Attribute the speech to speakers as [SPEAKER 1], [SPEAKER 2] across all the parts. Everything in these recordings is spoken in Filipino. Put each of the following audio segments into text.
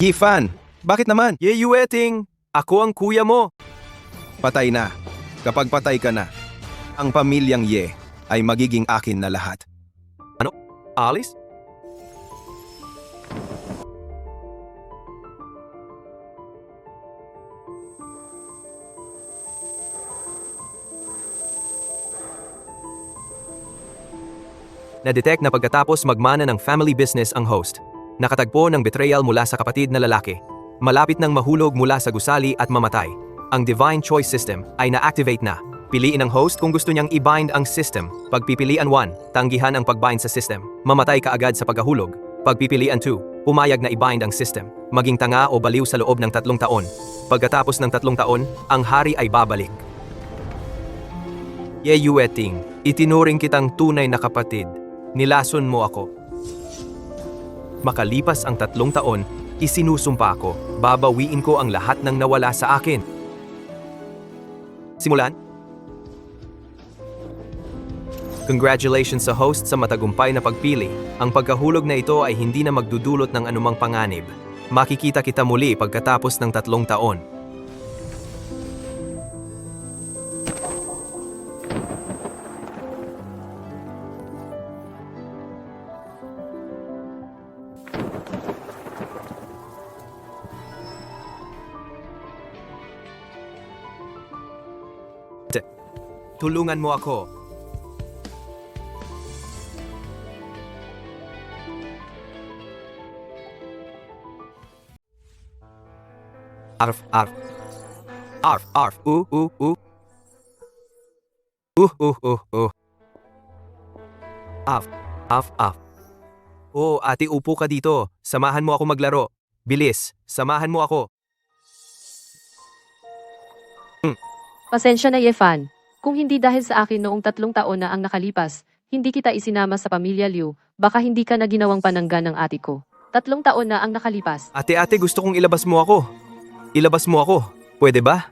[SPEAKER 1] Yifan, bakit naman?
[SPEAKER 2] Ye Yueting, ako ang kuya mo.
[SPEAKER 1] Patay na. Kapag patay ka na, ang pamilyang Ye ay magiging akin na lahat.
[SPEAKER 2] Alice? Na-detect na pagkatapos magmana ng family business ang host. Nakatagpo ng betrayal mula sa kapatid na lalaki. Malapit nang mahulog mula sa gusali at mamatay. Ang Divine Choice System ay na-activate na. Piliin ang host kung gusto niyang i-bind ang system. Pagpipilian 1, tanggihan ang pag-bind sa system. Mamatay ka agad sa pagkahulog. Pagpipilian 2, pumayag na i-bind ang system. Maging tanga o baliw sa loob ng 3 taon. Pagkatapos ng 3 taon, ang hari ay babalik. Ye Yueting, itinuring kitang tunay na kapatid. Nilason mo ako. Makalipas ang 3 taon, isinusumpa ko, babawiin ko ang lahat ng nawala sa akin. Simulan? Congratulations sa host sa matagumpay na pagpili. Ang pagkahulog na ito ay hindi na magdudulot ng anumang panganib. Makikita kita muli pagkatapos ng 3 taon. Tulungan mo ako. Arf, arf. Arf, arf. Uh. Af, af, af. Oh, ate, upo ka dito. Samahan mo ako maglaro. Bilis, samahan mo ako.
[SPEAKER 3] Pasensya na, Yefan. Kung hindi dahil sa akin noong 3 taon na ang nakalipas, hindi kita isinama sa pamilya Liu, baka hindi ka na ginawang panangga ng ate ko. 3 taon na ang nakalipas.
[SPEAKER 2] Ate, gusto kong ilabas mo ako. Ilabas mo ako. Pwede ba?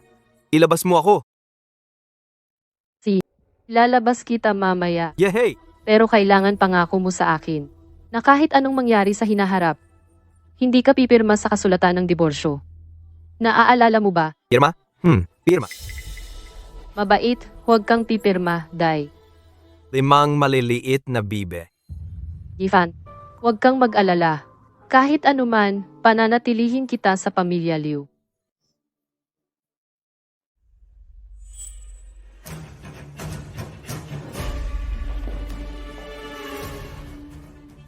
[SPEAKER 2] Ilabas mo ako.
[SPEAKER 3] Lalabas kita mamaya,
[SPEAKER 2] Yehey!
[SPEAKER 3] pero kailangan pangako mo sa akin na kahit anong mangyari sa hinaharap, hindi ka pipirma sa kasulatan ng diborsyo. Naaalala mo ba?
[SPEAKER 2] Pirma? Pirma.
[SPEAKER 3] Mabait, huwag kang pipirma, Dai.
[SPEAKER 2] 5 maliliit na bibe.
[SPEAKER 3] Yifan, huwag kang mag-alala. Kahit anuman, pananatilihin kita sa pamilya Liu.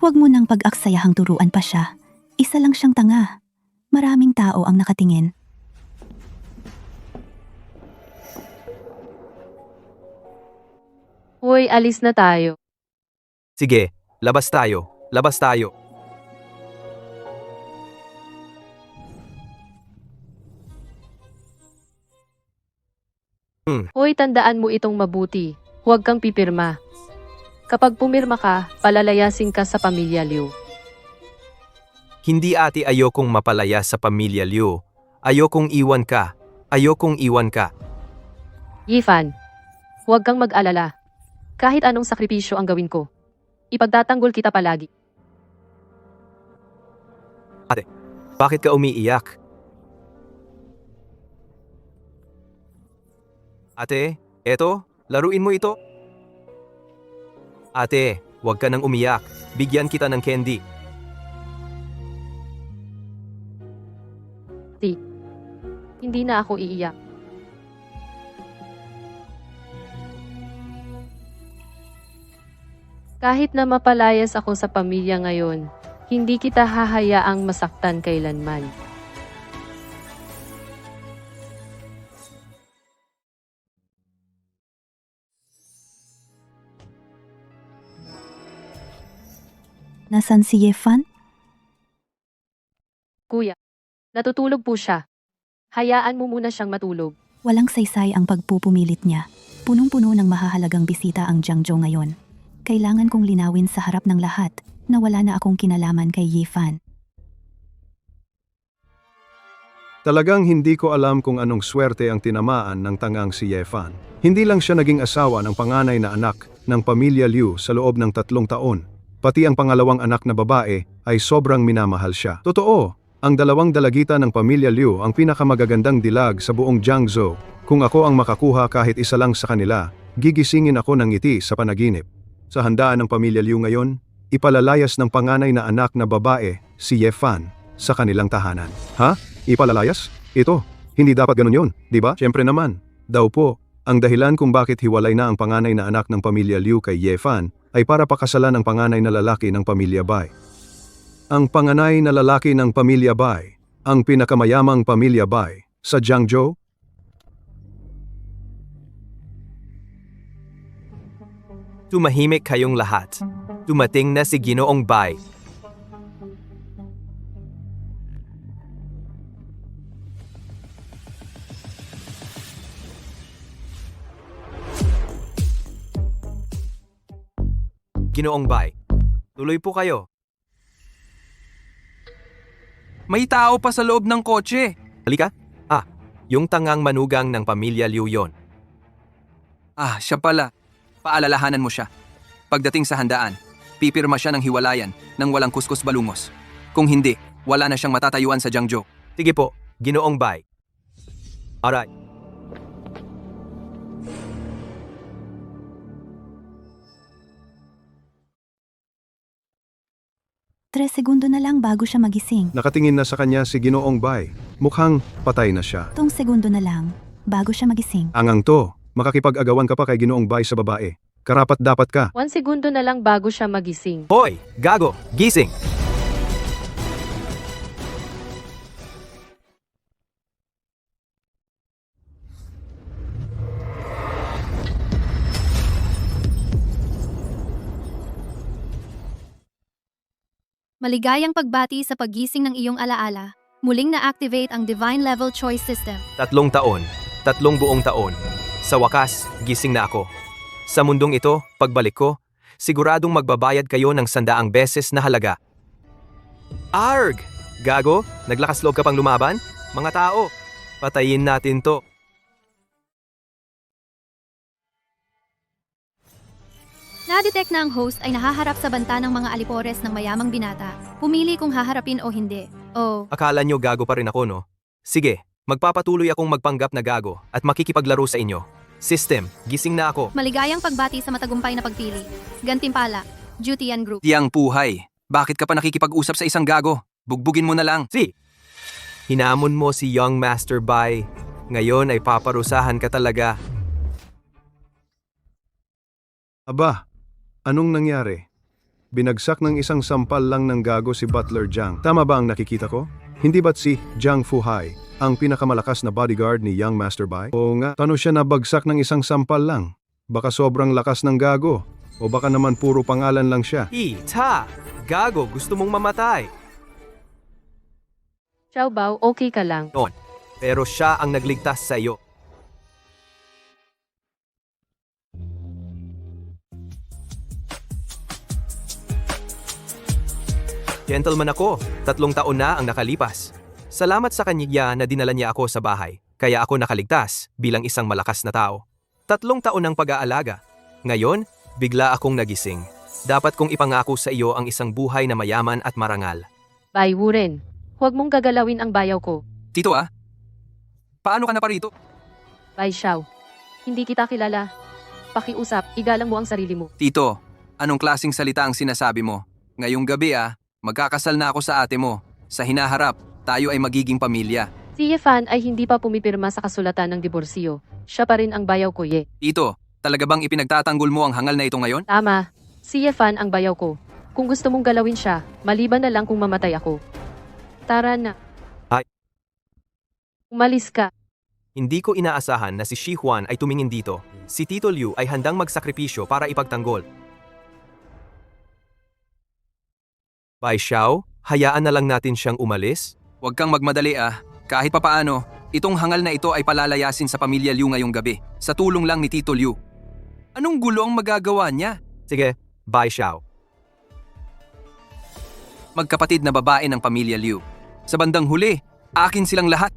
[SPEAKER 4] Huwag mo nang pag-aksayahang turuan pa siya. Isa lang siyang tanga. Maraming tao ang nakatingin.
[SPEAKER 3] Hoy, alis na tayo.
[SPEAKER 2] Sige, labas tayo. Labas tayo.
[SPEAKER 3] Hoy, tandaan mo itong mabuti. Huwag kang pipirma. Kapag pumirma ka, palalayasin ka sa pamilya Liu.
[SPEAKER 2] Hindi ate, ayokong mapalaya sa pamilya Liu. Ayokong iwan ka. Ayokong iwan ka.
[SPEAKER 3] Yifan, huwag kang mag-alala. Kahit anong sakripisyo ang gawin ko, ipagtatanggol kita palagi.
[SPEAKER 2] Bakit ka umiiyak? Ate, eto, laruin mo ito. Ate, huwag ka nang umiyak. Bigyan kita ng candy.
[SPEAKER 3] Hindi na ako iiyak. Kahit na mapalayas ako sa pamilya ngayon, hindi kita hahayaang masaktan kailanman.
[SPEAKER 4] Nasaan si Yefan?
[SPEAKER 3] Kuya, natutulog po siya. Hayaan mo muna siyang matulog.
[SPEAKER 4] Walang saysay ang pagpupumilit niya. Punong-puno ng mahahalagang bisita ang Jiangzhou ngayon. Kailangan kong linawin sa harap ng lahat na wala na akong kinalaman kay Yifan.
[SPEAKER 5] Talagang hindi ko alam kung anong swerte ang tinamaan ng tangang si Yefan. Hindi lang siya naging asawa ng panganay na anak ng pamilya Liu sa loob ng 3 taon. Pati ang pangalawang anak na babae ay sobrang minamahal siya. Totoo, Ang dalawang dalagita ng pamilya Liu ang pinakamagagandang dilag sa buong Jiangzhou. Kung ako ang makakuha kahit isa lang sa kanila, gigisingin ako ng ngiti sa panaginip. Sa handaan ng pamilya Liu ngayon, ipalalayas ng panganay na anak na babae, si Ye Fan, sa kanilang tahanan. Ha? Ipalalayas? Ito, hindi dapat ganun yun, di ba? Siyempre naman. Daw po, ang dahilan kung bakit hiwalay na ang panganay na anak ng pamilya Liu kay Ye Fan ay para pakasalan ang panganay na lalaki ng pamilya Bai. Ang panganay na lalaki ng pamilya Bai, ang pinakamayamang pamilya Bai sa Jiangzhou.
[SPEAKER 2] Tumahimik kayong lahat. Dumating na si Ginoong Bai. Ginoong Bai, tuloy po kayo.
[SPEAKER 1] May tao pa sa loob ng kotse.
[SPEAKER 2] Halika. Yung tangang manugang ng pamilya Liu yon.
[SPEAKER 1] Siya pala. Paalalahanan mo siya. Pagdating sa handaan, pipirma siya ng hiwalayan nang walang kuskus balungos. Kung hindi, wala na siyang matatayuan sa Jiangzhou.
[SPEAKER 2] Sige po, Ginoong Bai. Alright.
[SPEAKER 4] Tres segundo na lang bago siya magising.
[SPEAKER 5] Nakatingin na sa kanya si Ginoong Bai. Mukhang patay na siya.
[SPEAKER 4] Tong segundo na lang bago siya magising.
[SPEAKER 5] Angang to, makakipag-agawan ka pa kay Ginoong Bai sa babae. Karapat dapat ka.
[SPEAKER 3] 1 segundo na lang bago siya magising.
[SPEAKER 2] Hoy, gago, gising!
[SPEAKER 6] Maligayang pagbati sa paggising ng iyong alaala. Muling na-activate ang Divine Level Choice System.
[SPEAKER 2] 3 taon, 3 buong taon. Sa wakas, gising na ako. Sa mundong ito, pagbalik ko, siguradong magbabayad kayo ng 100 beses na halaga. Arg! Gago, naglakas loob ka pang lumaban? Mga tao, patayin natin to.
[SPEAKER 6] Na-detect na ang host ay nahaharap sa banta ng mga alipores ng mayamang binata. Pumili kung haharapin o hindi. Oh,
[SPEAKER 2] Akala nyo gago pa rin ako, no? Sige, magpapatuloy akong magpanggap na gago at makikipaglaro sa inyo. System, gising na ako.
[SPEAKER 6] maligayang pagbati sa matagumpay na pagpili. Gantimpala, Jutian Group.
[SPEAKER 1] Tiyang puhay. Bakit ka pa nakikipag-usap sa isang gago? Bugbugin mo na lang.
[SPEAKER 2] Hinamon mo si Young Master Bai. Ngayon ay paparusahan ka talaga.
[SPEAKER 5] Aba, anong nangyari? Binagsak ng isang sampal lang ng gago si Butler Jiang. Tama ba ang nakikita ko? Hindi ba't si Jiang Fuhai ang pinakamalakas na bodyguard ni Young Master Bai? Oo nga, tano siya nabagsak ng isang sampal lang? Baka sobrang lakas ng gago. O baka naman puro pangalan lang siya.
[SPEAKER 2] Gago, gusto mong mamatay.
[SPEAKER 3] Xiao Bao, okay ka lang.
[SPEAKER 2] Pero siya ang nagligtas sa iyo. Gentleman ako, 3 taon na ang nakalipas. Salamat sa kanya na dinala niya ako sa bahay, kaya ako nakaligtas bilang isang malakas na tao. 3 taon ng pag-aalaga. Ngayon, bigla akong nagising. Dapat kong ipangako sa iyo ang isang buhay na mayaman at marangal.
[SPEAKER 3] Bai Wuren, huwag mong gagalawin ang bayaw ko.
[SPEAKER 1] Tito paano ka na parito?
[SPEAKER 3] Bai Xiao, hindi kita kilala. Pakiusap, igalang mo ang sarili mo.
[SPEAKER 1] Tito, anong klaseng salita ang sinasabi mo? Ngayong gabi magkakasal na ako sa ate mo. Sa hinaharap, tayo ay magiging pamilya.
[SPEAKER 3] Si Ye Fan ay hindi pa pumipirma sa kasulatan ng diborsyo. Siya pa rin ang bayaw ko, Ye.
[SPEAKER 1] Tito, talaga bang ipinagtatanggol mo ang hangal na ito ngayon?
[SPEAKER 3] Tama, si Ye Fan ang bayaw ko. Kung gusto mong galawin siya, maliban na lang kung mamatay ako. Tara na.
[SPEAKER 2] Ay.
[SPEAKER 3] Umalis ka.
[SPEAKER 2] Hindi ko inaasahan na si Shi Huan ay tumingin dito. Si Tito Liu ay handang magsakripisyo para ipagtanggol. Bai Xiao, hayaan na lang natin siyang umalis?
[SPEAKER 1] Huwag kang magmadali Kahit papaano, itong hangal na ito ay palalayasin sa pamilya Liu ngayong gabi. Sa tulong lang ni Tito Liu. Anong gulo ang magagawa niya?
[SPEAKER 2] Sige, Bai Xiao.
[SPEAKER 1] Magkapatid na babae ng pamilya Liu. Sa bandang huli, akin silang lahat.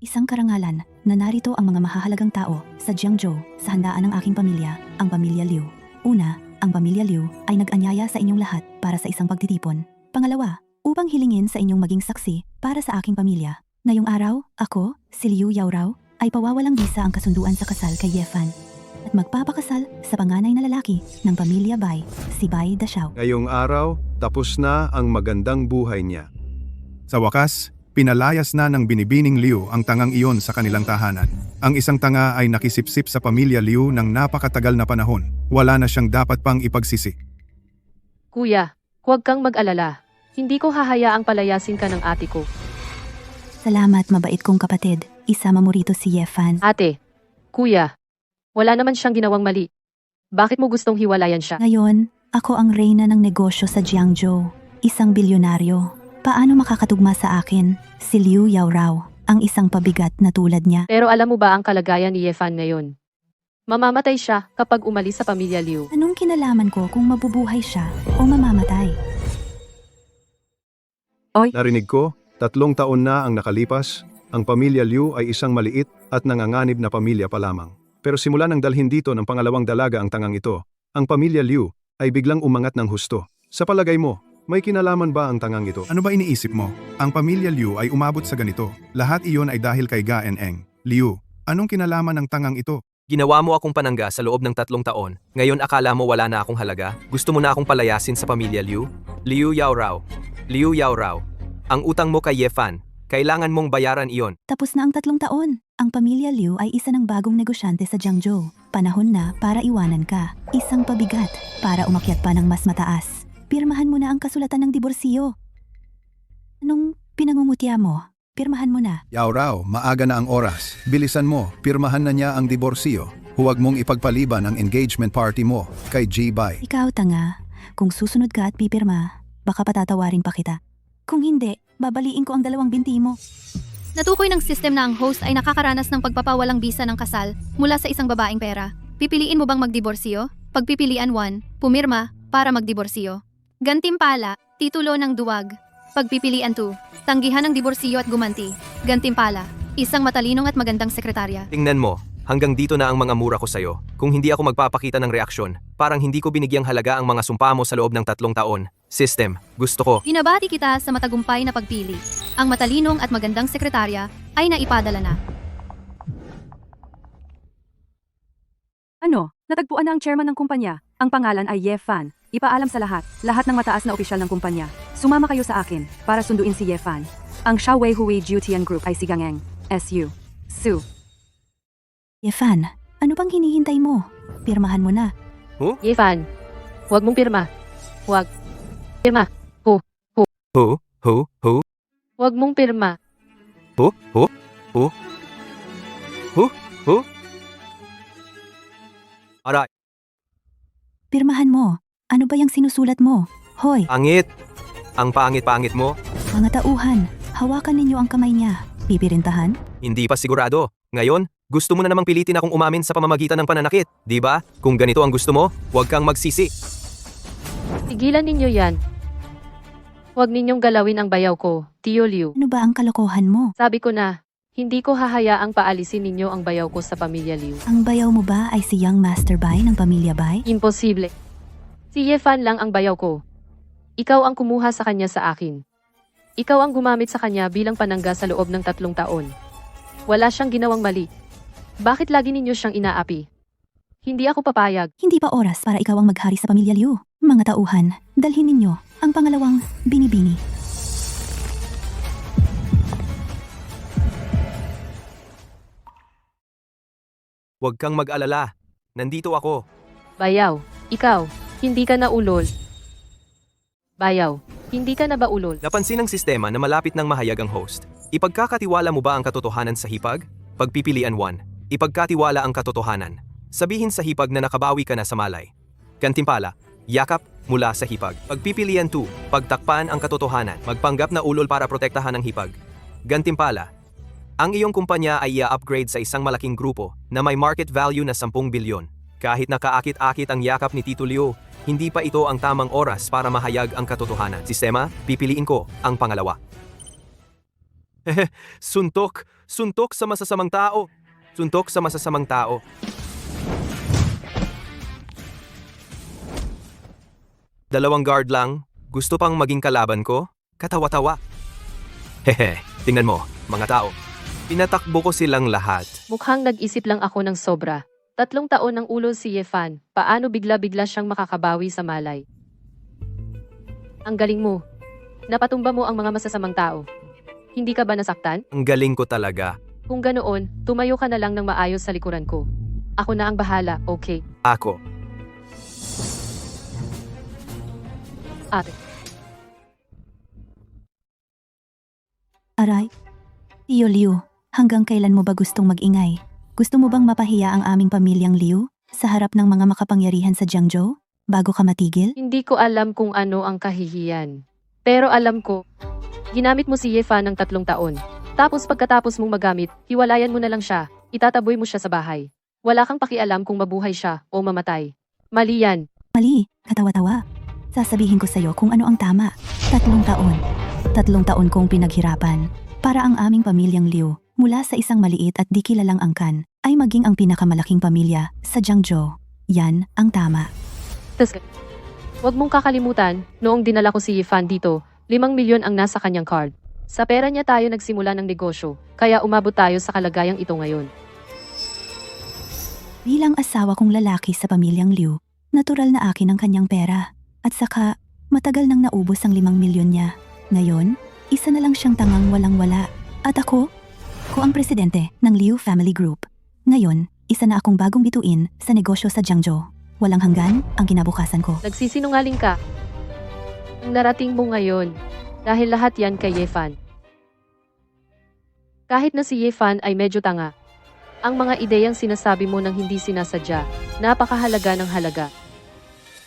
[SPEAKER 4] Isang karangalan na narito ang mga mahahalagang tao sa Jiangzhou sa handaan ng aking pamilya, ang pamilya Liu. Una, ang pamilya Liu ay nag-anyaya sa inyong lahat para sa isang pagtitipon. Pangalawa, upang hilingin sa inyong maging saksi para sa aking pamilya. Ngayong araw, ako, si Liu Yaorao, ay pawawalang bisa ang kasunduan sa kasal kay Yefan at magpapakasal sa panganay na lalaki ng pamilya Bai, si Bai Dashao.
[SPEAKER 5] Ngayong araw, tapos na ang magandang buhay niya.
[SPEAKER 7] Sa wakas, pinalayas na ng binibining Liu ang tangang iyon sa kanilang tahanan. Ang isang tanga ay nakisipsip sa pamilya Liu ng napakatagal na panahon. Wala na siyang dapat pang ipagsisi.
[SPEAKER 3] Kuya, huwag kang mag-alala. Hindi ko hahayaang palayasin ka ng ate ko.
[SPEAKER 4] Salamat, mabait kong kapatid. Isama mo rito si Yefan.
[SPEAKER 3] Ate, kuya, wala naman siyang ginawang mali. Bakit mo gustong hiwalayan siya?
[SPEAKER 4] Ngayon, ako ang reyna ng negosyo sa Jiangzhou, isang bilyonaryo. Paano makakatugma sa akin si Liu Yaorao, ang isang pabigat na tulad niya?
[SPEAKER 3] Pero alam mo ba ang kalagayan ni Yefan ngayon? Mamamatay siya kapag umalis sa pamilya Liu.
[SPEAKER 4] Anong kinalaman ko kung mabubuhay siya o mamamatay?
[SPEAKER 5] Narinig ko, 3 taon na ang nakalipas, ang pamilya Liu ay isang maliit at nanganganib na pamilya pa lamang. Pero simula nang dalhin dito ng pangalawang dalaga ang tangang ito, ang pamilya Liu ay biglang umangat ng husto. Sa palagay mo, may kinalaman ba ang tangang ito?
[SPEAKER 7] Ano ba iniisip mo? Ang pamilya Liu ay umabot sa ganito. Lahat iyon ay dahil kay Ga and Eng. Liu, anong kinalaman ng tangang ito?
[SPEAKER 2] Ginawa mo akong panangga sa loob ng 3 taon. Ngayon akala mo wala na akong halaga? Gusto mo na akong palayasin sa pamilya Liu? Liu Yaorao. Liu Yaorao. Ang utang mo kay Yefan, kailangan mong bayaran iyon.
[SPEAKER 4] Tapos na ang 3 taon. Ang pamilya Liu ay isa ng bagong negosyante sa Jiangzhou. Panahon na para iwanan ka. Isang pabigat para umakyat pa ng mas mataas. Pirmahan mo na ang kasulatan ng diborsiyo. Anong pinangungutya mo? Pirmahan mo na.
[SPEAKER 8] Yaorao, maaga na ang oras. Bilisan mo, pirmahan na niya ang diborsyo. Huwag mong ipagpaliban ang engagement party mo kay G-Bai.
[SPEAKER 4] Ikaw tanga, kung susunod ka at pipirma, baka patatawarin pa kita. Kung hindi, babaliin ko ang 2 binti mo.
[SPEAKER 6] Natukoy ng system na ang host ay nakakaranas ng pagpapawalang bisa ng kasal mula sa isang babaeng pera. Pipiliin mo bang magdiborsyo? Pagpipilian 1, pumirma para magdiborsyo. Gantimpala, titulo ng duwag. Pagpipilian 2, tanggihan ng diborsyo at gumanti. Gantimpala, isang matalinong at magandang sekretarya.
[SPEAKER 2] Tingnan mo, hanggang dito na ang mga mura ko sa'yo. Kung hindi ako magpapakita ng reaksyon, parang hindi ko binigyang halaga ang mga sumpa mo sa loob ng 3 taon. System, gusto ko.
[SPEAKER 6] Binabati kita sa matagumpay na pagpili. Ang matalinong at magandang sekretarya ay naipadala na.
[SPEAKER 9] Ano? Natagpuan na ang chairman ng kumpanya. Ang pangalan ay Yefan. Ipaalam sa lahat ng mataas na opisyal ng kumpanya. Sumama kayo sa akin para sunduin si Yefan. Ang Xiaowei Hui Jiutian Group ay si Gangeng, SU, Su.
[SPEAKER 4] Yefan, ano bang hinihintay mo? Pirmahan mo na.
[SPEAKER 3] Yefan, huwag mong pirma. Huwag. Pirma.
[SPEAKER 2] Ho?
[SPEAKER 3] Huwag mong pirma.
[SPEAKER 2] Aray,
[SPEAKER 4] Pirmahan mo. Ano ba yung sinusulat mo? Hoy,
[SPEAKER 2] pangit. Ang pangit-pangit mo.
[SPEAKER 4] mga tauhan, hawakan ninyo ang kamay niya. Pipirintahan?
[SPEAKER 2] Hindi pa sigurado. Ngayon, gusto mo na namang pilitin akong umamin sa pamamagitan ng pananakit, di ba? Kung ganito ang gusto mo, huwag kang magsisi.
[SPEAKER 3] Tigilan ninyo yan. Huwag ninyong galawin ang bayaw ko, Tio Liu.
[SPEAKER 4] Ano ba ang kalokohan mo?
[SPEAKER 3] Sabi ko na, hindi ko hahayaang paalisin ninyo ang bayaw ko sa pamilya Liu.
[SPEAKER 4] Ang bayaw mo ba ay si Young Master Bai ng pamilya Bai?
[SPEAKER 3] Imposible. Si Yefan lang ang bayaw ko. Ikaw ang kumuha sa kanya sa akin. Ikaw ang gumamit sa kanya bilang panangga sa loob ng 3 taon. Wala siyang ginawang mali. Bakit lagi ninyo siyang inaapi? Hindi ako papayag.
[SPEAKER 4] Hindi pa oras para ikaw ang maghari sa pamilya Liu. Mga tauhan, dalhin ninyo ang pangalawang binibini.
[SPEAKER 2] Huwag kang mag-alala. Nandito ako.
[SPEAKER 3] Bayaw, ikaw, hindi ka na ulol. Bayaw, hindi ka na ba ulol?
[SPEAKER 2] Napansin ng sistema na malapit ng mahayag ang host. Ipagkakatiwala mo ba ang katotohanan sa hipag? Pagpipilian 1. Ipagkatiwala ang katotohanan. Sabihin sa hipag na nakabawi ka na sa malay. Gantimpala, yakap mula sa hipag. Pagpipilian 2. Pagtakpan ang katotohanan. Magpanggap na ulol para protektahan ang hipag. Gantimpala, ang iyong kumpanya ay i-upgrade sa isang malaking grupo na may market value na 10 bilyon. Kahit nakaakit-akit ang yakap ni Tito Liu, hindi pa ito ang tamang oras para mahayag ang katotohanan. Sistema, pipiliin ko ang pangalawa. Suntok! Suntok sa masasamang tao! Suntok sa masasamang tao. Dalawang guard lang, gusto pang maging kalaban ko? Katawa-tawa. Hehe, tingnan mo, mga tao. Pinatakbo ko silang lahat.
[SPEAKER 3] Mukhang nag-isip lang ako ng sobra. 3 taon ng ulo si Yefan, paano bigla-bigla siyang makakabawi sa malay? Ang galing mo. Napatumba mo ang mga masasamang tao. Hindi ka ba nasaktan?
[SPEAKER 2] Ang galing ko talaga.
[SPEAKER 3] Kung ganoon, tumayo ka na lang ng maayos sa likuran ko. Ako na ang bahala, okay?
[SPEAKER 2] Ako.
[SPEAKER 3] Ate.
[SPEAKER 4] Aray. Tio Liu, hanggang kailan mo ba gustong mag-ingay? Gusto mo bang mapahiya ang aming pamilyang Liu sa harap ng mga makapangyarihan sa Jiangzhou bago ka matigil?
[SPEAKER 3] Hindi ko alam kung ano ang kahihiyan. Pero alam ko, ginamit mo si Yefan ng 3 taon. Tapos pagkatapos mong magamit, hiwalayan mo na lang siya, itataboy mo siya sa bahay. Wala kang pakialam kung mabuhay siya o mamatay. Mali yan.
[SPEAKER 4] Mali, katawa-tawa. Sasabihin ko sa'yo kung ano ang tama. 3 taon. 3 taon kong pinaghirapan para ang aming pamilyang Liu mula sa isang maliit at di kilalang angkan ay maging ang pinakamalaking pamilya sa Jiangzhou. Yan ang tama.
[SPEAKER 3] Tas, huwag mong kakalimutan, noong dinala ko si Yefan dito, 5 milyon ang nasa kanyang card. Sa pera niya tayo nagsimula ng negosyo, kaya umabot tayo sa kalagayang ito ngayon.
[SPEAKER 4] Bilang asawa kong lalaki sa pamilyang Liu, natural na akin ang kanyang pera. At saka, matagal nang naubos ang 5 milyon niya. Ngayon, isa na lang siyang tangang walang-wala. At ako ang presidente ng Liu Family Group. Ngayon, isa na akong bagong bituin sa negosyo sa Jiangzhou. Walang hanggan ang kinabukasan ko.
[SPEAKER 3] Nagsisinungaling ka. Ang narating mo ngayon, dahil lahat yan kay Yefan. Kahit na si Yefan ay medyo tanga, ang mga ideyang sinasabi mo nang hindi sinasadya, napakahalaga ng halaga.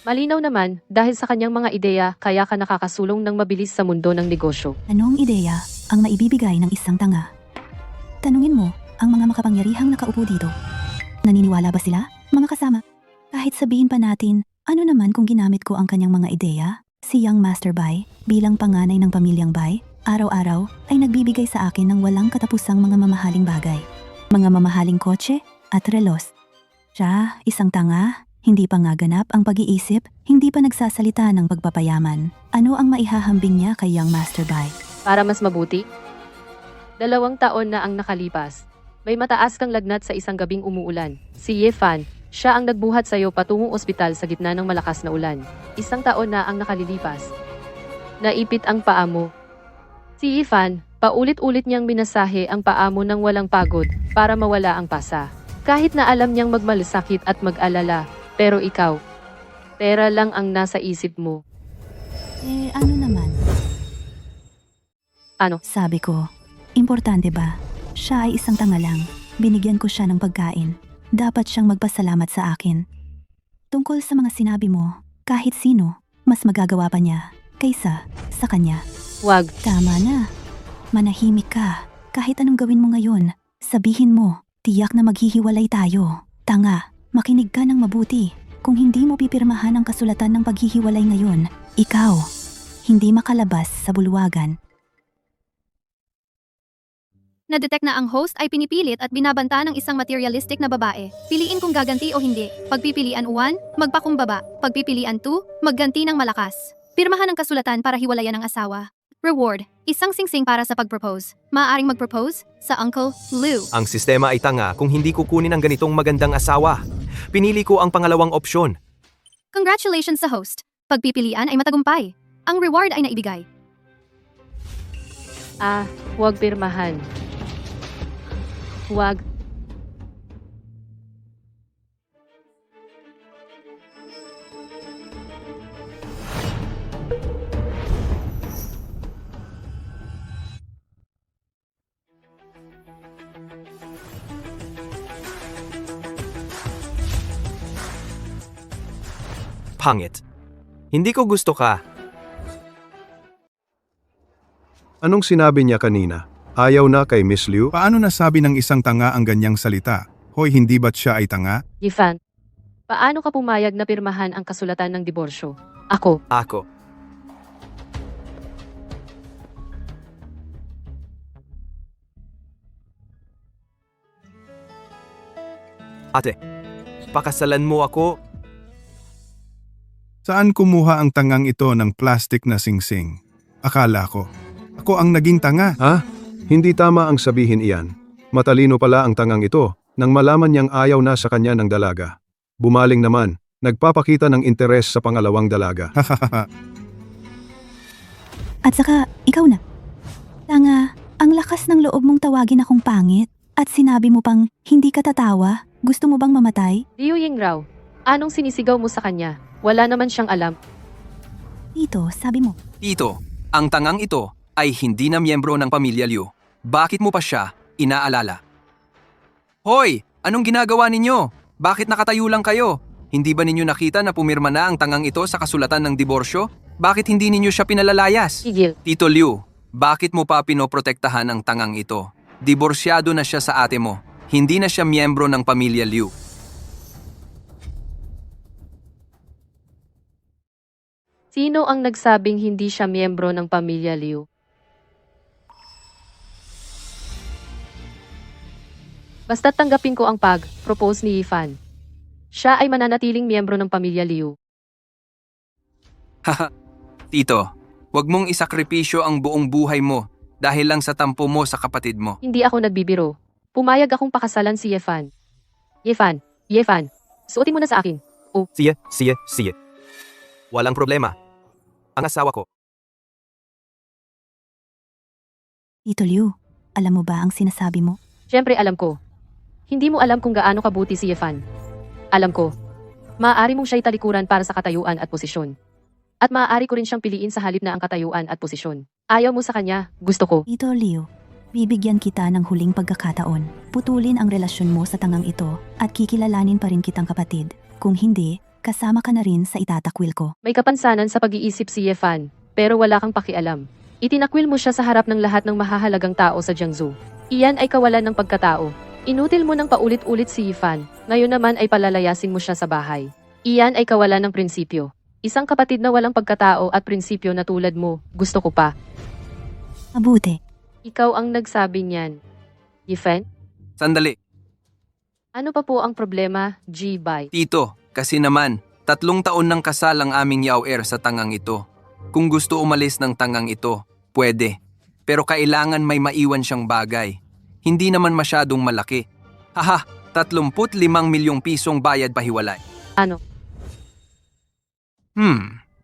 [SPEAKER 3] Malinaw naman, dahil sa kanyang mga ideya, kaya ka nakakasulong ng mabilis sa mundo ng negosyo.
[SPEAKER 4] Anong ideya ang maibibigay ng isang tanga? Tanungin mo ang mga makapangyarihang nakaupo dito. Naniniwala ba sila, mga kasama? Kahit sabihin pa natin, ano naman kung ginamit ko ang kanyang mga ideya? Si Young Master Bai, bilang panganay ng pamilyang Bai, araw-araw ay nagbibigay sa akin ng walang katapusang mga mamahaling bagay. Mga mamahaling kotse at relos. Siya, isang tanga, hindi pa nga ganap ang pag-iisip, hindi pa nagsasalita ng pagpapayaman. Ano ang maihahambing niya kay Young Master Bai?
[SPEAKER 3] Para mas mabuti? 2 taon na ang nakalipas. May mataas kang lagnat sa isang gabing umuulan. Si Yefan, siya ang nagbuhat sa'yo patungong ospital sa gitna ng malakas na ulan. 1 taon na ang nakalilipas. Naipit ang paa mo. Si Yefan, paulit-ulit niyang minasahe ang paa mo ng walang pagod para mawala ang pasa. Kahit na alam niyang magmalasakit at mag-alala, pero ikaw, pera lang ang nasa isip mo.
[SPEAKER 4] Ano naman?
[SPEAKER 3] Ano?
[SPEAKER 4] Sabi ko, importante ba? Siya ay isang tanga lang. Binigyan ko siya ng pagkain. Dapat siyang magpasalamat sa akin. Tungkol sa mga sinabi mo, kahit sino, mas magagawa pa niya kaysa sa kanya.
[SPEAKER 3] Wag.
[SPEAKER 4] Tama na. Manahimik ka. Kahit anong gawin mo ngayon, sabihin mo, tiyak na maghihiwalay tayo. Tanga, makinig ka ng mabuti. Kung hindi mo pipirmahan ang kasulatan ng paghihiwalay ngayon, ikaw, hindi makalabas sa bulwagan.
[SPEAKER 6] Na-detect na ang host ay pinipilit at binabanta ng isang materialistic na babae. Piliin kung gaganti o hindi. Pagpipilian 1, magpakumbaba. Pagpipilian 2, magganti ng malakas. Pirmahan ang kasulatan para hiwalayan ang asawa. Reward, isang singsing para sa pag-propose. Maaaring mag-propose sa Uncle Lou.
[SPEAKER 2] Ang sistema ay tanga kung hindi kukunin ang ganitong magandang asawa. Pinili ko ang pangalawang opsyon.
[SPEAKER 6] Congratulations sa host. Pagpipilian ay matagumpay. Ang reward ay naibigay.
[SPEAKER 3] Huwag pirmahan. Huwag.
[SPEAKER 2] Pangit. Hindi ko gusto ka.
[SPEAKER 5] Anong sinabi niya kanina? Ayaw na kay Miss Liu?
[SPEAKER 7] Paano nasabi ng isang tanga ang ganyang salita? Hoy, hindi ba't siya ay tanga?
[SPEAKER 3] Yefan, paano ka pumayag na pirmahan ang kasulatan ng diborsyo? Ako.
[SPEAKER 2] Ate, pakasalan mo ako.
[SPEAKER 7] Saan kumuha ang tangang ito ng plastic na singsing? Akala ko. Ako ang naging tanga.
[SPEAKER 5] Ha? Hindi tama ang sabihin iyan. Matalino pala ang tangang ito nang malaman niyang ayaw na sa kanya ng dalaga. Bumaling naman, nagpapakita ng interes sa pangalawang dalaga.
[SPEAKER 4] At saka, ikaw na. Tanga, ang lakas ng loob mong tawagin akong pangit. At sinabi mo pang, hindi ka tatawa. Gusto mo bang mamatay?
[SPEAKER 3] Liu Yingrao, anong sinisigaw mo sa kanya? Wala naman siyang alam.
[SPEAKER 4] Tito, sabi mo.
[SPEAKER 1] Tito, ang tangang ito ay hindi na miyembro ng pamilya Liu. Bakit mo pa siya inaalala? Hoy! Anong ginagawa ninyo? Bakit nakatayo lang kayo? Hindi ba ninyo nakita na pumirma na ang tangang ito sa kasulatan ng diborsyo? Bakit hindi ninyo siya pinalalayas?
[SPEAKER 3] Tigil.
[SPEAKER 1] Tito Liu, bakit mo pa pinoprotektahan ang tangang ito? Diborsyado na siya sa ate mo. Hindi na siya miyembro ng pamilya Liu.
[SPEAKER 3] Sino ang nagsabing hindi siya miyembro ng pamilya Liu? Basta't tanggapin ko ang propose ni Yifan. Siya ay mananatiling miyembro ng pamilya Liu.
[SPEAKER 1] Haha, Tito, wag mong isakripisyo ang buong buhay mo dahil lang sa tampo mo sa kapatid mo.
[SPEAKER 3] Hindi ako nagbibiro. Pumayag akong pakasalan si Yifan. Yifan, suotin mo na sa akin.
[SPEAKER 2] Sige. Walang problema. Ang asawa ko.
[SPEAKER 4] Tito Liu, alam mo ba ang sinasabi mo?
[SPEAKER 3] Siyempre alam ko. Hindi mo alam kung gaano kabuti si Yifan. Alam ko. Maaari mong siya'y talikuran para sa katayuan at posisyon. At maaari ko rin siyang piliin sa halip na ang katayuan at posisyon. Ayaw mo sa kanya, gusto ko.
[SPEAKER 4] Tito Liu, bibigyan kita ng huling pagkakataon. Putulin ang relasyon mo sa tangang ito at kikilalanin pa rin kitang kapatid. Kung hindi, kasama ka na rin sa itatakwil ko.
[SPEAKER 3] May kapansanan sa pag-iisip si Yifan, pero wala kang pakialam. Itinakwil mo siya sa harap ng lahat ng mahahalagang tao sa Jiangsu. Iyan ay kawalan ng pagkatao. Inutil mo ng paulit-ulit si Yifan, ngayon naman ay palalayasin mo siya sa bahay. Iyan ay kawalan ng prinsipyo. Isang kapatid na walang pagkatao at prinsipyo na tulad mo, gusto ko pa.
[SPEAKER 4] Mabuti.
[SPEAKER 3] Ikaw ang nagsabi niyan. Yifan?
[SPEAKER 1] Sandali,
[SPEAKER 3] Ano pa po ang problema, G-Bai?
[SPEAKER 1] Tito, kasi naman, 3 taon ng kasal ang aming yaoer sa tangang ito. Kung gusto umalis ng tangang ito, pwede. Pero kailangan may maiwan siyang bagay. Hindi naman masyadong malaki. Haha, 35 milyong pisong bayad pahiwalay.
[SPEAKER 3] Ano?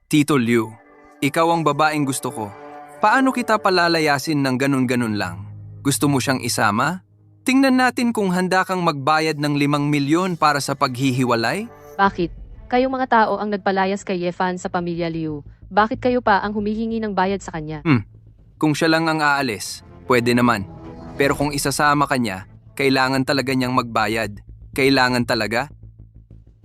[SPEAKER 1] Tito Liu, ikaw ang babaeng gusto ko. Paano kita palalayasin ng ganun-ganun lang? Gusto mo siyang isama? Tingnan natin kung handa kang magbayad ng 5 milyon para sa paghihiwalay?
[SPEAKER 3] Bakit? Kayong mga tao ang nagpalayas kay Yifan sa pamilya Liu. Bakit kayo pa ang humihingi ng bayad sa kanya?
[SPEAKER 1] Kung siya lang ang aalis, pwede naman. Pero kung isasama ka niya, kailangan talaga niyang magbayad. Kailangan talaga?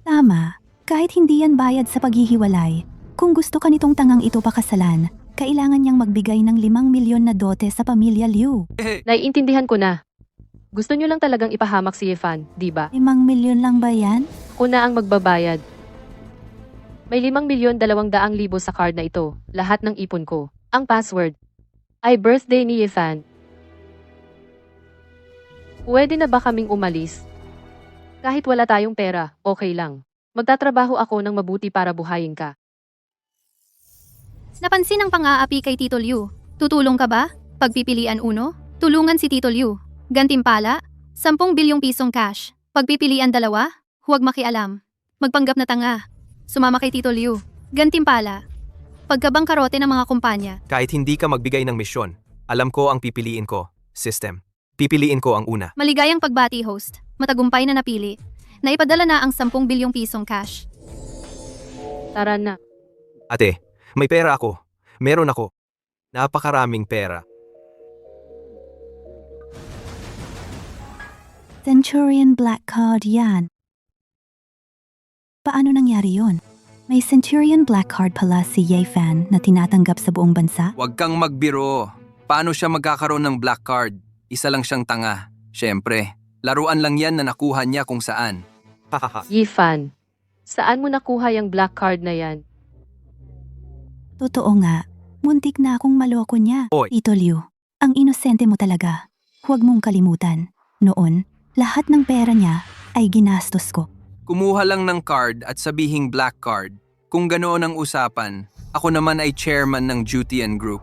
[SPEAKER 4] Tama. Kahit hindi yan bayad sa paghihiwalay, kung gusto ka nitong tangang ito pakasalan, kailangan niyang magbigay ng 5 milyon na dote sa pamilya Liu.
[SPEAKER 3] Naiintindihan ko na. Gusto niyo lang talagang ipahamak si Yifan, di ba?
[SPEAKER 4] 5 milyon lang ba yan?
[SPEAKER 3] Ako na ang magbabayad. May 5,200,000 sa card na ito, lahat ng ipon ko. Ang password ay birthday ni Yifan. Pwede na ba kaming umalis? Kahit wala tayong pera, okay lang. Magtatrabaho ako ng mabuti para buhayin ka.
[SPEAKER 6] Napansin ang pang-aapi kay Tito Liu. Tutulong ka ba? Pagpipilian 1, tulungan si Tito Liu. Gantimpala, 10 bilyong pisong cash. Pagpipilian 2, huwag makialam. Magpanggap na tanga. Sumama kay Tito Liu. Gantimpala, pagkabangkarote ng mga kumpanya.
[SPEAKER 2] Kahit hindi ka magbigay ng misyon, alam ko ang pipiliin ko, system. Pipiliin ko ang una.
[SPEAKER 6] Maligayang pagbati, host. Matagumpay na napili. Naipadala na ang 10 bilyong pisong cash.
[SPEAKER 3] Tara na.
[SPEAKER 2] Ate, may pera ako. Meron ako. Napakaraming pera.
[SPEAKER 4] Centurion Black Card yan. Paano nangyari yon? May Centurion Black Card pala si Yifan na tinatanggap sa buong bansa?
[SPEAKER 1] Huwag kang magbiro. Paano siya magkakaroon ng black card? Isa lang siyang tanga. Siyempre, laruan lang yan na nakuha niya kung saan.
[SPEAKER 2] Hahaha.
[SPEAKER 3] Yifan, saan mo nakuha yung black card na yan?
[SPEAKER 4] Totoo nga, muntik na akong maloko niya.
[SPEAKER 2] Oy.
[SPEAKER 4] Tito Liu, ang inosente mo talaga. Huwag mong kalimutan. Noon, lahat ng pera niya ay ginastos ko.
[SPEAKER 1] Kumuha lang ng card at sabihing black card. Kung ganoon ang usapan, ako naman ay chairman ng Jutian Group.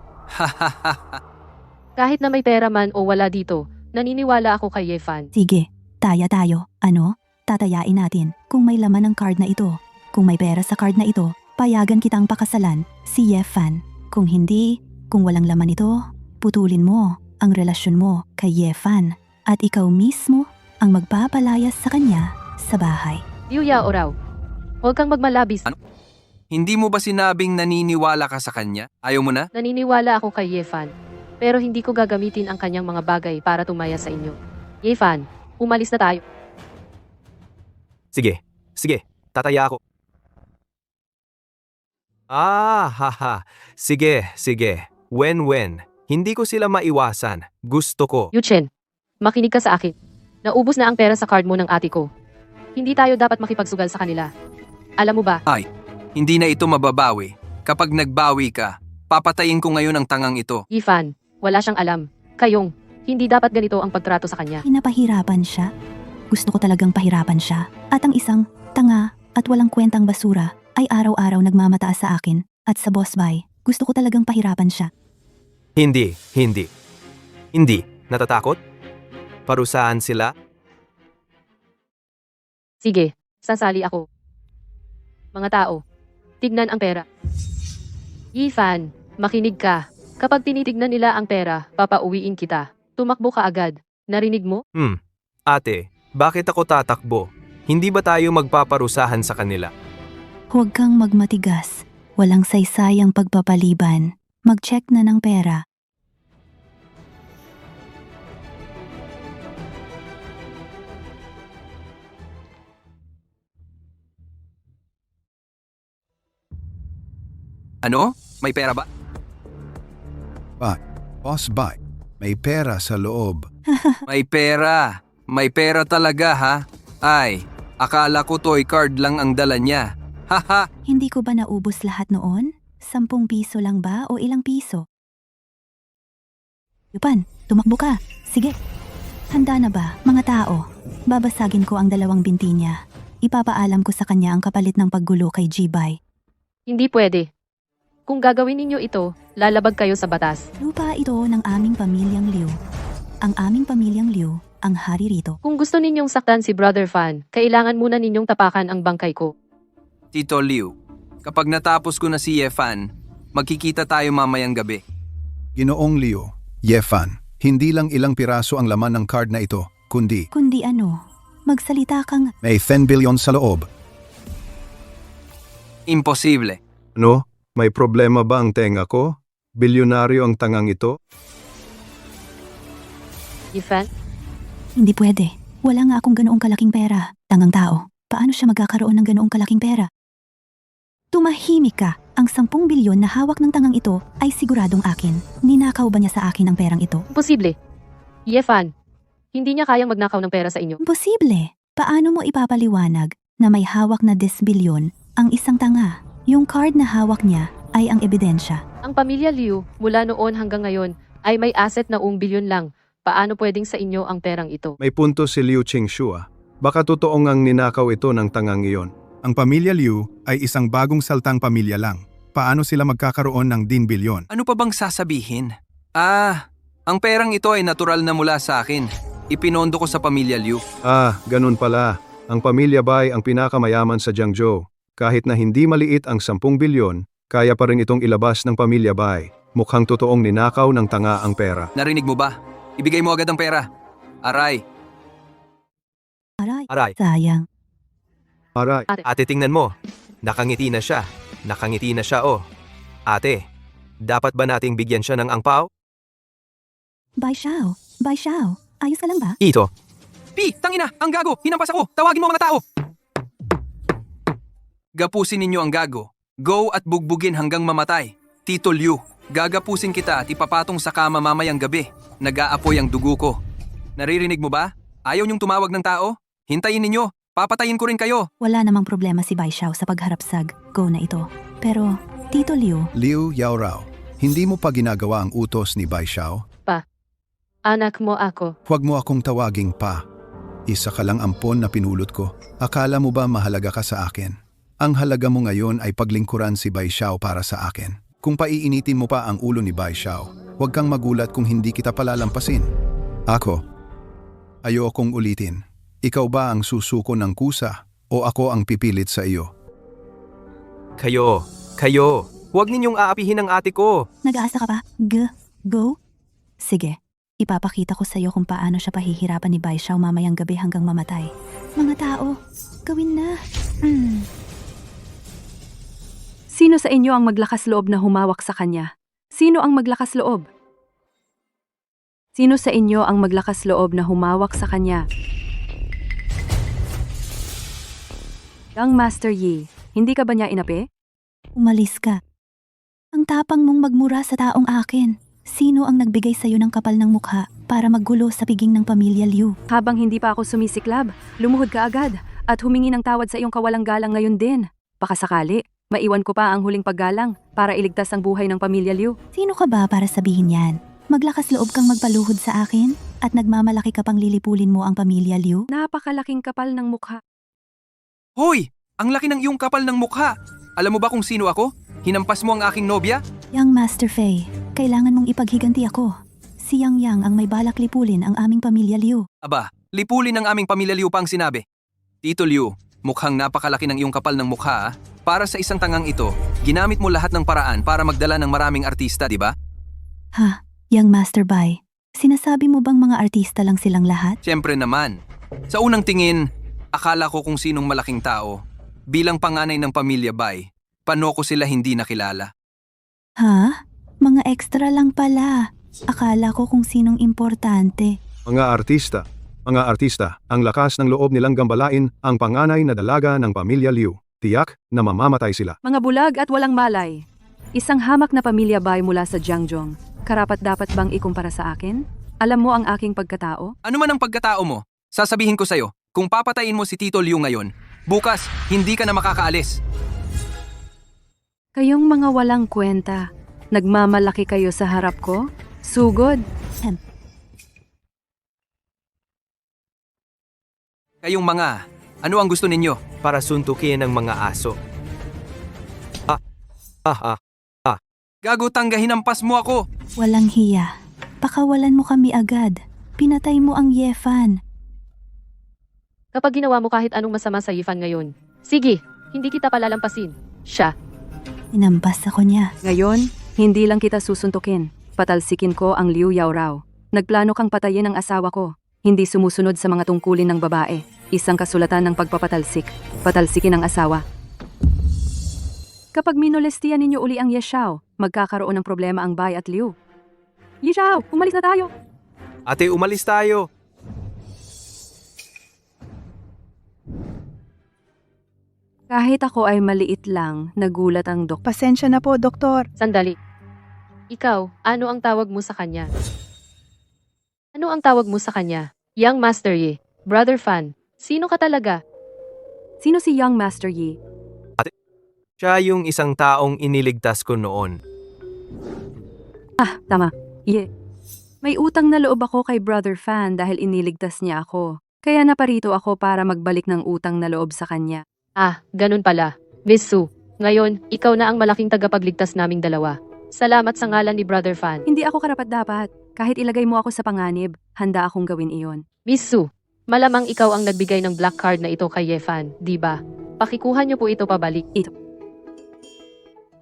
[SPEAKER 3] Kahit na may pera man o wala dito, naniniwala ako kay Yefan.
[SPEAKER 4] Sige, taya tayo. Ano? Tatayain natin kung may laman ang card na ito. Kung may pera sa card na ito, payagan kitang pakasalan si Yefan. Kung hindi, kung walang laman ito, putulin mo ang relasyon mo kay Yefan at ikaw mismo ang magpapalayas sa kanya sa bahay.
[SPEAKER 3] Liu Yao raw. Huwag kang magmalabis.
[SPEAKER 1] Hindi mo ba sinabing naniniwala ka sa kanya? Ayaw mo na?
[SPEAKER 3] Naniniwala ako kay Yefan. Pero hindi ko gagamitin ang kanyang mga bagay para tumaya sa inyo. Yefan, umalis na tayo.
[SPEAKER 2] Sige, tataya ako. Haha. Sige. When. Hindi ko sila maiwasan. Gusto ko.
[SPEAKER 3] Yuchen, makinig ka sa akin. Naubos na ang pera sa card mo ng ate ko. Hindi tayo dapat makipagsugal sa kanila. Alam mo ba,
[SPEAKER 1] Hindi na ito mababawi. Kapag nagbawi ka, papatayin ko ngayon ang tangang ito.
[SPEAKER 3] Yefan, wala siyang alam. Kayong, hindi dapat ganito ang pagtrato sa kanya.
[SPEAKER 4] Pinapahirapan siya. Gusto ko talagang pahirapan siya. At ang isang tanga at walang kwentang basura ay araw-araw nagmamataas sa akin at sa boss buy. Gusto ko talagang pahirapan siya.
[SPEAKER 2] Hindi. Natatakot? Parusahan sila?
[SPEAKER 3] Sige, sasali ako. Mga tao, tignan ang pera. Yefan, makinig ka. Kapag tinitignan nila ang pera, papauwiin kita. Tumakbo ka agad. Narinig mo?
[SPEAKER 2] Ate, bakit ako tatakbo? Hindi ba tayo magpaparusahan sa kanila?
[SPEAKER 4] Huwag kang magmatigas. Walang saysayang pagpapaliban. Mag-check na ng pera.
[SPEAKER 1] Ano? May pera ba?
[SPEAKER 8] Boss Buy, may pera sa loob.
[SPEAKER 1] May pera. May pera talaga ha? Ay, akala ko toy card lang ang dala niya. Haha!
[SPEAKER 4] Hindi ko ba naubos lahat noon? 10 piso lang ba o ilang piso? Yupan, tumakbo ka. Sige. Handa na ba, mga tao? Babasagin ko ang 2 binti niya. Ipapaalam ko sa kanya ang kapalit ng paggulo kay G-Buy.
[SPEAKER 3] Hindi pwede. Kung gagawin ninyo ito, lalabag kayo sa batas.
[SPEAKER 4] Lupa ito ng aming pamilyang Liu. Ang aming pamilyang Liu ang hari rito.
[SPEAKER 3] Kung gusto ninyong saktan si Brother Fan, kailangan muna ninyong tapakan ang bangkay ko.
[SPEAKER 1] Tito Liu, kapag natapos ko na si Yefan, magkikita tayo mamayang gabi.
[SPEAKER 8] Ginoong Liu, Yefan, hindi lang ilang piraso ang laman ng card na ito, kundi
[SPEAKER 4] Kundi ano, magsalita kang
[SPEAKER 8] may 10 billion sa loob.
[SPEAKER 1] Imposible.
[SPEAKER 5] Ano? May problema ba ang tenga ko? Bilyonaryo ang tangang ito?
[SPEAKER 3] Yefan,
[SPEAKER 4] hindi pwede. Wala nga akong ganoong kalaking pera. Tangang tao, paano siya magkakaroon ng ganoong kalaking pera? Tumahimik ka. Ang 10 bilyon na hawak ng tangang ito ay siguradong akin. Ninakaw ba niya sa akin ang perang ito?
[SPEAKER 3] imposible. Yefan, hindi niya kayang magnakaw ng pera sa inyo.
[SPEAKER 4] Imposible. Paano mo ipapaliwanag na may hawak na 10 bilyon ang isang tanga? Yung card na hawak niya ay ang ebidensya.
[SPEAKER 3] Ang pamilya Liu, mula noon hanggang ngayon, ay may asset na 1 bilyon lang. Paano pwedeng sa inyo ang perang ito?
[SPEAKER 5] May punto si Liu Qingxua. Baka totoo ngang ninakaw ito ng tangang iyon.
[SPEAKER 7] Ang pamilya Liu ay isang bagong saltang pamilya lang. Paano sila magkakaroon ng 10 bilyon?
[SPEAKER 1] Ano pa bang sasabihin? Ang perang ito ay natural na mula sa akin. Ipinondo ko sa pamilya Liu.
[SPEAKER 5] Ganun pala. Ang pamilya Bai ang pinakamayaman sa Jiangzhou. Kahit na hindi maliit ang 10 bilyon, kaya pa rin itong ilabas ng pamilya Bai. Mukhang totoong ninakaw ng tanga ang pera.
[SPEAKER 1] Narinig mo ba? Ibigay mo agad ang pera. Aray!
[SPEAKER 2] Aray,
[SPEAKER 4] Sayang.
[SPEAKER 5] Aray,
[SPEAKER 2] ate tingnan mo. Nakangiti na siya. Oh. Ate, dapat ba nating bigyan siya ng angpaw?
[SPEAKER 4] Bai Xiao. Ayos ka lang ba?
[SPEAKER 2] Ito,
[SPEAKER 1] Tangina! Ang gago! Hinampas ako! Tawagin mo mga tao! Gapusin ninyo ang gago. Go at bugbugin hanggang mamatay. Tito Liu, gagapusin kita at ipapatong sa kama mamayang gabi. Nag-aapoy ang dugo ko. Naririnig mo ba? Ayaw niyong tumawag ng tao? Hintayin ninyo. Papatayin ko rin kayo.
[SPEAKER 4] Wala namang problema si Bai Xiao sa pagharap sa go na ito. Pero, Tito Liu,
[SPEAKER 8] Liu Yaorao, hindi mo pa ginagawa ang utos ni Bai Xiao?
[SPEAKER 3] Anak mo ako.
[SPEAKER 8] Huwag mo akong tawaging pa. Isa ka lang ampon na pinulot ko. Akala mo ba mahalaga ka sa akin? Ang halaga mo ngayon ay paglingkuran si Bai Xiao para sa akin. Kung paiinitin mo pa ang ulo ni Bai Xiao, huwag kang magulat kung hindi kita palalampasin. Ako. Ayokong ulitin. Ikaw ba ang susuko ng kusa o ako ang pipilit sa iyo?
[SPEAKER 2] Kayo, huwag ninyong aapihin ang ate ko.
[SPEAKER 4] Nag-aasa ka ba? Go? Sige, ipapakita ko sa'yo kung paano siya pahihirapan ni Bai Xiao mamayang gabi hanggang mamatay. Mga tao, gawin na.
[SPEAKER 9] Sino sa inyo ang maglakas loob na humawak sa kanya? Sino ang maglakas loob? Sino sa inyo ang maglakas loob na humawak sa kanya? Young Master Yi, hindi ka ba niya inapi?
[SPEAKER 4] Umalis ka. Ang tapang mong magmura sa taong akin. Sino ang nagbigay sa'yo ng kapal ng mukha para maggulo sa piging ng pamilya Liu?
[SPEAKER 9] Habang hindi pa ako sumisiklab, lumuhod ka agad at humingi ng tawad sa iyong kawalang galang ngayon din. Baka sakali, maiwan ko pa ang huling paggalang para iligtas ang buhay ng pamilya Liu.
[SPEAKER 4] Sino ka ba para sabihin yan? Maglakas loob kang magpaluhod sa akin at nagmamalaki ka pang lilipulin mo ang pamilya Liu?
[SPEAKER 9] Napakalaking kapal ng mukha.
[SPEAKER 1] Hoy! Ang laki ng iyong kapal ng mukha! Alam mo ba kung sino ako? Hinampas mo ang aking nobya?
[SPEAKER 4] Young Master Fei, kailangan mong ipaghiganti ako. Si Yang ang may balak lipulin ang aming pamilya Liu.
[SPEAKER 1] Aba, lipulin ang aming pamilya Liu pa ang sinabi. Tito Liu, mukhang napakalaki ng iyong kapal ng mukha. Para sa isang tangang ito, ginamit mo lahat ng paraan para magdala ng maraming artista, di ba?
[SPEAKER 4] Ha? Young Master Bai, sinasabi mo bang mga artista lang silang lahat?
[SPEAKER 1] Siyempre naman. Sa unang tingin, akala ko kung sinong malaking tao. Bilang panganay ng pamilya Bai, paano ko sila hindi nakilala?
[SPEAKER 4] Ha? Mga extra lang pala. Akala ko kung sinong importante.
[SPEAKER 5] Mga artista, ang lakas ng loob nilang gambalain ang panganay na dalaga ng pamilya Liu. Tiyak na mamamatay sila.
[SPEAKER 9] Mga bulag at walang malay. Isang hamak na pamilya Bai mula sa Jiangzhou. Karapat-dapat bang ikumpara sa akin? Alam mo ang aking pagkatao?
[SPEAKER 1] Ano man ang pagkatao mo, sasabihin ko sa'yo, kung papatayin mo si Tito Liu ngayon, bukas hindi ka na makakaalis.
[SPEAKER 9] Kayong mga walang kwenta. Nagmamalaki kayo sa harap ko? Sugod?
[SPEAKER 1] Kayong mga, ano ang gusto ninyo?
[SPEAKER 2] Para suntukin ang mga aso.
[SPEAKER 1] Gago, hinampas mo ako!
[SPEAKER 4] Walang hiya. Pakawalan mo kami agad. Pinatay mo ang Yefan.
[SPEAKER 3] Kapag ginawa mo kahit anong masama sa Yifan ngayon, sige, hindi kita palalampasin. Siya.
[SPEAKER 4] Inampas ako niya.
[SPEAKER 9] Ngayon, hindi lang kita susuntukin. Patalsikin ko ang Liu Yaorao. Nagplano kang patayin ang asawa ko. Hindi sumusunod sa mga tungkulin ng babae. Isang kasulatan ng pagpapatalsik. Patalsikin ang asawa. Kapag minolestiyan ninyo uli ang Ye Xiao, magkakaroon ng problema ang Bai at Liu. Ye Xiao, umalis na tayo!
[SPEAKER 2] Ate, umalis tayo.
[SPEAKER 9] Kahit ako ay maliit lang, nagulat ang doktor.
[SPEAKER 10] Pasensya na po, Doktor.
[SPEAKER 3] Sandali. Ikaw, ano ang tawag mo sa kanya? Ano ang tawag mo sa kanya? Young Master Yi, Brother Fan, sino ka talaga?
[SPEAKER 9] Sino si Young Master Yi?
[SPEAKER 2] Siya yung isang taong iniligtas ko noon.
[SPEAKER 9] Tama. Ye. May utang na loob ako kay Brother Fan dahil iniligtas niya ako. Kaya naparito ako para magbalik ng utang na loob sa kanya.
[SPEAKER 3] Ganun pala. Miss Su, ngayon, ikaw na ang malaking tagapagligtas naming dalawa. Salamat sa ngalan ni Brother Fan.
[SPEAKER 9] Hindi ako karapat-dapat. Kahit ilagay mo ako sa panganib, handa akong gawin iyon.
[SPEAKER 3] Miss Su, malamang ikaw ang nagbigay ng black card na ito kay Yefan, di ba? Pakikuha niyo po ito pabalik.
[SPEAKER 9] Ito.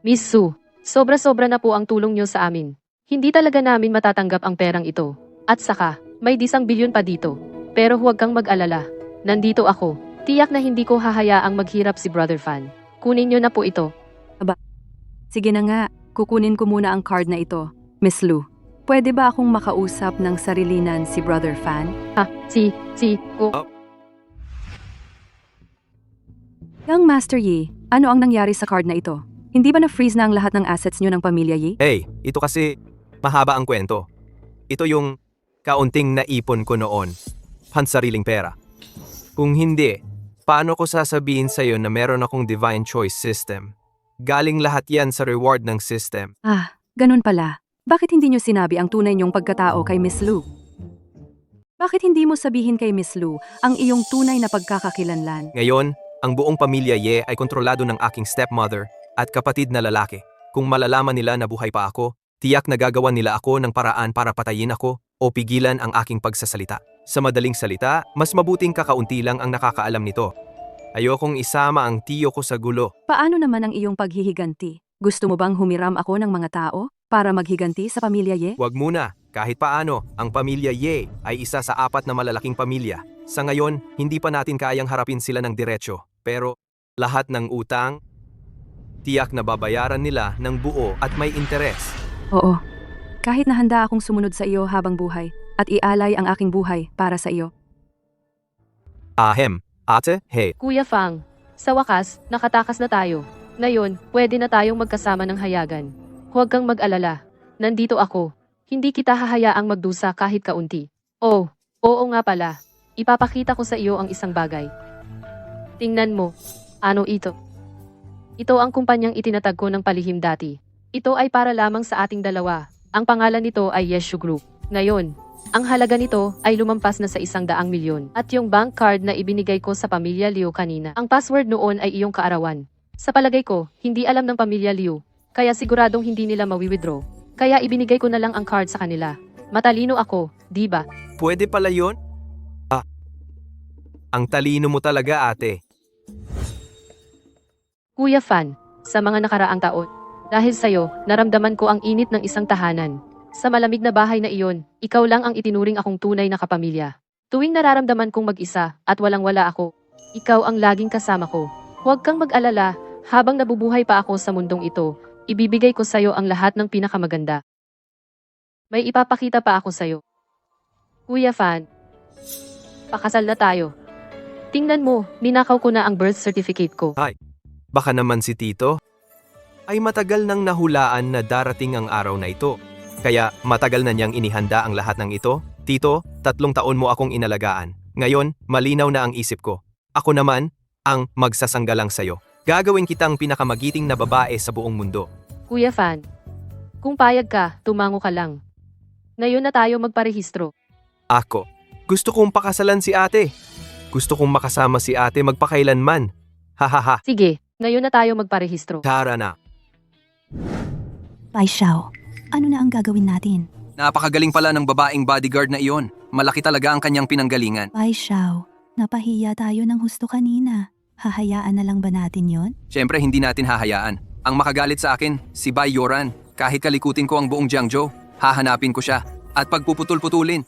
[SPEAKER 3] Miss Su, sobra-sobra na po ang tulong niyo sa amin. Hindi talaga namin matatanggap ang perang ito. At saka, may 10 bilyon pa dito. Pero huwag kang mag-alala. Nandito ako. Tiyak na hindi ko hahayaang maghirap si Brother Fan. Kunin niyo na po ito.
[SPEAKER 9] Sige na nga, kukunin ko muna ang card na ito. Miss Lu, pwede ba akong makausap ng sarilinan si Brother Fan? Young Master Yi, ano ang nangyari sa card na ito? Hindi ba na-freeze na ang lahat ng assets niyo ng pamilya Yi?
[SPEAKER 2] Hey, ito kasi mahaba ang kwento. Ito yung kaunting naipon ko noon. Pansariling pera. Kung hindi, paano ko sasabihin sa'yo na meron akong divine choice system? Galing lahat yan sa reward ng system.
[SPEAKER 9] Ganun pala. Bakit hindi niyo sinabi ang tunay niyong pagkatao kay Miss Lu? Bakit hindi mo sabihin kay Miss Lu ang iyong tunay na pagkakakilanlan?
[SPEAKER 2] Ngayon, ang buong pamilya Ye ay kontrolado ng aking stepmother at kapatid na lalaki. Kung malalaman nila na buhay pa ako, tiyak na gagawan nila ako ng paraan para patayin ako o pigilan ang aking pagsasalita. Sa madaling salita, mas mabuting kakaunti lang ang nakakaalam nito. Ayokong isama ang tiyo ko sa gulo.
[SPEAKER 9] Paano naman ang iyong paghihiganti? Gusto mo bang humiram ako ng mga tao para maghiganti sa pamilya Ye?
[SPEAKER 2] Huwag muna, kahit paano, ang pamilya Ye ay isa sa 4 na malalaking pamilya. Sa ngayon, hindi pa natin kayang harapin sila ng diretsyo. Pero lahat ng utang, tiyak na babayaran nila ng buo at may interes.
[SPEAKER 9] Oo. Kahit na handa akong sumunod sa iyo habang buhay at ialay ang aking buhay para sa iyo.
[SPEAKER 2] Ahem, ate, hey.
[SPEAKER 3] Kuya Fang, sa wakas, nakatakas na tayo. Ngayon, pwede na tayong magkasama ng hayagan. Huwag kang mag-alala. Nandito ako. Hindi kita hahayaang magdusa kahit kaunti. Oh, oo nga pala. Ipapakita ko sa iyo ang isang bagay. Tingnan mo. Ano ito? Ito ang kumpanyang itinatag ko ng palihim dati. Ito ay para lamang sa ating dalawa. Ang pangalan nito ay Yeshu Group. Ngayon, ang halaga nito ay lumampas na sa 100 milyon. At yung bank card na ibinigay ko sa pamilya Liu kanina, ang password noon ay iyong kaarawan. Sa palagay ko, hindi alam ng pamilya Liu, kaya siguradong hindi nila mawi-withdraw. Kaya ibinigay ko na lang ang card sa kanila. Matalino ako, di ba?
[SPEAKER 2] Pwede pala yun? Ang talino mo talaga, ate.
[SPEAKER 3] Kuya Fan, sa mga nakaraang taon, dahil sa'yo, naramdaman ko ang init ng isang tahanan. Sa malamig na bahay na iyon, ikaw lang ang itinuring akong tunay na kapamilya. Tuwing nararamdaman kong mag-isa at walang-wala ako, ikaw ang laging kasama ko. Huwag kang mag-alala, habang nabubuhay pa ako sa mundong ito, ibibigay ko sa'yo ang lahat ng pinakamaganda. May ipapakita pa ako sa'yo. Kuya Fan, pakasal na tayo. Tingnan mo, ninakaw ko na ang birth certificate ko.
[SPEAKER 2] Baka naman si Tito ay matagal nang nahulaan na darating ang araw na ito. Kaya matagal na niyang inihanda ang lahat ng ito. Tito, 3 taon mo akong inalagaan. Ngayon, malinaw na ang isip ko. Ako naman, ang magsasanggalang sa'yo. Gagawin kitang pinakamagiting na babae sa buong mundo.
[SPEAKER 3] Kuya Fan, kung payag ka, tumango ka lang. Ngayon na tayo magparehistro.
[SPEAKER 2] Ako, gusto kong pakasalan si ate. Gusto kong makasama si ate magpakailanman. Hahaha,
[SPEAKER 3] Sige, ngayon na tayo magparehistro.
[SPEAKER 2] tara na.
[SPEAKER 4] Bai Xiao, ano na ang gagawin natin?
[SPEAKER 1] Napakagaling pala ng babaeng bodyguard na iyon. Malaki talaga ang kanyang pinanggalingan.
[SPEAKER 4] Bai Xiao, napahiya tayo ng husto kanina. Hahayaan na lang ba natin yon?
[SPEAKER 1] Siyempre hindi natin hahayaan. Ang makagalit sa akin, si Bai Yoran. Kahit kalikutin ko ang buong Jiangzhou, hahanapin ko siya at pagpuputol-putulin.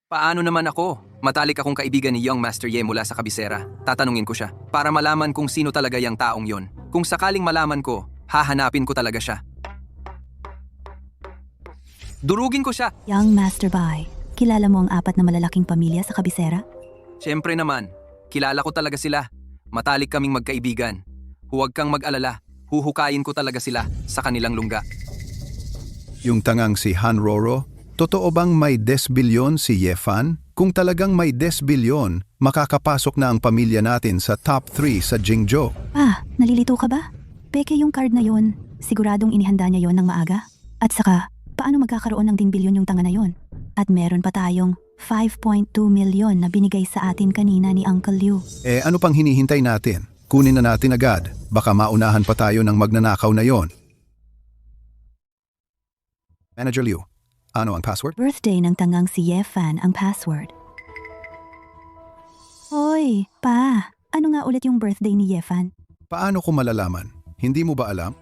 [SPEAKER 1] Paano naman ako? Matalik akong kaibigan ni Young Master Ye mula sa kabisera. Tatanungin ko siya para malaman kung sino talaga yung taong yon. Kung sakaling malaman ko, hahanapin ko talaga siya. Durugin ko siya!
[SPEAKER 4] Young Master Bai, kilala mo ang 4 na malalaking pamilya sa kabisera?
[SPEAKER 1] Siyempre naman, kilala ko talaga sila. Matalik kaming magkaibigan. Huwag kang mag-alala. Huhukayin ko talaga sila sa kanilang lungga.
[SPEAKER 8] Yung tangang si Han Roro, totoo bang may 10 bilyon si Ye Fan? Kung talagang may 10 bilyon, makakapasok na ang pamilya natin sa top 3 sa Jingzhou.
[SPEAKER 4] Nalilito ka ba? Peke yung card na yon. Siguradong inihanda niya yon ng maaga. At saka, paano magkakaroon ng 10 bilyon yung tanga na yon? At meron pa tayong 5.2 milyon na binigay sa atin kanina ni Uncle Liu.
[SPEAKER 8] Ano pang hinihintay natin? Kunin na natin agad. Baka maunahan pa tayo ng magnanakaw na yon. Manager Liu, ano ang password?
[SPEAKER 4] Birthday ng tangang si Ye Fan ang password. Hoy, pa, ano nga ulit yung birthday ni Ye Fan?
[SPEAKER 8] Paano ko malalaman? Hindi mo ba alam?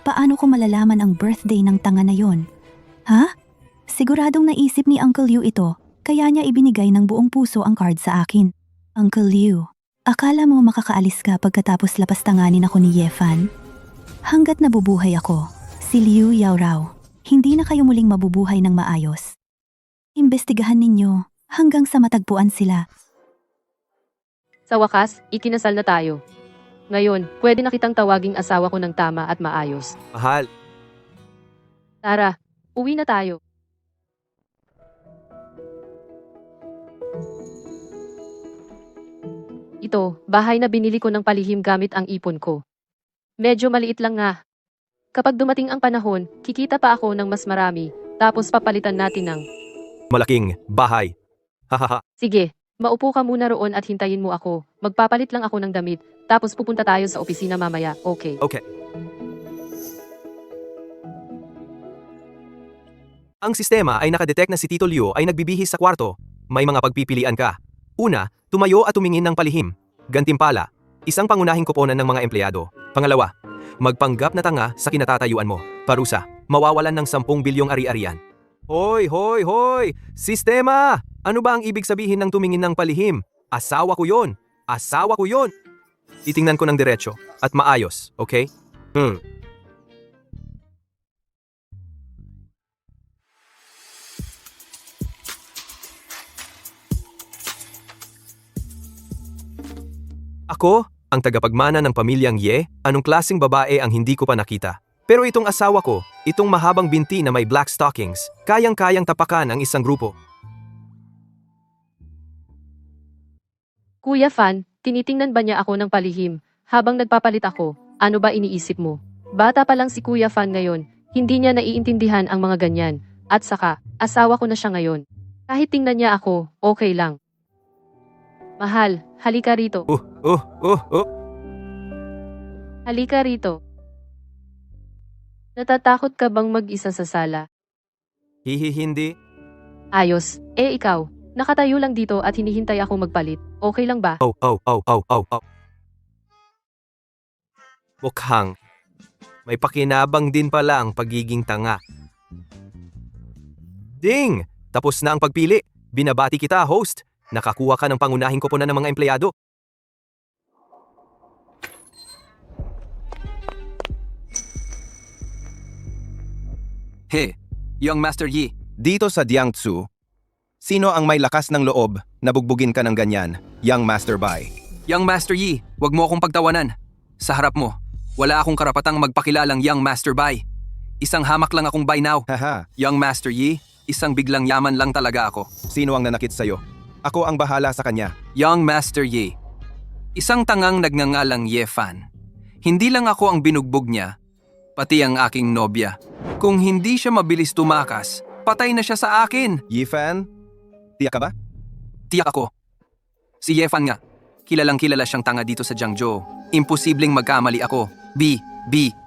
[SPEAKER 4] Paano ko malalaman ang birthday ng tanga na yon? Ha? Siguradong naisip ni Uncle Liu ito, kaya niya ibinigay ng buong puso ang card sa akin. Uncle Liu, akala mo makakaalis ka pagkatapos lapastanganin ako ni Ye Fan? Hanggat nabubuhay ako, si Liu Yao raw, hindi na kayo muling mabubuhay ng maayos. Imbestigahan ninyo hanggang sa matagpuan sila.
[SPEAKER 3] Sa wakas, ikinasal na tayo. Ngayon, pwede na kitang tawaging asawa ko ng tama at maayos.
[SPEAKER 2] Mahal,
[SPEAKER 3] Tara, uwi na tayo. Ito, bahay na binili ko ng palihim gamit ang ipon ko. Medyo maliit lang nga. Kapag dumating ang panahon, kikita pa ako ng mas marami, tapos papalitan natin ng,
[SPEAKER 2] malaking bahay. Hahaha.
[SPEAKER 3] sige, Maupo ka muna roon at hintayin mo ako. Magpapalit lang ako ng damit, tapos pupunta tayo sa opisina mamaya, okay?
[SPEAKER 2] Okay. Ang sistema ay nakadetect na si Tito Liu ay nagbibihis sa kwarto. May mga pagpipilian ka. Una, tumayo at tumingin ng palihim. Gantimpala, isang pangunahing koponan ng mga empleyado. Pangalawa, magpanggap na tanga sa kinatatayuan mo. Parusa, mawawalan ng 10 bilyong ari-arian. Hoy, hoy, hoy! Sistema! Ano ba ang ibig sabihin ng tumingin ng palihim? Asawa ko yon! Asawa ko yon! Titingnan ko ng diretso at maayos, okay? Ako, ang tagapagmana ng pamilyang Ye, anong klaseng babae ang hindi ko pa nakita. Pero itong asawa ko, itong mahabang binti na may black stockings, kayang-kayang tapakan ang isang grupo.
[SPEAKER 3] Kuya Fan, tinitingnan ba niya ako ng palihim? Habang nagpapalit ako, ano ba iniisip mo? Bata pa lang si Kuya Fan ngayon, hindi niya naiintindihan ang mga ganyan. At saka, asawa ko na siya ngayon. Kahit tingnan niya ako, okay lang. Mahal, halika rito. Halika rito. Natatakot ka bang mag-isa sa sala?
[SPEAKER 2] Hindi.
[SPEAKER 3] Ayos, ikaw. Nakatayo lang dito at hinihintay ako magpalit. Okay lang ba?
[SPEAKER 2] Oh. Mukhang may pakinabang din pala ang pagiging tanga. Ding! Tapos na ang pagpili. Binabati kita, host. Nakakuha ka ng pangunahing koponan ng mga empleyado.
[SPEAKER 1] He, Young Master Yi,
[SPEAKER 8] Dito sa Jiangsu, sino ang may lakas ng loob na bugbugin ka ng ganyan, Young Master Bai?
[SPEAKER 1] Young Master Yi, wag mo akong pagtawanan. Sa harap mo, wala akong karapatang magpakilalang Young Master Bai. Isang hamak lang akong by now.
[SPEAKER 8] Haha,
[SPEAKER 1] Young Master Yi, isang biglang yaman lang talaga ako.
[SPEAKER 8] sino ang nanakit sa'yo? Ako ang bahala sa kanya.
[SPEAKER 1] Young Master Yi, isang tangang nagngangalang Ye Fan. Hindi lang ako ang binugbog niya, pati ang aking nobya. Kung hindi siya mabilis tumakas, patay na siya sa akin.
[SPEAKER 8] Yifan? Tiyak ka ba?
[SPEAKER 1] Tiyak ako. Si Ye Fan nga. Kilalang kilala siyang tanga dito sa Jiangzhou. Imposibleng magkamali ako. B.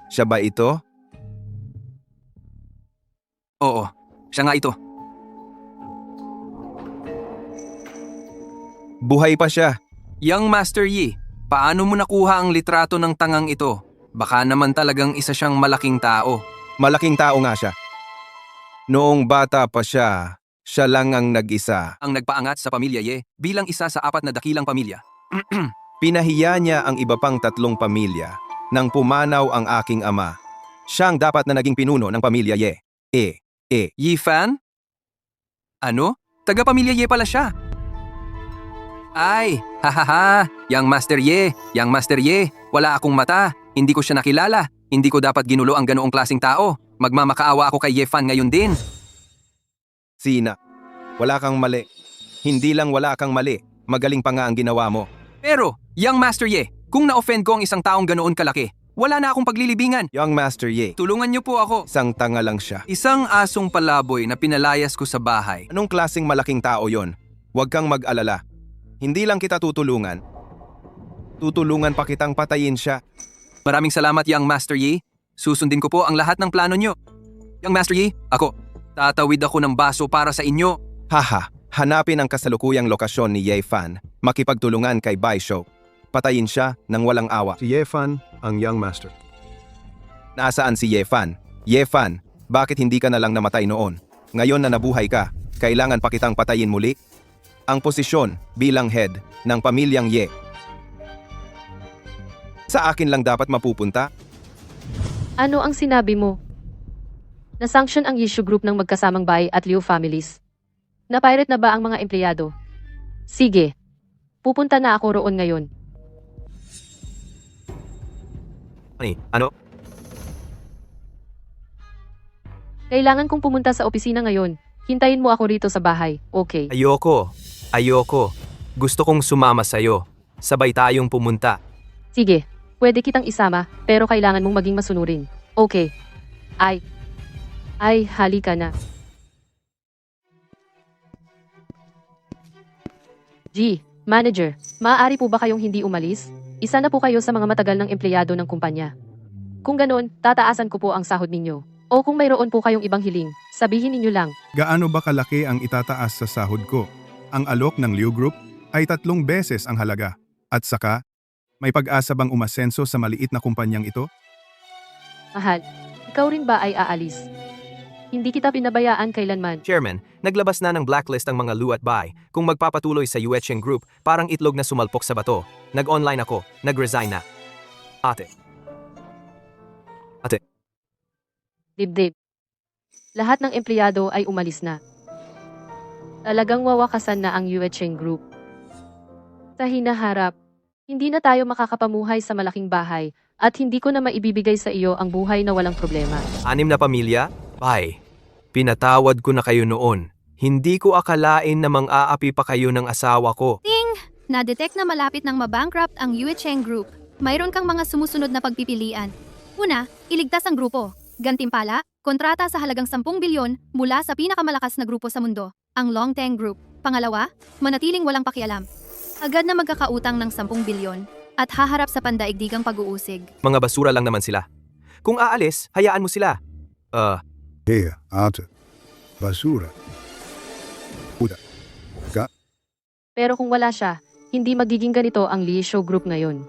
[SPEAKER 8] Siya ba ito?
[SPEAKER 1] Oo, siya nga ito.
[SPEAKER 8] Buhay pa siya.
[SPEAKER 1] Young Master Yi, paano mo nakuha ang litrato ng tangang ito? Baka naman talagang isa siyang malaking tao.
[SPEAKER 8] Malaking tao nga siya. Noong bata pa siya, siya lang ang nag-isa.
[SPEAKER 1] Ang nagpaangat sa pamilya Ye bilang isa sa 4 na dakilang pamilya.
[SPEAKER 8] Pinahiya niya ang iba pang 3 pamilya nang pumanaw ang aking ama. Siyang dapat na naging pinuno ng pamilya Ye.
[SPEAKER 1] Yi Fan? Ano? Taga-pamilya Ye pala siya. Ay, hahaha, Young Master Ye, wala akong mata, hindi ko siya nakilala, hindi ko dapat ginulo ang ganoong klaseng tao, magmamakaawa ako kay Ye Fan ngayon din.
[SPEAKER 8] Sina, wala kang mali. Hindi lang wala kang mali, magaling pa nga ang ginawa mo.
[SPEAKER 1] Pero, Young Master Ye, kung na-offend ko ang isang taong ganoon kalaki, wala na akong paglilibingan.
[SPEAKER 8] Young Master Ye,
[SPEAKER 1] Tulungan niyo po ako.
[SPEAKER 8] isang tanga lang siya.
[SPEAKER 1] Isang asong palaboy na pinalayas ko sa bahay.
[SPEAKER 8] Anong klaseng malaking tao yon? Huwag kang mag-alala. Hindi lang kita tutulungan. Tutulungan pa kitang patayin siya.
[SPEAKER 1] Maraming salamat, Young Master Yi. Susundin ko po ang lahat ng plano niyo. Young Master Yi, ako, tatawid ako ng baso para sa inyo.
[SPEAKER 8] Haha, hanapin ang kasalukuyang lokasyon ni Ye Fan. Makipagtulungan kay Bai Shou. Patayin siya ng walang awa.
[SPEAKER 5] Si Ye Fan, ang Young Master.
[SPEAKER 8] Nasaan si Ye Fan? Ye Fan, bakit hindi ka na lang namatay noon? Ngayon na nabuhay ka, kailangan pa kitang patayin muli? Ang posisyon bilang head ng pamilyang Ye. Sa akin lang dapat mapupunta?
[SPEAKER 3] Ano ang sinabi mo? Na-sanction ang Yishu Group ng magkasamang Bai at Liu families. Na-pirate na ba ang mga empleyado? Sige. Pupunta na ako roon ngayon.
[SPEAKER 2] Ano?
[SPEAKER 3] Kailangan kong pumunta sa opisina ngayon. Hintayin mo ako rito sa bahay, okay?
[SPEAKER 2] Ayoko. Gusto kong sumama sa'yo. Sabay tayong pumunta.
[SPEAKER 3] Sige, pwede kitang isama, pero kailangan mong maging masunurin. Okay. Ay, halika na. Manager, maaari po ba kayong hindi umalis? Isa na po kayo sa mga matagal ng empleyado ng kumpanya. Kung ganoon, tataasan ko po ang sahod ninyo. O kung mayroon po kayong ibang hiling, sabihin ninyo lang.
[SPEAKER 7] Gaano ba kalaki ang itataas sa sahod ko? Ang alok ng Liu Group ay 3 beses ang halaga. At saka, may pag-asa bang umasenso sa maliit na kumpanyang ito?
[SPEAKER 3] Mahal, ikaw rin ba ay aalis? Hindi kita pinabayaan kailanman.
[SPEAKER 2] Chairman, naglabas na ng blacklist ang mga Liu at Bai. Kung magpapatuloy sa Yuecheng Group, parang itlog na sumalpok sa bato. Nag-online ako, nag-resign na. Ate.
[SPEAKER 3] Dibdib. Lahat ng empleyado ay umalis na. Talagang wawakasan na ang Yuecheng Group. Sa hinaharap, hindi na tayo makakapamuhay sa malaking bahay at hindi ko na maibibigay sa iyo ang buhay na walang problema.
[SPEAKER 2] 6 na pamilya? Bai, pinatawad ko na kayo noon. Hindi ko akalain na mang-aapi pa kayo ng asawa ko.
[SPEAKER 6] Na-detect na malapit ng mabankrupt ang Yuecheng Group. Mayroon kang mga sumusunod na pagpipilian. Una, iligtas ang grupo. Gantimpala, kontrata sa halagang 10 bilyon mula sa pinakamalakas na grupo sa mundo, ang Longteng Group. Pangalawa, manatiling walang pakialam. Agad na magkakautang ng 10 bilyon at haharap sa pandaigdigang pag-uusig.
[SPEAKER 2] Mga basura lang naman sila. Kung aalis, hayaan mo sila.
[SPEAKER 8] Ate. Basura.
[SPEAKER 3] Pero kung wala siya, hindi magiging ganito ang Liesho Group ngayon.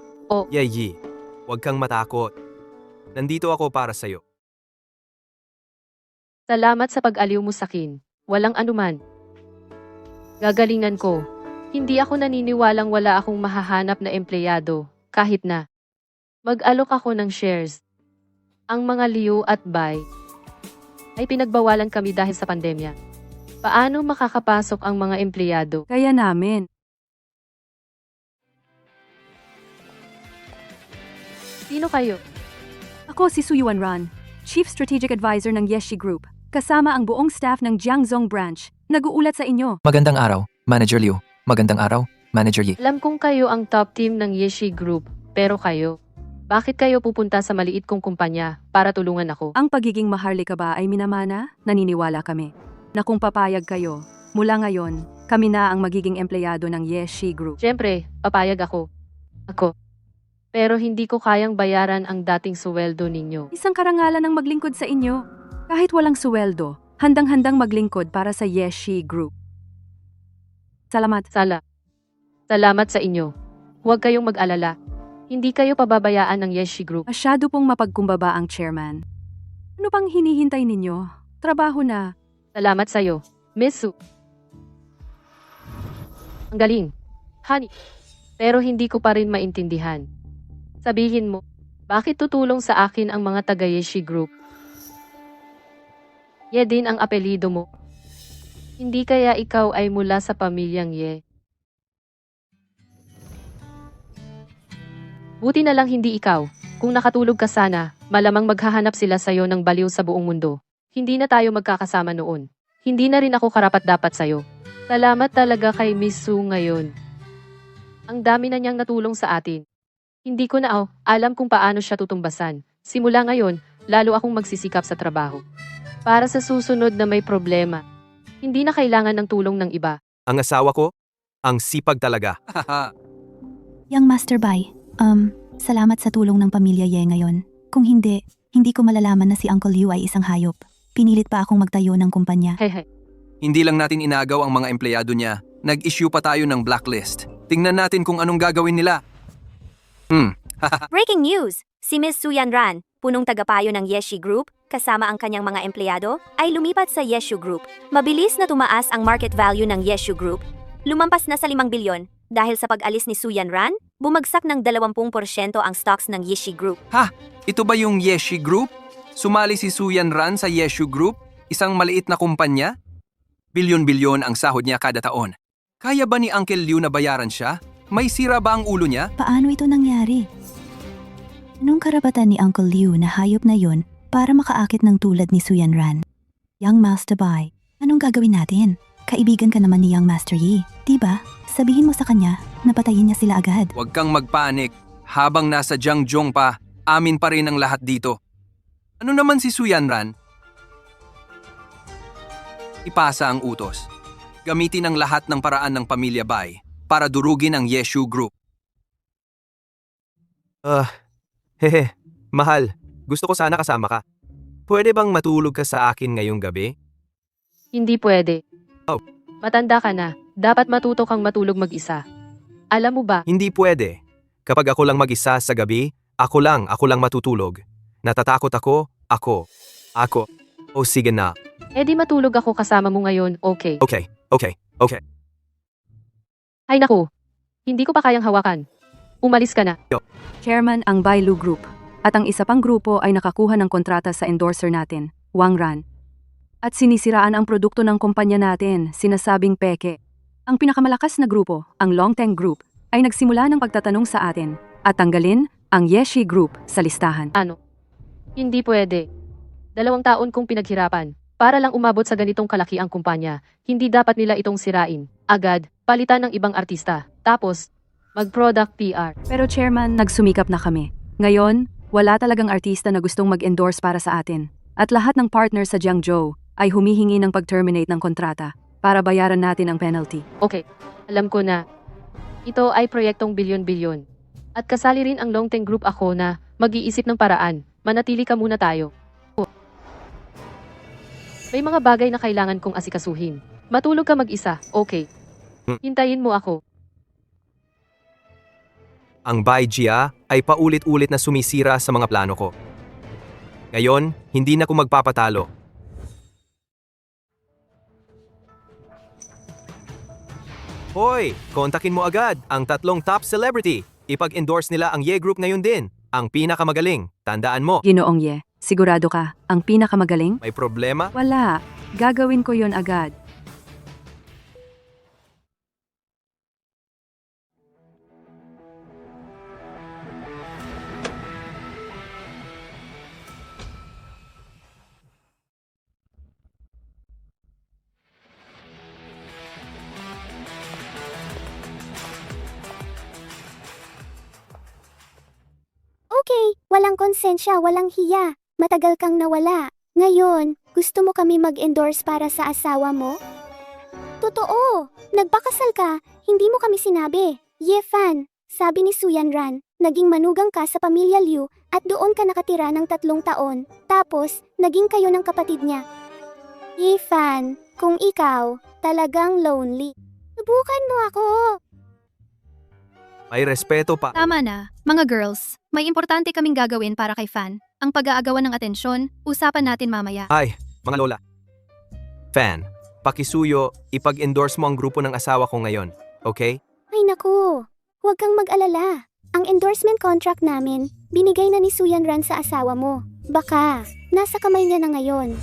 [SPEAKER 2] Yi, huwag kang matakot. Nandito ako para sa'yo.
[SPEAKER 3] Salamat sa pag-aliw mo sakin. Walang anuman. Gagalingan ko. Hindi ako naniniwalang wala akong mahahanap na empleyado, kahit na mag-alok ako ng shares. Ang mga Liu at Bai ay pinagbawalan kami dahil sa pandemya. Paano makakapasok ang mga empleyado?
[SPEAKER 9] Kaya namin.
[SPEAKER 3] Sino kayo?
[SPEAKER 9] Ako si Su Yuanran, Chief Strategic Advisor ng Yeshi Group, kasama ang buong staff ng Jiangzhou Branch. Nag-uulat sa inyo.
[SPEAKER 1] Magandang araw, Manager Liu. Magandang araw, Manager Yi.
[SPEAKER 3] Alam kong kayo ang top team ng Yeshi Group, pero kayo, bakit kayo pupunta sa maliit kong kumpanya para tulungan ako?
[SPEAKER 9] Ang pagiging maharlika ba ay minamana? Naniniwala kami na kung papayag kayo, mula ngayon, kami na ang magiging empleyado ng Yeshi Group.
[SPEAKER 3] Siyempre, papayag ako. Pero hindi ko kayang bayaran ang dating suweldo ninyo.
[SPEAKER 9] Isang karangalan ang maglingkod sa inyo. Kahit walang suweldo, handang-handang maglingkod para sa Yeshi Group. Salamat.
[SPEAKER 3] Salamat sa inyo. Huwag kayong mag-alala. Hindi kayo pababayaan ng Yeshi Group.
[SPEAKER 9] Masyado pong mapagkumbaba ang chairman. Ano pang hinihintay ninyo? Trabaho na.
[SPEAKER 3] Salamat sa'yo, Miss Su. Ang galing. Honey. Pero hindi ko pa rin maintindihan. Sabihin mo, bakit tutulong sa akin ang mga taga-Yeshi Group? Ye din ang apelido mo. Hindi kaya ikaw ay mula sa pamilyang Ye? Buti na lang hindi ikaw. Kung nakatulog ka sana, malamang maghahanap sila sa'yo ng baliw sa buong mundo. Hindi na tayo magkakasama noon. Hindi na rin ako karapat-dapat sa'yo. Salamat talaga kay Miss Su ngayon. Ang dami na niyang natulong sa atin. Hindi ko na alam kung paano siya tutumbasan. Simula ngayon, lalo akong magsisikap sa trabaho. Para sa susunod na may problema, hindi na kailangan ng tulong ng iba.
[SPEAKER 2] Ang asawa ko, ang sipag talaga.
[SPEAKER 4] Young Master Bai, salamat sa tulong ng pamilya Ye ngayon. Kung hindi ko malalaman na si Uncle Liu ay isang hayop. Pinilit pa akong magtayo ng kumpanya.
[SPEAKER 3] Hehe.
[SPEAKER 1] Hindi lang natin inagaw ang mga empleyado niya. Nag-issue pa tayo ng blacklist. Tingnan natin kung anong gagawin nila.
[SPEAKER 10] Breaking news! Si Ms. Su Yanran, punong tagapayo ng Yeshi Group, kasama ang kanyang mga empleyado, ay lumipat sa Yeshu Group. Mabilis na tumaas ang market value ng Yeshu Group. Lumampas na sa 5 bilyon. Dahil sa pag-alis ni Su Yanran, bumagsak ng 20% ang stocks ng Yeshi Group.
[SPEAKER 1] Ito ba yung Yeshi Group? Sumali si Su Yanran sa Yeshu Group? Isang maliit na kumpanya? Bilyon-bilyon ang sahod niya kada taon. Kaya ba ni Uncle Liu na bayaran siya? May sira ba ang ulo niya?
[SPEAKER 4] Paano ito nangyari? Anong karapatan ni Uncle Liu na hayop na yon para makaakit ng tulad ni Su Yanran? Young Master Bai, anong gagawin natin? Kaibigan ka naman ni Young Master Yi, diba? Sabihin mo sa kanya na patayin niya sila agad.
[SPEAKER 1] Huwag kang magpanik. Habang nasa Jiangzhou pa, amin pa rin ang lahat dito. Ano naman si Su Yanran? Ipasa ang utos. Gamitin ang lahat ng paraan ng pamilya Bai para durugin ang Yeshu Group.
[SPEAKER 2] Hehe, mahal. Gusto ko sana kasama ka. Pwede bang matulog ka sa akin ngayong gabi?
[SPEAKER 3] Hindi pwede.
[SPEAKER 2] Oh.
[SPEAKER 3] Matanda ka na. Dapat matuto kang matulog mag-isa. Alam mo ba,
[SPEAKER 2] Hindi pwede. Kapag ako lang mag-isa sa gabi, ako lang matutulog. Natatakot ako. O sige na.
[SPEAKER 3] edi matulog ako kasama mo ngayon, okay?
[SPEAKER 2] Okay.
[SPEAKER 3] Ay naku, hindi ko pa kayang hawakan. Umalis ka na.
[SPEAKER 9] Chairman ang Bailu Group. At ang isa pang grupo ay nakakuha ng kontrata sa endorser natin, Wang Ran. At sinisiraan ang produkto ng kumpanya natin, sinasabing peke. Ang pinakamalakas na grupo, ang Longteng Group, ay nagsimula ng pagtatanong sa atin at tanggalin ang Yeshi Group sa listahan.
[SPEAKER 3] Ano? Hindi pwede. 2 taon kong pinaghirapan. Para lang umabot sa ganitong kalaki ang kumpanya, hindi dapat nila itong sirain. Agad, palitan ng ibang artista. Tapos, mag-product PR.
[SPEAKER 9] Pero chairman, nagsumikap na kami. Ngayon, wala talagang artista na gustong mag-endorse para sa atin. At lahat ng partner sa Jiangzhou ay humihingi ng pag-terminate ng kontrata para bayaran natin ang penalty.
[SPEAKER 3] Okay, alam ko na. Ito ay proyektong bilyon-bilyon. At kasali rin ang Longteng Group ako na mag-iisip ng paraan. Manatili ka muna tayo. May mga bagay na kailangan kong asikasuhin. Matulog ka mag-isa, okay? Hintayin mo ako.
[SPEAKER 2] Ang Baijia ay paulit-ulit na sumisira sa mga plano ko. Ngayon, hindi na ko magpapatalo. Hoy, kontakin mo agad ang 3 top celebrity. Ipag-endorse nila ang Ye Group ngayon din. Ang pinakamagaling. Tandaan mo,
[SPEAKER 9] Ginoong Ye, sigurado ka, ang pinakamagaling?
[SPEAKER 2] may problema?
[SPEAKER 9] Wala, gagawin ko yon agad.
[SPEAKER 11] Okay, walang konsensya, walang hiya. Matagal kang nawala. Ngayon, gusto mo kami mag-endorse para sa asawa mo? Totoo! Nagpakasal ka, hindi mo kami sinabi. Ye Fan, sabi ni Suyan Ran, naging manugang ka sa pamilya Liu at doon ka nakatira ng 3 taon. Tapos, naging kayo ng kapatid niya. Ye Fan, kung ikaw, talagang lonely. Subukan mo ako!
[SPEAKER 2] May respeto pa.
[SPEAKER 6] Tama na, mga girls. May importante kaming gagawin para kay Fan. Ang pag-aagawan ng atensyon, usapan natin mamaya.
[SPEAKER 2] Ay, mga lola. Fan, pakisuyo, ipag-endorse mo ang grupo ng asawa ko ngayon. Okay?
[SPEAKER 11] Ay naku, huwag kang mag-alala. Ang endorsement contract namin, binigay na ni Suyan Ran sa asawa mo. Baka, nasa kamay niya na ngayon.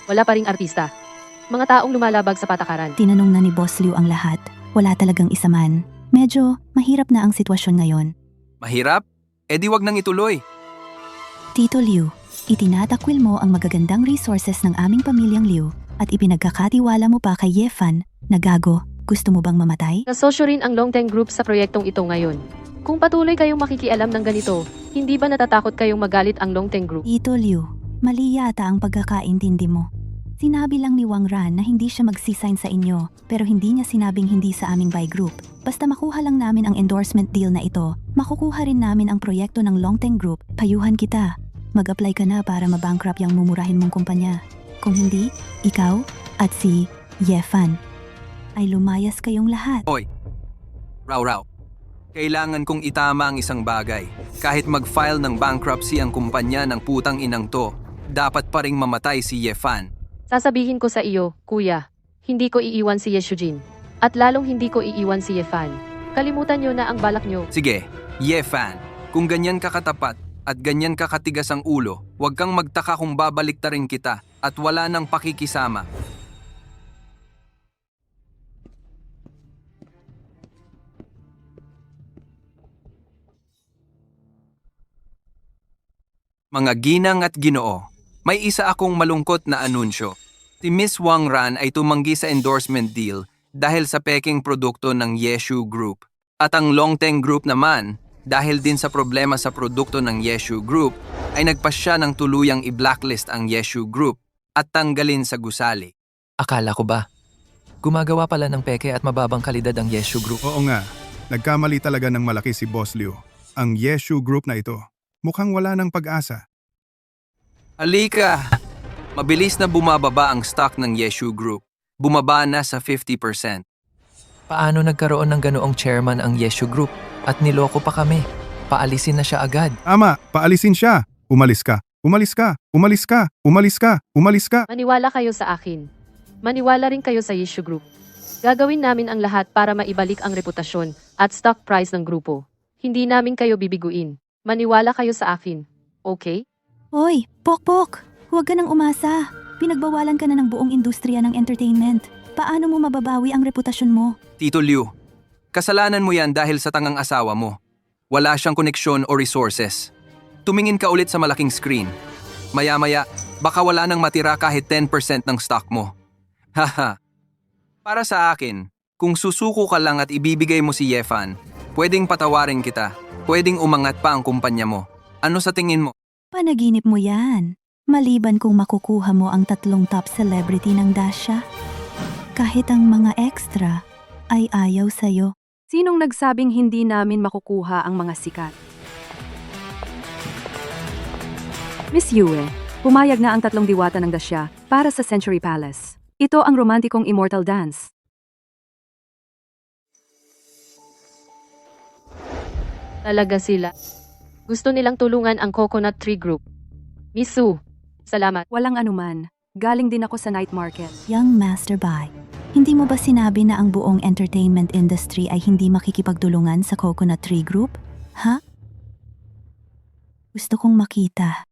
[SPEAKER 3] Wala pa ring artista. Mga taong lumalabag sa patakaran.
[SPEAKER 4] Tinanong na ni Boss Liu ang lahat. Wala talagang isa man. Medyo mahirap na ang sitwasyon ngayon.
[SPEAKER 1] Mahirap? E di wag nang ituloy.
[SPEAKER 4] Tito Liu, itinatakwil mo ang magagandang resources ng aming pamilyang Liu at ipinagkakatiwala mo pa kay Ye Fan na gago. Gusto mo bang mamatay?
[SPEAKER 3] Nasosyo rin ang Longteng Group sa proyektong ito ngayon. Kung patuloy kayong makikialam ng ganito, hindi ba natatakot kayong magalit ang Longteng Group?
[SPEAKER 4] Tito Liu, mali yata ang pagkakaintindi mo. Sinabi lang ni Wang Ran na hindi siya magsisign sa inyo, pero hindi niya sinabing hindi sa aming buy group. Basta makuha lang namin ang endorsement deal na ito, makukuha rin namin ang proyekto ng Longteng Group. Payuhan kita. Mag-apply ka na para mabankrupt yung mumurahin mong kumpanya. Kung hindi, ikaw at si Ye Fan ay lumayas kayong lahat.
[SPEAKER 1] Raw. Kailangan kong itama ang isang bagay. Kahit mag-file ng bankruptcy ang kumpanya ng putang inang to, dapat pa ring mamatay si Ye Fan.
[SPEAKER 3] Sasabihin ko sa iyo, kuya, hindi ko iiwan si Ye Shujin. At lalong hindi ko iiwan si Ye Fan. Kalimutan niyo na ang balak niyo.
[SPEAKER 1] Sige, Ye Fan, kung ganyan ka katapat at ganyan ka katigas ang ulo, huwag kang magtaka kung babaliktarin kita at wala nang pakikisama. Mga ginang at ginoo, may isa akong malungkot na anunsyo. Si Miss Wang Ran ay tumanggi sa endorsement deal dahil sa peking produkto ng Yeshu Group. At ang Longteng Group naman, dahil din sa problema sa produkto ng Yeshu Group, ay nagpasya ng tuluyang i-blacklist ang Yeshu Group at tanggalin sa gusali.
[SPEAKER 2] Akala ko ba? Gumagawa pala ng peke at mababang kalidad ang Yeshu Group.
[SPEAKER 7] Oo nga, nagkamali talaga ng malaki si Boss Liu. Ang Yeshu Group na ito, mukhang wala ng pag-asa.
[SPEAKER 1] Halika! Mabilis na bumababa ang stock ng Yeshu Group. Bumaba na sa 50%.
[SPEAKER 2] Paano nagkaroon ng ganoong chairman ang Yeshu Group? At niloko pa kami. Paalisin na siya agad.
[SPEAKER 7] Ama, paalisin siya. Umalis ka. Umalis ka. Umalis ka. Umalis ka. Umalis ka.
[SPEAKER 3] Maniwala kayo sa akin. Maniwala rin kayo sa Yeshu Group. Gagawin namin ang lahat para maibalik ang reputasyon at stock price ng grupo. Hindi namin kayo bibiguin. Maniwala kayo sa akin. Okay?
[SPEAKER 4] Hoy, Pokpok! Huwag ka nang umasa. Pinagbawalan ka na ng buong industriya ng entertainment. Paano mo mababawi ang reputasyon mo?
[SPEAKER 1] Tito Liu, kasalanan mo yan dahil sa tangang asawa mo. Wala siyang koneksyon o resources. Tumingin ka ulit sa malaking screen. Maya-maya, baka wala nang matira kahit 10% ng stock mo. Haha. Para sa akin, kung susuko ka lang at ibibigay mo si Yefan, pwedeng patawarin kita. Pwedeng umangat pa ang kumpanya mo. Ano sa tingin mo?
[SPEAKER 4] Panaginip mo yan. Maliban kung makukuha mo ang 3 top celebrity ng Dasha. Kahit ang mga extra ay ayaw sa'yo.
[SPEAKER 9] Sinong nagsabing hindi namin makukuha ang mga sikat? Miss Yue, pumayag na ang 3 diwata ng Dasha para sa Century Palace. Ito ang romantikong immortal dance.
[SPEAKER 3] Talaga sila. Gusto nilang tulungan ang Coconut Tree Group. Misu, salamat.
[SPEAKER 9] Walang anuman. Galing din ako sa night market.
[SPEAKER 4] Young Master Bai, hindi mo ba sinabi na ang buong entertainment industry ay hindi makikipagtulungan sa Coconut Tree Group? Ha? Gusto kong makita.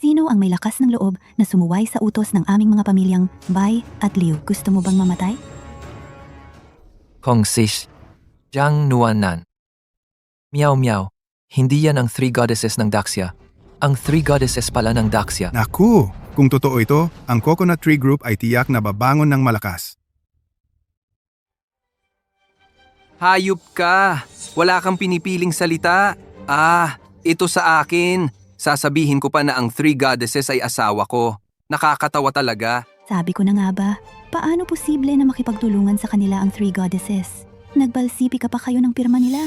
[SPEAKER 4] Sino ang may lakas ng loob na sumuway sa utos ng aming mga pamilyang Bai at Liu? Gusto mo bang mamatay?
[SPEAKER 2] Kong Sish, Jiang Nuanan. Meow Meow, hindi yan ang 3 goddesses ng Daxia. Ang 3 goddesses pala ng Daxia.
[SPEAKER 7] Naku, kung totoo ito, ang Coconut Tree Group ay tiyak na babangon ng malakas.
[SPEAKER 1] Hayop ka! Wala kang pinipiling salita. Ito sa akin. Sasabihin ko pa na ang 3 goddesses ay asawa ko. Nakakatawa talaga.
[SPEAKER 4] Sabi ko na nga ba, paano posible na makipagtulungan sa kanila ang 3 goddesses? Nagbalsipi ka pa kayo ng pirma nila.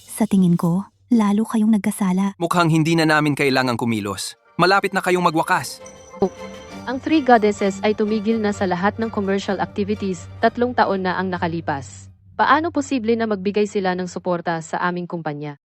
[SPEAKER 4] Sa tingin ko, lalo kayong nagkasala.
[SPEAKER 1] Mukhang hindi na namin kailangang kumilos. Malapit na kayong magwakas.
[SPEAKER 3] Ang 3 goddesses ay tumigil na sa lahat ng commercial activities 3 taon na ang nakalipas. Paano posible na magbigay sila ng suporta sa aming kumpanya?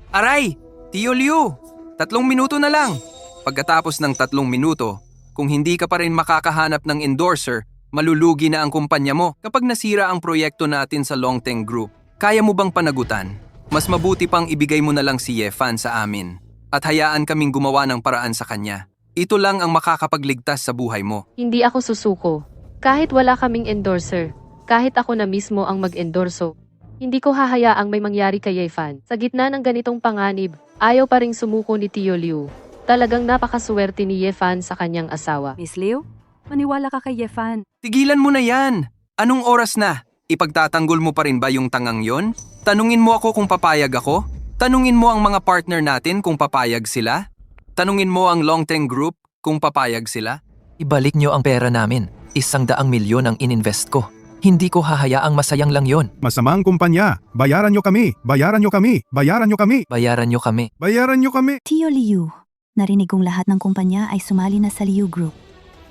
[SPEAKER 1] Aray! Tio Liu! 3 minuto na lang. Pagkatapos ng 3 minuto, kung hindi ka pa rin makakahanap ng endorser, malulugi na ang kumpanya mo. Kapag nasira ang proyekto natin sa Longteng Group, kaya mo bang panagutan? Mas mabuti pang ibigay mo na lang si Yefan sa amin at hayaan kaming gumawa ng paraan sa kanya. Ito lang ang makakapagligtas sa buhay mo.
[SPEAKER 3] Hindi ako susuko. Kahit wala kaming endorser, kahit ako na mismo ang mag-endorso, hindi ko hahayaang may mangyari kay Yefan. Sa gitna ng ganitong panganib, ayaw pa ring sumuko ni Tio Liu. Talagang napakaswerte ni Yefan sa kanyang asawa.
[SPEAKER 9] Miss Liu, maniwala ka kay Yefan.
[SPEAKER 1] Tigilan mo na yan! Anong oras na? Ipagtatanggol mo pa rin ba yung tangang yon? Tanungin mo ako kung papayag ako? Tanungin mo ang mga partner natin kung papayag sila? Tanungin mo ang Longteng Group kung papayag sila?
[SPEAKER 2] Ibalik nyo ang pera namin. 100 milyon ang ininvest ko. Hindi ko hahayaang masayang lang yon.
[SPEAKER 7] Masamang kumpanya, bayaran nyo kami, bayaran nyo kami, bayaran nyo kami,
[SPEAKER 2] Bayaran nyo kami.
[SPEAKER 7] bayaran nyo kami.
[SPEAKER 4] Tio Liu, narinig kong lahat ng kumpanya ay sumali na sa Liu Group.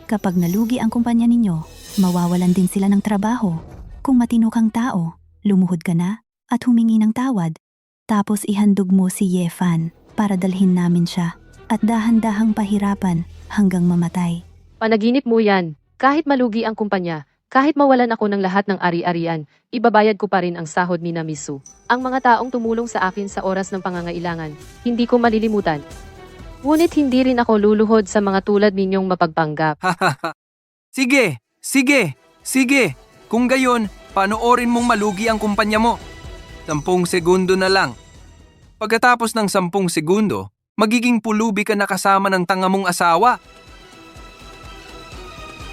[SPEAKER 4] Kapag nalugi ang kumpanya ninyo, mawawalan din sila ng trabaho. Kung matino kang tao, lumuhod ka na at humingi ng tawad. Tapos ihandog mo si Yefan para dalhin namin siya at dahan-dahang pahirapan hanggang mamatay.
[SPEAKER 3] Panaginip mo yan. Kahit malugi ang kumpanya, kahit mawalan ako ng lahat ng ari-arian, ibabayad ko pa rin ang sahod ni Namisu. Ang mga taong tumulong sa akin sa oras ng pangangailangan, hindi ko malilimutan. Ngunit hindi rin ako luluhod sa mga tulad ninyong mapagpanggap.
[SPEAKER 1] Sige, sige, sige. Kung gayon, panoorin mong malugi ang kumpanya mo. 10 segundo na lang. Pagkatapos ng 10 segundo, magiging pulubi ka na kasama ng tanga mong asawa.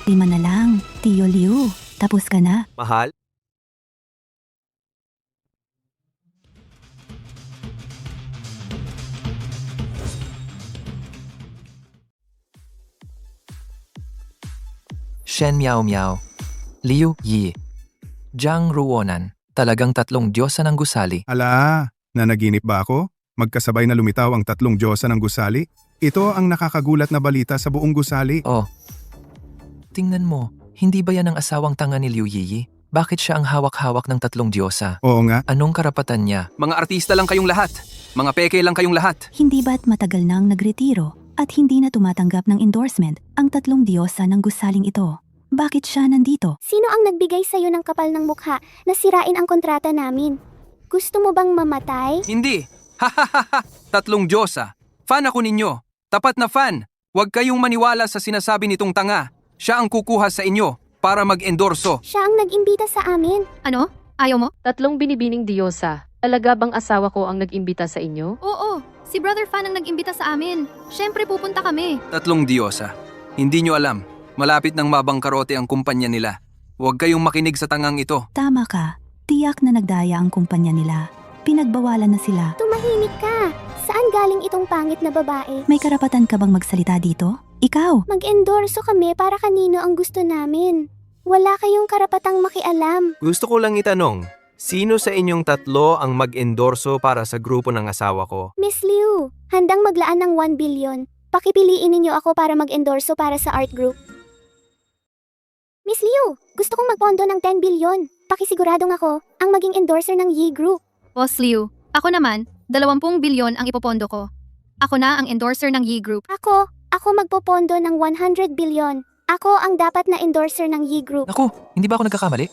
[SPEAKER 4] 5 na lang, Tio Liu. Tapos ka na.
[SPEAKER 2] Mahal? Shen Miao Miao.
[SPEAKER 1] Liu Yi. Jiang Ruonan. Talagang tatlong diyosa ng gusali.
[SPEAKER 7] Ala, nanaginip ba ako? Magkasabay na lumitaw ang tatlong diyosa ng gusali? Ito ang nakakagulat na balita sa buong gusali.
[SPEAKER 1] Oh. Tingnan mo, hindi ba yan ang asawang tanga ni Liu Yi? Bakit siya ang hawak-hawak ng tatlong diyosa?
[SPEAKER 7] Oo nga,
[SPEAKER 1] Anong karapatan niya? Mga artista lang kayong lahat. Mga peke lang kayong lahat.
[SPEAKER 4] Hindi ba't matagal nang nagretiro at hindi na tumatanggap ng endorsement ang tatlong diyosa ng gusaling ito? Bakit siya nandito?
[SPEAKER 11] Sino ang nagbigay sa'yo ng kapal ng mukha na sirain ang kontrata namin? Gusto mo bang mamatay?
[SPEAKER 1] Hindi. Hahaha. Tatlong diyosa. Fan ako ninyo. Tapat na fan. Huwag kayong maniwala sa sinasabi nitong tanga. Siya ang kukuha sa inyo para mag-endorso.
[SPEAKER 11] Siya ang nag-imbita sa amin.
[SPEAKER 6] Ano? Ayaw mo?
[SPEAKER 3] Tatlong binibining diyosa. Talaga bang asawa ko ang nag-imbita sa inyo?
[SPEAKER 6] Oo, si Brother Fan ang nag-imbita sa amin. Siyempre pupunta kami.
[SPEAKER 1] Tatlong diyosa. Hindi nyo alam. Malapit nang mabangkarote ang kumpanya nila. Huwag kayong makinig sa tangang ito.
[SPEAKER 4] Tama ka. Tiyak na nagdaya ang kumpanya nila. Pinagbawalan na sila.
[SPEAKER 11] Tumahimik ka. Saan galing itong pangit na babae?
[SPEAKER 4] May karapatan ka bang magsalita dito? Ikaw!
[SPEAKER 11] Mag-endorso kami para kanino ang gusto namin. Wala kayong karapatang makialam.
[SPEAKER 2] Gusto ko lang itanong, sino sa inyong tatlo ang mag-endorso para sa grupo ng asawa ko?
[SPEAKER 11] Miss Liu, handang maglaan ng 1 billion. Pakipiliin ninyo ako para mag-endorso para sa art group. Miss Liu, gusto kong magpondo ng 10 billion. Pakisiguradong ako ang maging endorser ng Yi Group.
[SPEAKER 6] Boss Liu, ako naman, 20 bilyon ang ipopondo ko. Ako na ang endorser ng Yi Group.
[SPEAKER 11] Ako magpopondo ng 100 billion. Ako ang dapat na endorser ng Yi Group.
[SPEAKER 1] Naku, hindi ba ako nagkakamali?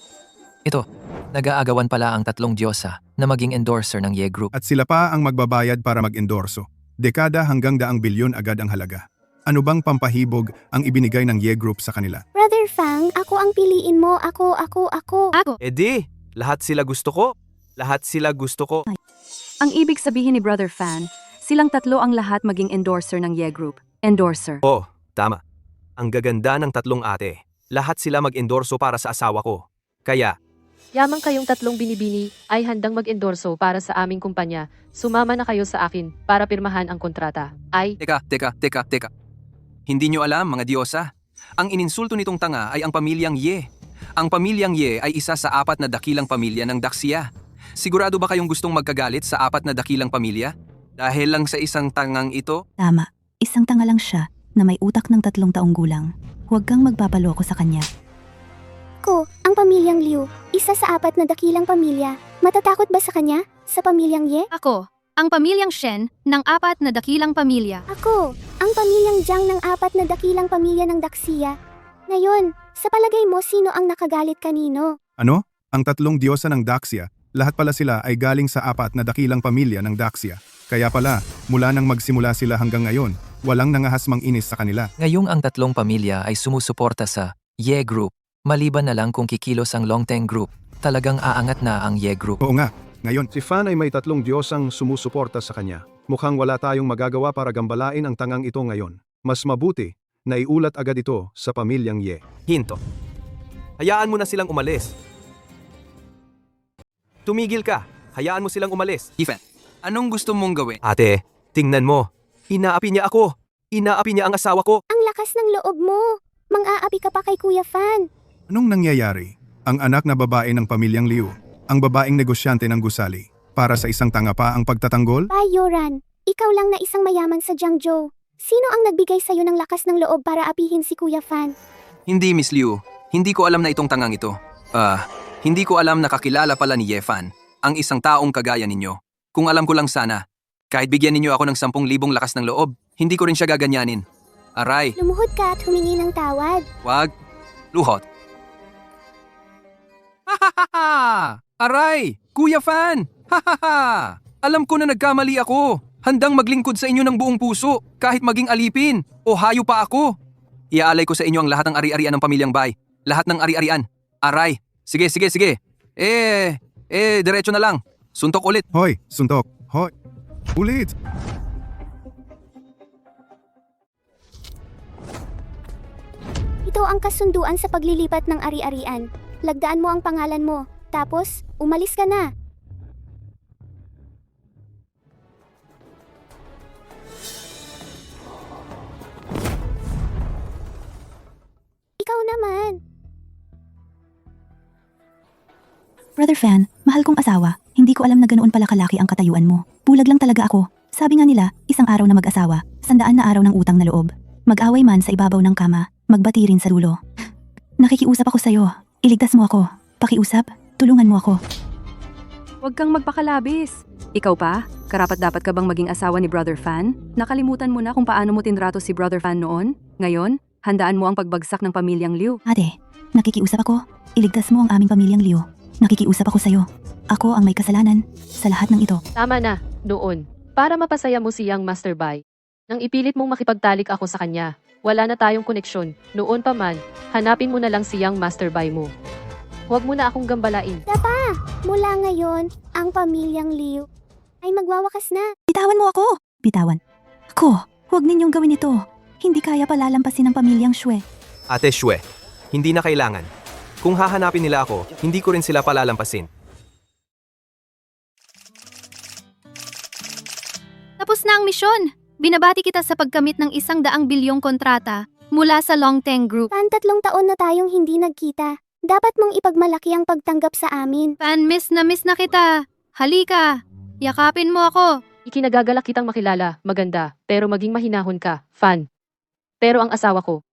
[SPEAKER 1] Ito, nag-aagawan pala ang tatlong diyosa na maging endorser ng Ye Group.
[SPEAKER 7] at sila pa ang magbabayad para mag-endorso. Dekada hanggang 100 bilyon agad ang halaga. Ano bang pampahibog ang ibinigay ng Ye Group sa kanila?
[SPEAKER 11] Brother Fang, ako ang piliin mo. Ako.
[SPEAKER 6] Ako.
[SPEAKER 2] Lahat sila gusto ko. Lahat sila gusto ko.
[SPEAKER 9] Ang ibig sabihin ni Brother Fan, silang tatlo ang lahat maging endorser ng Ye Group. Endorser.
[SPEAKER 2] Oh, tama. Ang gaganda ng tatlong ate. Lahat sila mag-endorso para sa asawa ko. Kaya,
[SPEAKER 3] Yamang kayong tatlong binibini ay handang mag-endorso para sa aming kumpanya. Sumama na kayo sa akin para pirmahan ang kontrata.
[SPEAKER 1] Teka. Hindi nyo alam, mga diyosa? Ang ininsulto nitong tanga ay ang pamilyang Ye. Ang pamilyang Ye ay isa sa 4 na dakilang pamilya ng Daxia. Sigurado ba kayong gustong magkagalit sa 4 na dakilang pamilya? Dahil lang sa isang tangang ito?
[SPEAKER 4] Tama. Isang tanga lang siya na may utak ng 3 taong gulang. Huwag kang magpapaloko sa kanya.
[SPEAKER 11] Ko, ang pamilyang Liu, isa sa 4 na dakilang pamilya. Matatakot ba sa kanya? Sa pamilyang Ye?
[SPEAKER 6] Ako, ang pamilyang Shen ng 4 na dakilang pamilya.
[SPEAKER 11] Ako, ang pamilyang Jiang ng 4 na dakilang pamilya ng Daxia. Ngayon, sa palagay mo sino ang nakagalit kanino?
[SPEAKER 7] Ano? Ang tatlong diyosa ng Daxia, lahat pala sila ay galing sa 4 na dakilang pamilya ng Daxia. Kaya pala, mula nang magsimula sila hanggang ngayon, walang nangahasmang inis sa kanila.
[SPEAKER 1] Ngayong ang tatlong pamilya ay sumusuporta sa Ye Group. Maliban na lang kung kikilos ang Longteng Group, talagang aangat na ang Ye Group.
[SPEAKER 7] Oo nga, ngayon,
[SPEAKER 5] Si Fan ay may 3 diyosang sumusuporta sa kanya. Mukhang wala tayong magagawa para gambalain ang tangang ito ngayon. Mas mabuti na iulat agad ito sa pamilyang Ye.
[SPEAKER 2] hinto. Hayaan mo na silang umalis. Tumigil ka. Hayaan mo silang umalis.
[SPEAKER 1] Ethan, anong gusto mong gawin?
[SPEAKER 2] Ate, tingnan mo. Inaapi niya ako. Inaapi niya ang asawa ko.
[SPEAKER 11] Ang lakas ng loob mo. Mang-aapi ka pa kay Kuya Fan.
[SPEAKER 7] anong nangyayari? Ang anak na babae ng pamilyang Liu, ang babaeng negosyante ng gusali, para sa isang tanga pa ang pagtatanggol?
[SPEAKER 11] Yoran, ikaw lang na isang mayaman sa Jiangzhou. Sino ang nagbigay sa'yo ng lakas ng loob para apihin si Kuya Fan?
[SPEAKER 1] Hindi, Miss Liu. Hindi ko alam na itong tangang ito. Hindi ko alam na kakilala pala ni Ye Fan, ang isang taong kagaya ninyo. Kung alam ko lang sana, kahit bigyan ninyo ako ng 10,000 lakas ng loob, hindi ko rin siya gaganyanin. Aray,
[SPEAKER 11] Lumuhod ka at humingi ng tawad.
[SPEAKER 1] wag. Luhot. Hahaha! Aray! Kuya Fan! Hahaha! Alam ko na nagkamali ako. Handang maglingkod sa inyo ng buong puso, kahit maging alipin o hayo pa ako. Iaalay ko sa inyo ang lahat ng ari-arian ng pamilyang Bai. Lahat ng ari-arian. Aray! Sige. Diretso na lang. Suntok ulit.
[SPEAKER 7] Hoy, suntok. Hoy. Ulit.
[SPEAKER 11] Ito ang kasunduan sa paglilipat ng ari-arian. Lagdaan mo ang pangalan mo. Tapos, umalis ka na. Ikaw naman.
[SPEAKER 4] Brother Fan, mahal kong asawa, hindi ko alam na ganoon pala kalaki ang katayuan mo. Bulag lang talaga ako. Sabi nga nila, isang araw na mag-asawa, 100 na araw ng utang na loob. Mag-away man sa ibabaw ng kama, magbati rin sa dulo. Nakikiusap ako sa'yo. Iligtas mo ako. Pakiusap, tulungan mo ako.
[SPEAKER 9] Huwag kang magpakalabis. Ikaw pa? Karapat-dapat ka bang maging asawa ni Brother Fan? Nakalimutan mo na kung paano mo tinrato si Brother Fan noon? Ngayon, handaan mo ang pagbagsak ng pamilyang Liu.
[SPEAKER 4] Ate, nakikiusap ako. Iligtas mo ang aming pamilyang Liu. Nakikiusap ako sa'yo. Ako ang may kasalanan sa lahat ng ito.
[SPEAKER 3] Tama na, noon. Para mapasaya mo si Young Master Bai. Nang ipilit mong makipagtalik ako sa kanya, wala na tayong koneksyon. Noon pa man, hanapin mo na lang si Young Master Bai mo. Huwag mo na akong gambalain.
[SPEAKER 11] Mula ngayon, ang pamilyang Liu ay magwawakas na.
[SPEAKER 4] Bitawan mo ako! Bitawan. Ako, huwag ninyong gawin ito. Hindi kaya palalampasin ng pamilyang Xue.
[SPEAKER 2] Ate Xue, hindi na kailangan. Kung hahanapin nila ako, hindi ko rin sila palalampasin.
[SPEAKER 6] Tapos na ang misyon. Binabati kita sa pagkamit ng 100 bilyong kontrata mula sa Longteng Group.
[SPEAKER 11] Fan, 3 taon na tayong hindi nagkita. Dapat mong ipagmalaki ang pagtanggap sa amin.
[SPEAKER 6] Fan, miss na kita. Halika, yakapin mo ako.
[SPEAKER 3] Ikinagagalak kitang makilala, maganda, pero maging mahinahon ka, Fan. Pero ang asawa ko.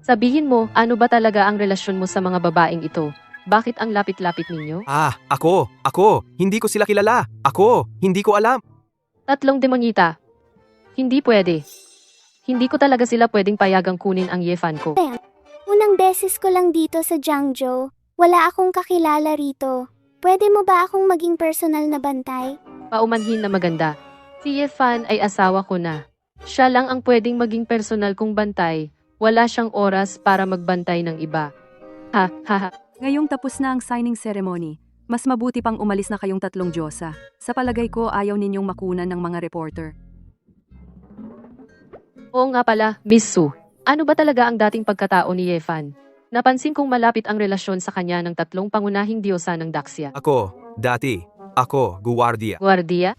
[SPEAKER 3] Sabihin mo, ano ba talaga ang relasyon mo sa mga babaeng ito? Bakit ang lapit-lapit ninyo?
[SPEAKER 2] Ako, hindi ko sila kilala. Ako, hindi ko alam.
[SPEAKER 3] 3 demonyita. Hindi pwede. Hindi ko talaga sila pwedeng payagang kunin ang Yefan ko.
[SPEAKER 11] Unang beses ko lang dito sa Jiangzhou. Wala akong kakilala rito. Pwede mo ba akong maging personal na bantay?
[SPEAKER 3] Paumanhin na maganda. Si Yefan ay asawa ko na. Siya lang ang pwedeng maging personal kong bantay. Wala siyang oras para magbantay ng iba. Ha.
[SPEAKER 9] Ngayong tapos na ang signing ceremony, mas mabuti pang umalis na kayong 3 Diyosa. Sa palagay ko, ayaw ninyong makunan ng mga reporter.
[SPEAKER 3] Oo nga pala, Miss Su. Ano ba talaga ang dating pagkatao ni Yefan? Napansin kong malapit ang relasyon sa kanya ng 3 pangunahing diyosa ng Daxia.
[SPEAKER 2] Ako, guwardiya.
[SPEAKER 3] Guardia?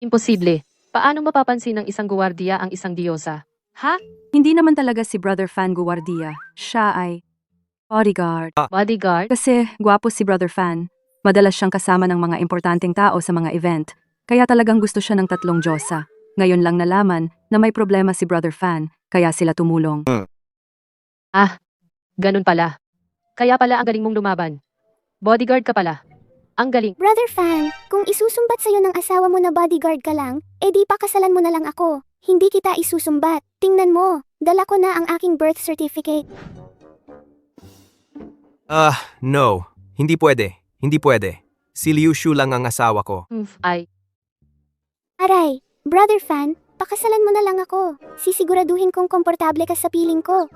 [SPEAKER 3] Imposible. Paano mapapansin ng isang guwardiya ang isang diyosa? Ha?
[SPEAKER 9] Hindi naman talaga si Brother Fan guwardiya. Siya ay bodyguard.
[SPEAKER 3] Bodyguard?
[SPEAKER 9] Kasi gwapo si Brother Fan. Madalas siyang kasama ng mga importanteng tao sa mga event. Kaya talagang gusto siya ng 3 Diyosa. Ngayon lang nalaman na may problema si Brother Fan, kaya sila tumulong.
[SPEAKER 3] Ganun pala. Kaya pala ang galing mong lumaban. Bodyguard ka pala. Ang galing.
[SPEAKER 11] Brother Fan, kung isusumbat sa'yo ng asawa mo na bodyguard ka lang, edi pakasalan mo na lang ako. Hindi kita isusumbat. Tingnan mo, dala ko na ang aking birth certificate.
[SPEAKER 2] No. Hindi pwede. Si Liu Shu lang ang asawa ko.
[SPEAKER 11] Aray, Brother Fan, pakasalan mo na lang ako. Sisiguraduhin kong komportable ka sa piling ko.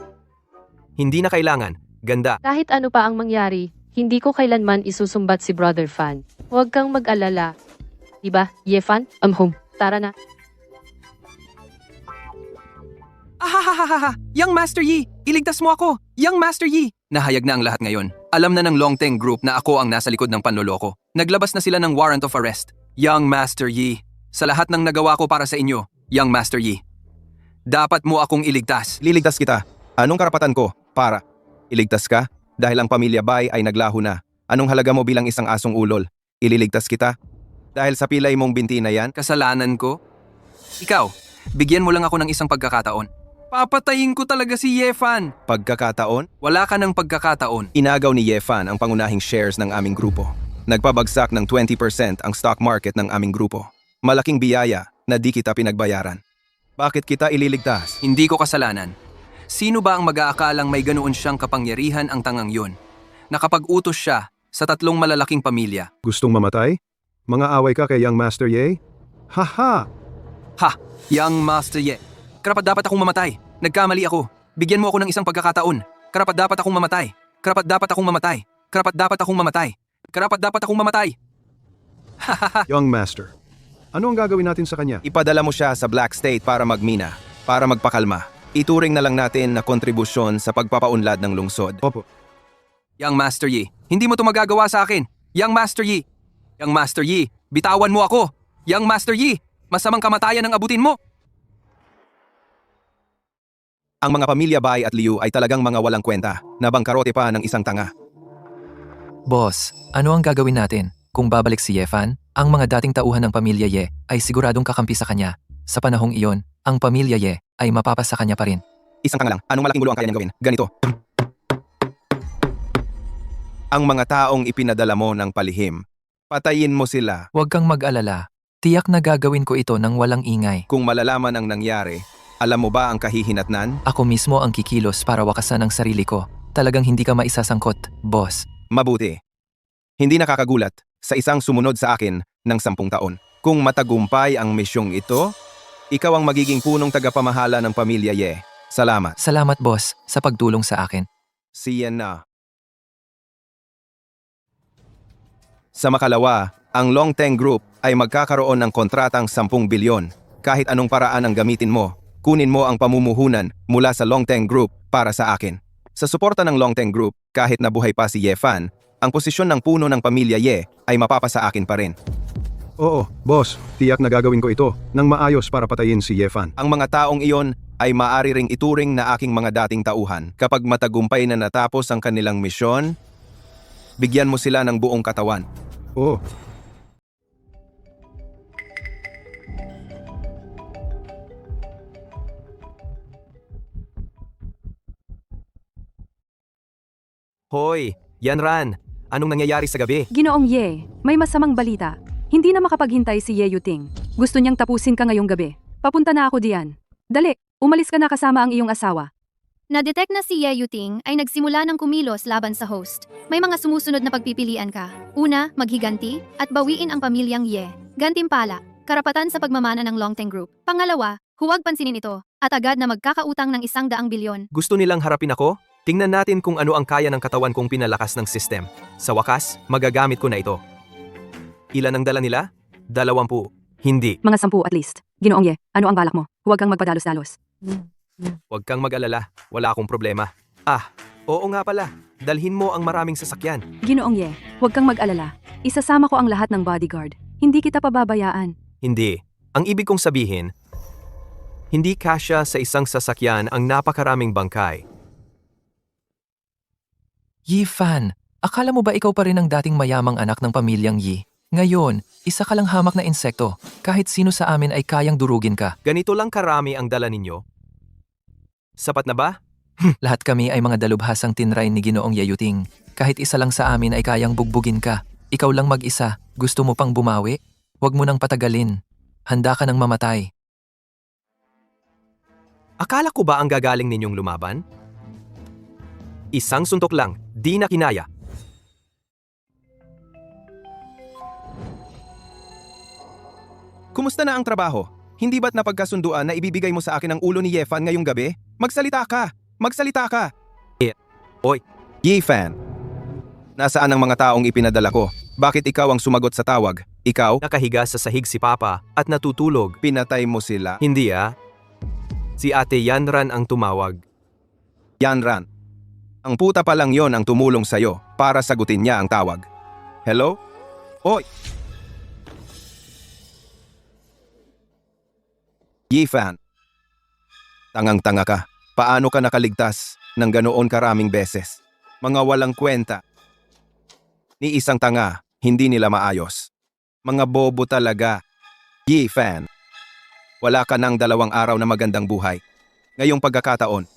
[SPEAKER 2] Hindi na kailangan. Ganda.
[SPEAKER 3] Kahit ano pa ang mangyari, hindi ko kailanman isusumbat si Brother Fan. Huwag kang mag-alala. Diba, Yefan? Tara na.
[SPEAKER 1] Young Master Yi! Iligtas mo ako! Young Master Yi! Nahayag na ang lahat ngayon. Alam na ng Longteng Group na ako ang nasa likod ng panloloko. Naglabas na sila ng warrant of arrest. Young Master Yi, sa lahat ng nagawa ko para sa inyo, Young Master Yi, dapat mo akong iligtas.
[SPEAKER 8] Liligtas kita. Anong karapatan ko? Para. Iligtas ka? Dahil ang pamilya Bai ay naglaho na. Anong halaga mo bilang isang asong ulol? Ililigtas kita? Dahil sa pilay mong binti na yan?
[SPEAKER 1] Kasalanan ko? Ikaw, bigyan mo lang ako ng isang pagkakataon. Papatayin ko talaga si Yefan.
[SPEAKER 8] Pagkakataon?
[SPEAKER 1] Wala ka ng pagkakataon.
[SPEAKER 8] Inagaw ni Yefan ang pangunahing shares ng aming grupo. Nagpabagsak ng 20% ang stock market ng aming grupo. Malaking biyaya na di kita pinagbayaran. Bakit kita ililigtas?
[SPEAKER 1] Hindi ko kasalanan. Sino ba ang mag-aakalang may ganoon siyang kapangyarihan ang tangang yun? Nakapag-utos siya sa 3 malalaking pamilya.
[SPEAKER 5] Gustong mamatay? Mga away ka kay Young Master Ye? Haha!
[SPEAKER 1] Young Master Ye. Karapat dapat akong mamatay. Nagkamali ako. Bigyan mo ako ng isang pagkakataon. Karapat dapat akong mamatay. Karapat dapat akong mamatay. Karapat dapat akong mamatay. Karapat dapat akong mamatay.
[SPEAKER 5] Young Master, ano ang gagawin natin sa kanya?
[SPEAKER 8] Ipadala mo siya sa Black State para magmina, para magpakalma. Ituring na lang natin na kontribusyon sa pagpapaunlad ng lungsod.
[SPEAKER 5] Opo.
[SPEAKER 1] Young Master Yi, hindi mo to magagawa sa akin. Young Master Yi. Young Master Yi, bitawan mo ako. Young Master Yi, masamang kamatayan ang abutin mo.
[SPEAKER 2] Ang mga pamilya Bai at Liu ay talagang mga walang kwenta, na bangkarote pa ng isang tanga.
[SPEAKER 1] Boss, ano ang gagawin natin? Kung babalik si Yefan, ang mga dating tauhan ng pamilya Ye ay siguradong kakampi sa kanya. Sa panahong iyon, ang pamilya Ye ay mapapasa kanya pa rin.
[SPEAKER 2] Isang tanga lang, anong malaking gulo ang kaya niyang gawin? Ganito. Ang mga taong ipinadala mo ng palihim, patayin mo sila.
[SPEAKER 1] Huwag kang mag-alala. Tiyak na gagawin ko ito ng walang ingay.
[SPEAKER 2] Kung malalaman ang nangyari, alam mo ba ang kahihinatnan?
[SPEAKER 1] Ako mismo ang kikilos para wakasan ang sarili ko. Talagang hindi ka maisasangkot, boss.
[SPEAKER 2] Mabuti. Hindi nakakagulat sa isang sumunod sa akin ng 10 taon. Kung matagumpay ang misyong ito, ikaw ang magiging punong tagapamahala ng pamilya Ye. Salamat.
[SPEAKER 1] Salamat, boss, sa pagtulong sa akin.
[SPEAKER 2] Siyan na. Sa makalawa, ang Longteng Group ay magkakaroon ng kontratang 10 bilyon. Kahit anong paraan ang gamitin mo, kunin mo ang pamumuhunan mula sa Longteng Group para sa akin. Sa suporta ng Longteng Group, kahit nabuhay pa si Yefan, ang posisyon ng puno ng pamilya Ye ay mapapasa akin pa rin.
[SPEAKER 5] Oo, boss, tiyak na gagawin ko ito nang maayos para patayin si Yefan.
[SPEAKER 2] Ang mga taong iyon ay maaari ring ituring na aking mga dating tauhan. Kapag matagumpay na natapos ang kanilang misyon, bigyan mo sila ng buong katawan.
[SPEAKER 5] Oo,
[SPEAKER 2] Hoy, Yanran, anong nangyayari sa gabi?
[SPEAKER 9] Ginoong Ye, may masamang balita. Hindi na makapaghintay si Ye Yuting. Gusto niyang tapusin ka ngayong gabi. Papunta na ako diyan. Dali, umalis ka na kasama ang iyong asawa.
[SPEAKER 6] Na-detect na si Ye Yuting ay nagsimula ng kumilos laban sa host. May mga sumusunod na pagpipilian ka. Una, maghiganti at bawiin ang pamilyang Ye. Gantimpala, karapatan sa pagmamana ng Longteng Group. Pangalawa, huwag pansinin ito at agad na magkakautang ng 100 bilyon.
[SPEAKER 2] Gusto nilang harapin ako? Tingnan natin kung ano ang kaya ng katawan kong pinalakas ng system. Sa wakas, magagamit ko na ito. Ilan ang dala nila? 20. Hindi.
[SPEAKER 9] Mga 10 at least. Ginoong Ye, ano ang balak mo? Huwag kang magpadalos-dalos.
[SPEAKER 2] Huwag kang mag-alala. Wala akong problema. Oo nga pala. Dalhin mo ang maraming sasakyan.
[SPEAKER 9] Ginoong Ye, huwag kang mag-alala. Isasama ko ang lahat ng bodyguard. Hindi kita pababayaan.
[SPEAKER 2] Hindi. Ang ibig kong sabihin, hindi kasya sa isang sasakyan ang napakaraming bangkay.
[SPEAKER 1] Yifan, akala mo ba ikaw pa rin ang dating mayamang anak ng pamilyang Yi? Ngayon, isa ka lang hamak na insekto. Kahit sino sa amin ay kayang durugin ka.
[SPEAKER 2] Ganito lang karami ang dala ninyo? Sapat na ba?
[SPEAKER 1] Lahat kami ay mga dalubhasang tinray ni Ginoong Yeyuting. Kahit isa lang sa amin ay kayang bugbugin ka. Ikaw lang mag-isa. Gusto mo pang bumawi? Huwag mo nang patagalin. Handa ka nang mamatay.
[SPEAKER 2] Akala ko ba ang gagaling ninyong lumaban? Isang suntok lang, di na kinaya. Kumusta na ang trabaho? Hindi ba't napagkasunduan na ibibigay mo sa akin ang ulo ni Yefan ngayong gabi? Magsalita ka! Magsalita ka! Oy, Yefan! Nasaan ang mga taong ipinadala ko? Bakit ikaw ang sumagot sa tawag? Ikaw? Nakahiga sa sahig si Papa at natutulog. Pinatay mo sila? Hindi Si Ate Yanran ang tumawag. Yanran. Ang puta pa lang yon ang tumulong sa'yo para sagutin niya ang tawag. Hello? Oy! Yifan. Tangang-tanga ka. Paano ka nakaligtas ng ganoon karaming beses? Mga walang kwenta. Ni isang tanga, hindi nila maayos. Mga bobo talaga. Yifan. Wala ka ng 2 araw na magandang buhay. Ngayong pagkakataon,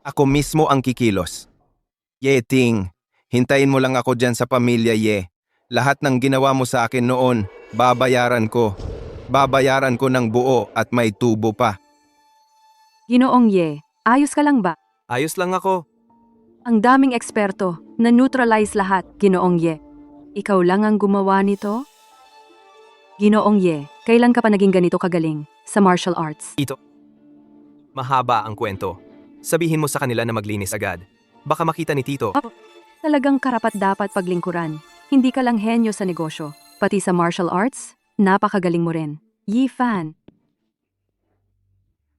[SPEAKER 2] ako mismo ang kikilos. Ye Ting, hintayin mo lang ako dyan sa pamilya Ye. Lahat ng ginawa mo sa akin noon, babayaran ko. Babayaran ko ng buo at may tubo pa.
[SPEAKER 9] Ginoong Ye, ayos ka lang ba?
[SPEAKER 2] Ayos lang ako.
[SPEAKER 9] Ang daming eksperto, na-neutralize lahat, Ginoong Ye. Ikaw lang ang gumawa nito? Ginoong Ye, kailan ka pa naging ganito kagaling sa martial arts?
[SPEAKER 2] Mahaba ang kwento. Sabihin mo sa kanila na maglinis agad. Baka makita ni Tito.
[SPEAKER 9] Talagang karapat-dapat paglingkuran. Hindi ka lang henyo sa negosyo. Pati sa martial arts, napakagaling mo rin. Yifan.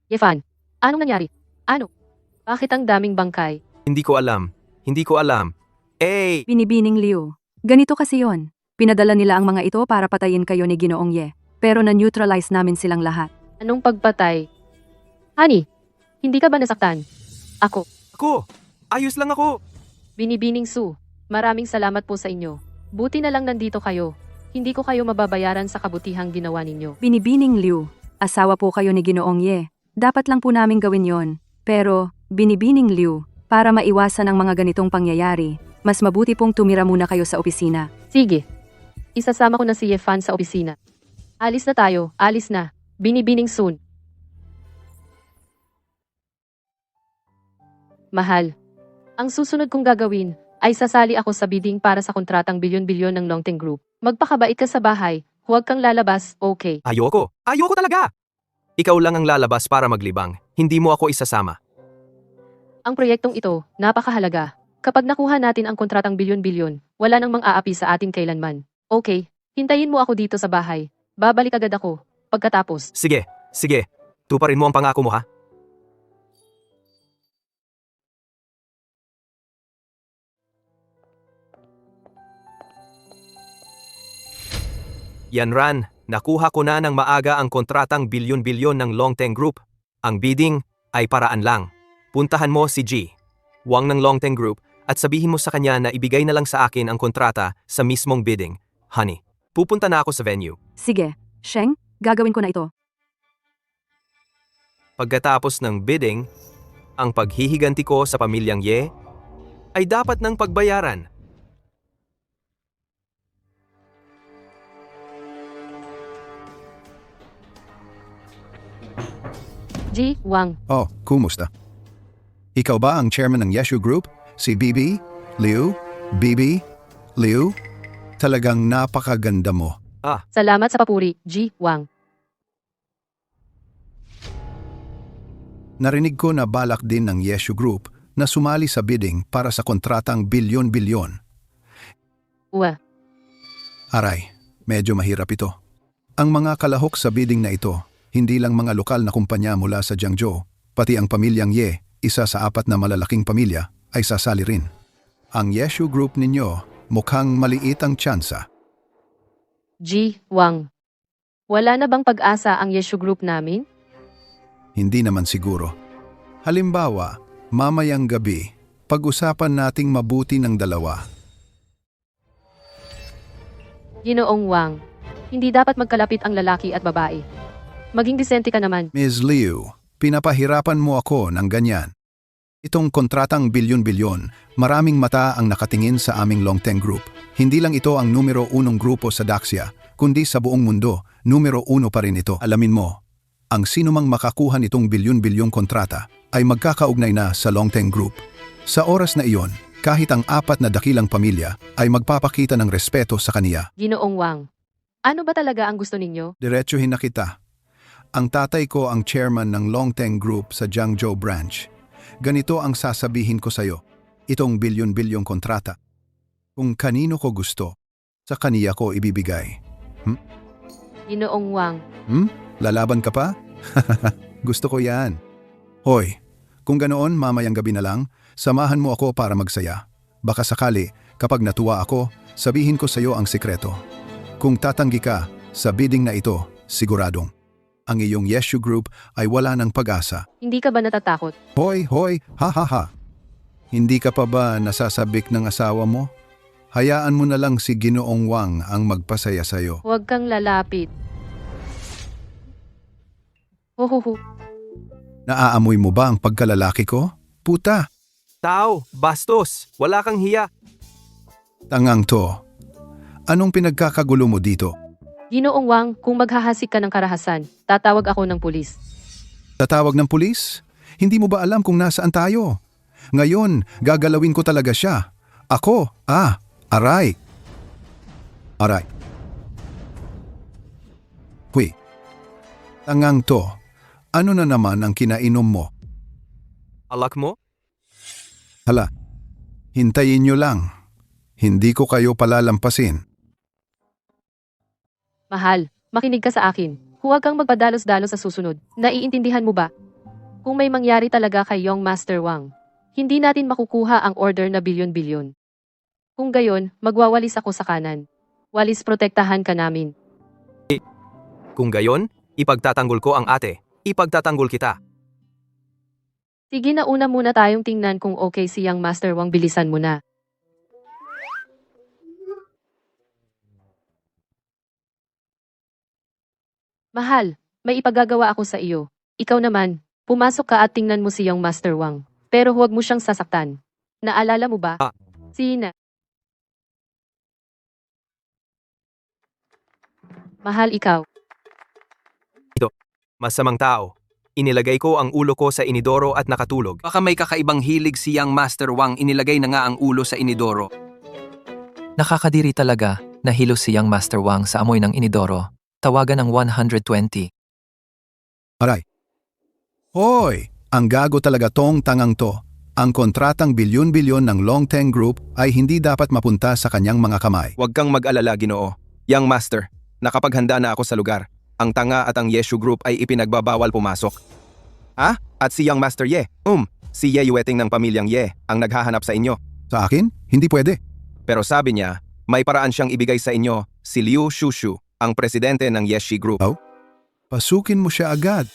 [SPEAKER 3] Yefan, anong nangyari? Ano? Bakit ang daming bangkay?
[SPEAKER 2] Hindi ko alam. Hindi ko alam.
[SPEAKER 9] Binibining Liu. Ganito kasi yon. Pinadala nila ang mga ito para patayin kayo ni Ginoong Ye. Pero na-neutralize namin silang lahat.
[SPEAKER 3] Anong pagpatay? Honey, hindi ka ba nasaktan? Ako,
[SPEAKER 2] Ako! Ayos lang ako!
[SPEAKER 3] Binibining Sue. Maraming salamat po sa inyo. Buti na lang nandito kayo. Hindi ko kayo mababayaran sa kabutihang ginawa ninyo.
[SPEAKER 9] Binibining Liu, asawa po kayo ni Ginoong Ye. Dapat lang po namin gawin yon. Pero, Binibining Liu, para maiwasan ang mga ganitong pangyayari, mas mabuti pong tumira muna kayo sa opisina.
[SPEAKER 3] Sige. Isasama ko na si Yefan sa opisina. Alis na tayo, alis na. Binibining Sue. Mahal. Ang susunod kong gagawin ay sasali ako sa bidding para sa kontratang bilyon-bilyon ng Longteng Group. Magpakabait ka sa bahay, huwag kang lalabas, okay?
[SPEAKER 2] Ayoko! Ayoko talaga! Ikaw lang ang lalabas para maglibang. Hindi mo ako isasama.
[SPEAKER 3] Ang proyektong ito, napakahalaga. Kapag nakuha natin ang kontratang bilyon-bilyon, wala nang mang-aapi sa atin kailanman. Okay, hintayin mo ako dito sa bahay. Babalik agad ako, pagkatapos.
[SPEAKER 2] Sige, sige. Tuparin mo ang pangako mo ha. Yanran, nakuha ko na ng maaga ang kontratang bilyon-bilyon ng Longteng Group. Ang bidding ay paraan lang. Puntahan mo si G, Wang ng Longteng Group, at sabihin mo sa kanya na ibigay na lang sa akin ang kontrata sa mismong bidding. Honey, pupunta na ako sa venue.
[SPEAKER 9] Sige, Sheng, gagawin ko na ito.
[SPEAKER 2] Pagkatapos ng bidding, ang paghihiganti ko sa pamilyang Ye ay dapat ng pagbayaran.
[SPEAKER 3] G. Wang.
[SPEAKER 8] Oh, kumusta? Ikaw ba ang chairman ng Yeshu Group? Si Bibi? Liu? Bibi? Liu? Talagang napakaganda mo.
[SPEAKER 3] Salamat sa papuri, G. Wang.
[SPEAKER 8] Narinig ko na balak din ng Yeshu Group na sumali sa bidding para sa kontratang bilyon-bilyon.
[SPEAKER 3] Uwa.
[SPEAKER 8] Aray, medyo mahirap ito. Ang mga kalahok sa bidding na ito, hindi lang mga lokal na kumpanya mula sa Jiangzhou, pati ang pamilyang Ye, isa sa 4 na malalaking pamilya, ay sasali rin. Ang Yeshu Group ninyo mukhang maliit ang tsansa.
[SPEAKER 3] G. Wang. Wala na bang pag-asa ang Yeshu Group namin?
[SPEAKER 8] Hindi naman siguro. Halimbawa, mamayang gabi, pag-usapan nating mabuti ng dalawa.
[SPEAKER 3] Ginoong Wang. Hindi dapat magkalapit ang lalaki at babae. Maging disente ka naman.
[SPEAKER 8] Ms. Liu, pinapahirapan mo ako ng ganyan. Itong kontratang bilyon-bilyon, maraming mata ang nakatingin sa aming Longteng Group. Hindi lang ito ang numero 1 grupo sa Daxia, kundi sa buong mundo, numero 1 pa rin ito. Alamin mo, ang sinumang makakuha nitong bilyon-bilyong kontrata ay magkakaugnay na sa Longteng Group. Sa oras na iyon, kahit ang 4 na dakilang pamilya ay magpapakita ng respeto sa kaniya.
[SPEAKER 3] Ginoong Wang. Ano ba talaga ang gusto ninyo?
[SPEAKER 8] Diretsuhin na kita. Ang tatay ko ang chairman ng Longteng Group sa Jiangzhou branch. Ganito ang sasabihin ko sa'yo, itong bilyon-bilyong kontrata. Kung kanino ko gusto, sa kaniya ko ibibigay.
[SPEAKER 3] Ginoong Wang.
[SPEAKER 8] Lalaban ka pa? Gusto ko yan. Hoy, kung ganoon mamayang gabi na lang, samahan mo ako para magsaya. Baka sakali, kapag natuwa ako, sabihin ko sa'yo ang sikreto. Kung tatanggi ka sa bidding na ito, siguradong ang iyong Yeshu Group ay wala ng pag-asa.
[SPEAKER 3] Hindi ka ba natatakot?
[SPEAKER 8] Hoy, ha ha ha. Hindi ka pa ba nasasabik ng asawa mo? Hayaan mo na lang si Ginoong Wang ang magpasaya sa'yo.
[SPEAKER 3] Huwag kang lalapit. Huhuhu.
[SPEAKER 8] Naaamoy mo ba ang pagkalalaki ko? Puta,
[SPEAKER 2] Tao, bastos, wala kang hiya.
[SPEAKER 8] tangang to. Anong pinagkakagulo mo dito?
[SPEAKER 3] Ginoong Wang, kung maghahasik ka ng karahasan, tatawag ako ng pulis.
[SPEAKER 8] Tatawag ng pulis? Hindi mo ba alam kung nasaan tayo? Ngayon, gagalawin ko talaga siya. Ako, aray. Aray. Huy, tangang to. Ano na naman ang kinainom mo?
[SPEAKER 2] Alak mo?
[SPEAKER 8] Hala, hintayin nyo lang. Hindi ko kayo palalampasin.
[SPEAKER 3] Mahal, makinig ka sa akin. Huwag kang magpadalos-dalos sa susunod. Naiintindihan mo ba? Kung may mangyari talaga kay Young Master Wang, hindi natin makukuha ang order na bilyon-bilyon. Kung gayon, magwawalis ako sa kanan. Walis protektahan ka namin.
[SPEAKER 2] Kung gayon, ipagtatanggol ko ang ate. Ipagtatanggol kita.
[SPEAKER 3] Sige na una muna tayong tingnan kung okay si Young Master Wang, bilisan mo na. Mahal, may ipagagawa ako sa iyo. Ikaw naman, pumasok ka at tingnan mo si Young Master Wang. Pero huwag mo siyang sasaktan. Naalala mo ba?
[SPEAKER 2] Ah.
[SPEAKER 3] Sina. Mahal, ikaw.
[SPEAKER 2] Masamang tao. Inilagay ko ang ulo ko sa inidoro at nakatulog.
[SPEAKER 1] Baka may kakaibang hilig si Young Master Wang, inilagay na nga ang ulo sa inidoro.
[SPEAKER 12] Nakakadiri talaga, nahilo si Young Master Wang sa amoy ng inidoro. Tawagan ang 120.
[SPEAKER 8] Aray. Hoy! Ang gago talaga tong tangang to. Ang kontratang bilyon-bilyon ng Longteng Group ay hindi dapat mapunta sa kanyang mga kamay.
[SPEAKER 2] Huwag kang mag-alala, Ginoo. Young Master, nakapaghanda na ako sa lugar. Ang tanga at ang Yeshu Group ay ipinagbabawal pumasok. Ha? At si Young Master Ye? Si Ye Yueting ng pamilyang Ye ang naghahanap sa inyo.
[SPEAKER 8] Sa akin? Hindi pwede.
[SPEAKER 2] Pero sabi niya, may paraan siyang ibigay sa inyo, si Liu Shushu, ang presidente ng Yeshi Group.
[SPEAKER 8] Oh? Pasukin mo siya agad.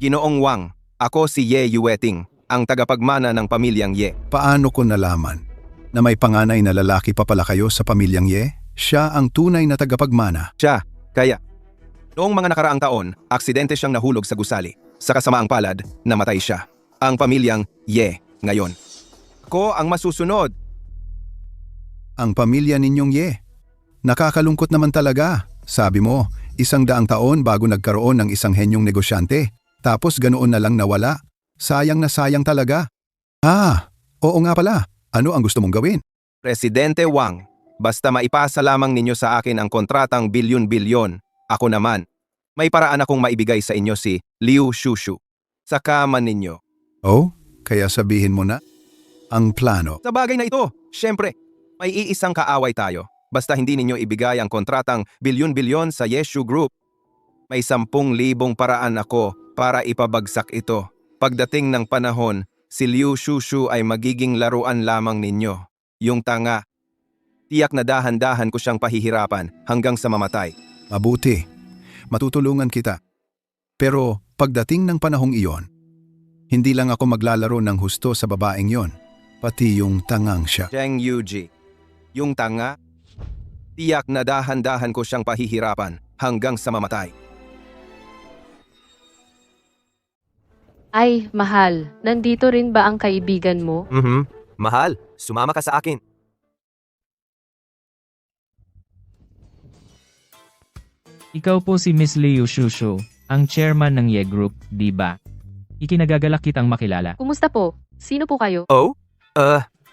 [SPEAKER 2] Ginoong Wang, ako si Ye Yueting, ang tagapagmana ng pamilyang Ye.
[SPEAKER 8] Paano ko nalaman na may panganay na lalaki pa pala kayo sa pamilyang Ye? Siya ang tunay na tagapagmana.
[SPEAKER 2] Siya, kaya. Noong mga nakaraang taon, aksidente siyang nahulog sa gusali. Sa kasamaang palad, namatay siya. Ang pamilyang Ye ngayon. Ako ang masusunod.
[SPEAKER 8] Ang pamilya ninyong Ye. Nakakalungkot naman talaga. Sabi mo, 100 taon bago nagkaroon ng isang henyong negosyante. Tapos ganoon na lang nawala. Sayang na sayang talaga. Oo nga pala. Ano ang gusto mong gawin?
[SPEAKER 2] Presidente Wang, basta maipasa lamang ninyo sa akin ang kontratang bilyon-bilyon. Ako naman, may paraan akong maibigay sa inyo si Liu Shushu. Sa kama ninyo.
[SPEAKER 8] Oh, kaya sabihin mo na. Ang plano.
[SPEAKER 2] Sa bagay na ito, syempre, may iisang kaaway tayo. Basta hindi ninyo ibigay ang kontratang bilyon-bilyon sa Yeshu Group. May 10,000 paraan ako para ipabagsak ito. Pagdating ng panahon, si Liu Shushu ay magiging laruan lamang ninyo. Yung tanga. Tiyak na dahan-dahan ko siyang pahihirapan hanggang sa mamatay.
[SPEAKER 8] Mabuti. Matutulungan kita. Pero pagdating ng panahong iyon, hindi lang ako maglalaro ng husto sa babaeng yon, pati yung tangang siya.
[SPEAKER 2] Zheng Yuji, yung tanga, tiyak na dahan-dahan ko siyang pahihirapan hanggang sa mamatay.
[SPEAKER 3] Ay, mahal, nandito rin ba ang kaibigan mo?
[SPEAKER 2] Mahal, sumama ka sa akin.
[SPEAKER 13] Ikaw po si Miss Liu Shushu, ang chairman ng Ye Group, di ba? Ikinagagalak kitang makilala.
[SPEAKER 3] Kumusta po? Sino po kayo?
[SPEAKER 2] Oh?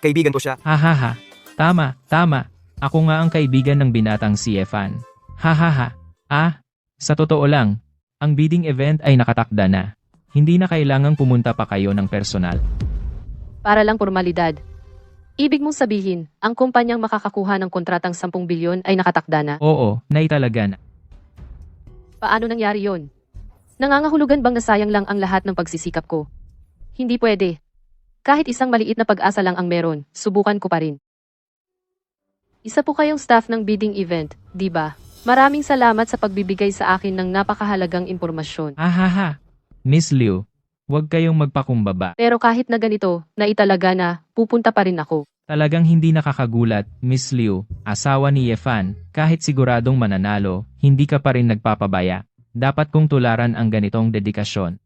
[SPEAKER 2] Kaibigan ko siya.
[SPEAKER 13] Hahaha. Tama. Ako nga ang kaibigan ng binatang si Efan. Hahaha. Sa totoo lang, ang bidding event ay nakatakda na. Hindi na kailangang pumunta pa kayo ng personal.
[SPEAKER 3] Para lang formalidad. Ibig mong sabihin, ang kumpanyang makakakuha ng kontratang 10 bilyon ay nakatakda na?
[SPEAKER 13] Oo, naitalaga na.
[SPEAKER 3] Paano nangyari yon? Nangangahulugan bang nasayang lang ang lahat ng pagsisikap ko? Hindi pwede. Kahit isang maliit na pag-asa lang ang meron, subukan ko pa rin. Isa po kayong staff ng bidding event, di ba? Maraming salamat sa pagbibigay sa akin ng napakahalagang impormasyon.
[SPEAKER 13] Hahaha. Miss Liu, huwag kayong magpakumbaba.
[SPEAKER 3] Pero kahit na ganito, naitalaga na, pupunta pa rin ako.
[SPEAKER 13] Talagang hindi nakakagulat, Miss Liu, asawa ni Yefan, kahit siguradong mananalo, hindi ka pa rin nagpapabaya. Dapat kong tularan ang ganitong dedikasyon.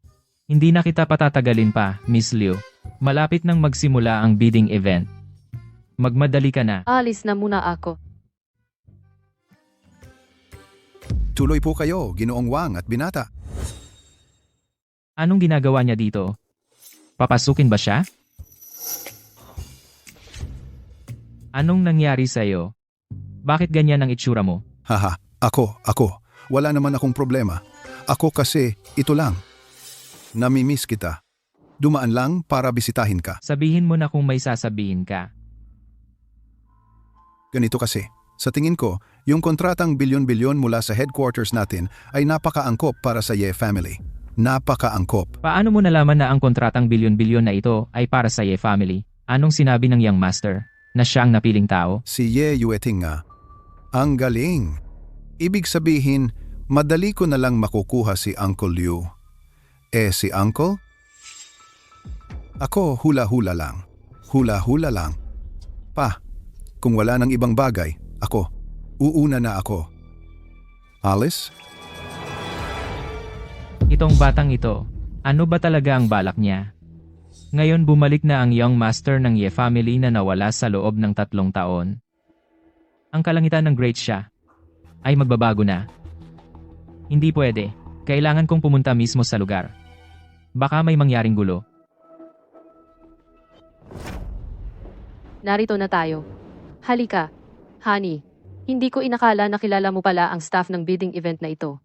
[SPEAKER 13] Hindi na kita patatagalin pa, Miss Liu. Malapit nang magsimula ang bidding event. Magmadali ka na.
[SPEAKER 3] Alis na muna ako.
[SPEAKER 8] Tuloy po kayo, Ginoong Wang at Binata.
[SPEAKER 13] Anong ginagawa niya dito? Papasukin ba siya? Anong nangyari sa'yo? Bakit ganyan ang itsura mo?
[SPEAKER 8] Haha, ako. Wala naman akong problema. Ako kasi, ito lang. Namimiss kita. Dumaan lang para bisitahin ka.
[SPEAKER 13] Sabihin mo na kung may sasabihin ka.
[SPEAKER 8] Ganito kasi, sa tingin ko, yung kontratang bilyon-bilyon mula sa headquarters natin ay napakaangkop para sa Ye family. Napakaangkop.
[SPEAKER 13] Paano mo nalaman na ang kontratang bilyon-bilyon na ito ay para sa Ye family? Anong sinabi ng Young Master? Na siya ang napiling tao?
[SPEAKER 8] Si Ye Yueting nga. Ang galing. Ibig sabihin, madali ko na lang makukuha si Uncle Liu. Si Uncle? Ako, hula-hula lang. Hula-hula lang. Pa, kung wala ng ibang bagay, ako. Uuna na ako. Alice?
[SPEAKER 13] Itong batang ito, ano ba talaga ang balak niya? Ngayon bumalik na ang young master ng Ye family na nawala sa loob ng 3 taon. Ang kalangitan ng great siya ay magbabago na. Hindi pwede. Kailangan kong pumunta mismo sa lugar. Baka may mangyaring gulo.
[SPEAKER 3] Narito na tayo. Halika. Honey, hindi ko inakala na kilala mo pala ang staff ng bidding event na ito.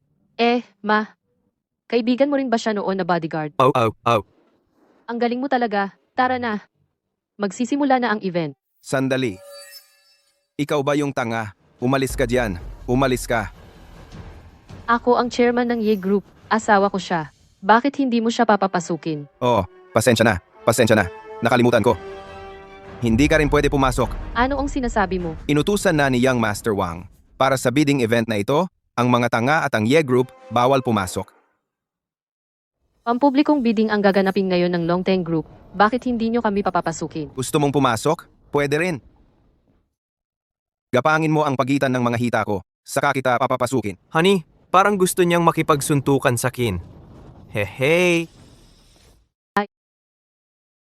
[SPEAKER 3] Ma, kaibigan mo rin ba siya noon na bodyguard?
[SPEAKER 2] Oh.
[SPEAKER 3] Ang galing mo talaga. Tara na. Magsisimula na ang event.
[SPEAKER 1] Sandali. Ikaw ba yung tanga? Umalis ka diyan. Umalis ka.
[SPEAKER 3] Ako ang chairman ng Ye Group. Asawa ko siya. Bakit hindi mo siya papapasukin?
[SPEAKER 1] Oo, pasensya na. Pasensya na. Nakalimutan ko. Hindi ka rin pwede pumasok.
[SPEAKER 3] Ano ang sinasabi mo?
[SPEAKER 1] Inutusan na ni Young Master Wang. Para sa bidding event na ito, ang mga tanga at ang Ye Group bawal pumasok.
[SPEAKER 3] Pampublikong bidding ang gaganapin ngayon ng Longteng Group. Bakit hindi nyo kami papapasukin?
[SPEAKER 1] Gusto mong pumasok? Pwede rin. Gapangin mo ang pagitan ng mga hita ko. Saka kita papapasukin.
[SPEAKER 2] Honey, parang gusto niyang makipagsuntukan sa kin. Hey.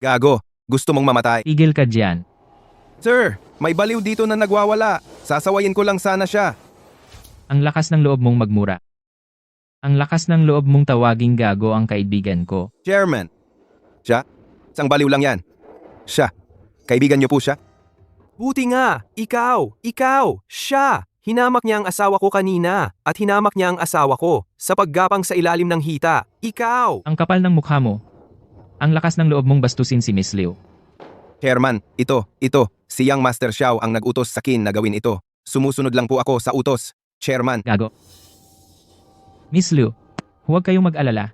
[SPEAKER 1] Gago, gusto mong mamatay.
[SPEAKER 13] Tigil ka diyan.
[SPEAKER 1] Sir, may baliw dito na nagwawala. Sasawayin ko lang sana siya.
[SPEAKER 13] Ang lakas ng loob mong magmura. Ang lakas ng loob mong tawaging gago ang kaibigan ko.
[SPEAKER 1] Chairman. Siya? Isang baliw lang yan. Siya. Kaibigan niyo po siya?
[SPEAKER 2] Buti nga, ikaw, siya. Hinamak niya ang asawa ko kanina at hinamak niya ang asawa ko sa paggapang sa ilalim ng hita. Ikaw!
[SPEAKER 13] Ang kapal ng mukha mo. Ang lakas ng loob mong bastusin si Miss Liu.
[SPEAKER 1] Chairman, ito. Si Young Master Xiao ang nag-utos sa kin na gawin ito. Sumusunod lang po ako sa utos. Chairman.
[SPEAKER 13] Gago. Miss Liu, huwag kayong mag-alala.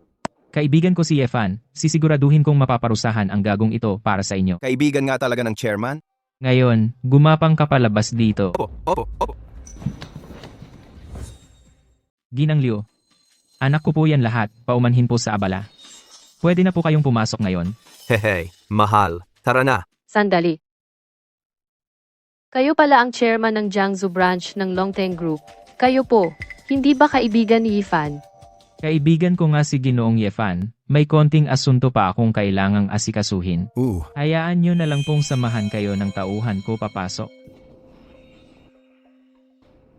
[SPEAKER 13] Kaibigan ko si Yefan, sisiguraduhin kong mapaparusahan ang gagong ito para sa inyo.
[SPEAKER 1] Kaibigan nga talaga ng chairman?
[SPEAKER 13] Ngayon, gumapang ka palabas dito.
[SPEAKER 2] Opo.
[SPEAKER 13] Ginang Liu, anak ko po yan lahat, paumanhin po sa abala. Pwede na po kayong pumasok ngayon.
[SPEAKER 2] Hehe, mahal. Tara na.
[SPEAKER 3] Sandali. Kayo pala ang chairman ng Jiangsu branch ng Longteng Group. Kayo po, hindi ba kaibigan ni Yifan?
[SPEAKER 13] Kaibigan ko nga si Ginoong Yefan, may konting asunto pa akong kailangang asikasuhin. Hayaan nyo na lang pong samahan kayo ng tauhan ko papasok.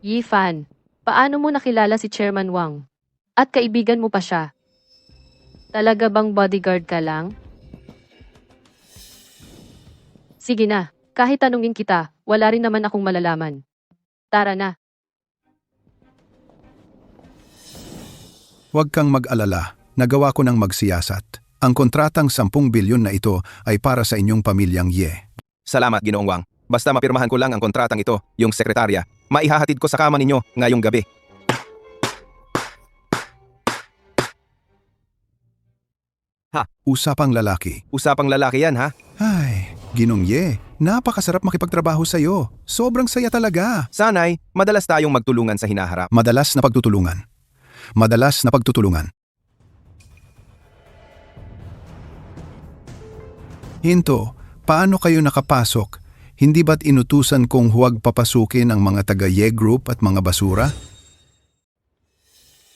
[SPEAKER 3] Yifan, paano mo nakilala si Chairman Wang? At kaibigan mo pa siya? Talaga bang bodyguard ka lang? Sige na, kahit tanungin kita, wala rin naman akong malalaman. Tara na.
[SPEAKER 8] Huwag kang mag-alala, nagawa ko ng magsiyasat. Ang kontratang 10 bilyon na ito ay para sa inyong pamilyang Ye.
[SPEAKER 1] Salamat, Ginoong Wang. Basta mapirmahan ko lang ang kontratang ito, yung sekretarya. Maihahatid ko sa kama ninyo ngayong gabi.
[SPEAKER 8] Usapang lalaki.
[SPEAKER 1] Usapang lalaki yan, ha?
[SPEAKER 8] Ay, Ginong Ye, napakasarap makipagtrabaho sa'yo. Sobrang saya talaga.
[SPEAKER 1] Sanay, madalas tayong magtulungan sa hinaharap.
[SPEAKER 8] Madalas na pagtutulungan. Hinto, paano kayo nakapasok? Hindi ba't inutusan kong huwag papasukin ang mga taga-Ye Group at mga basura?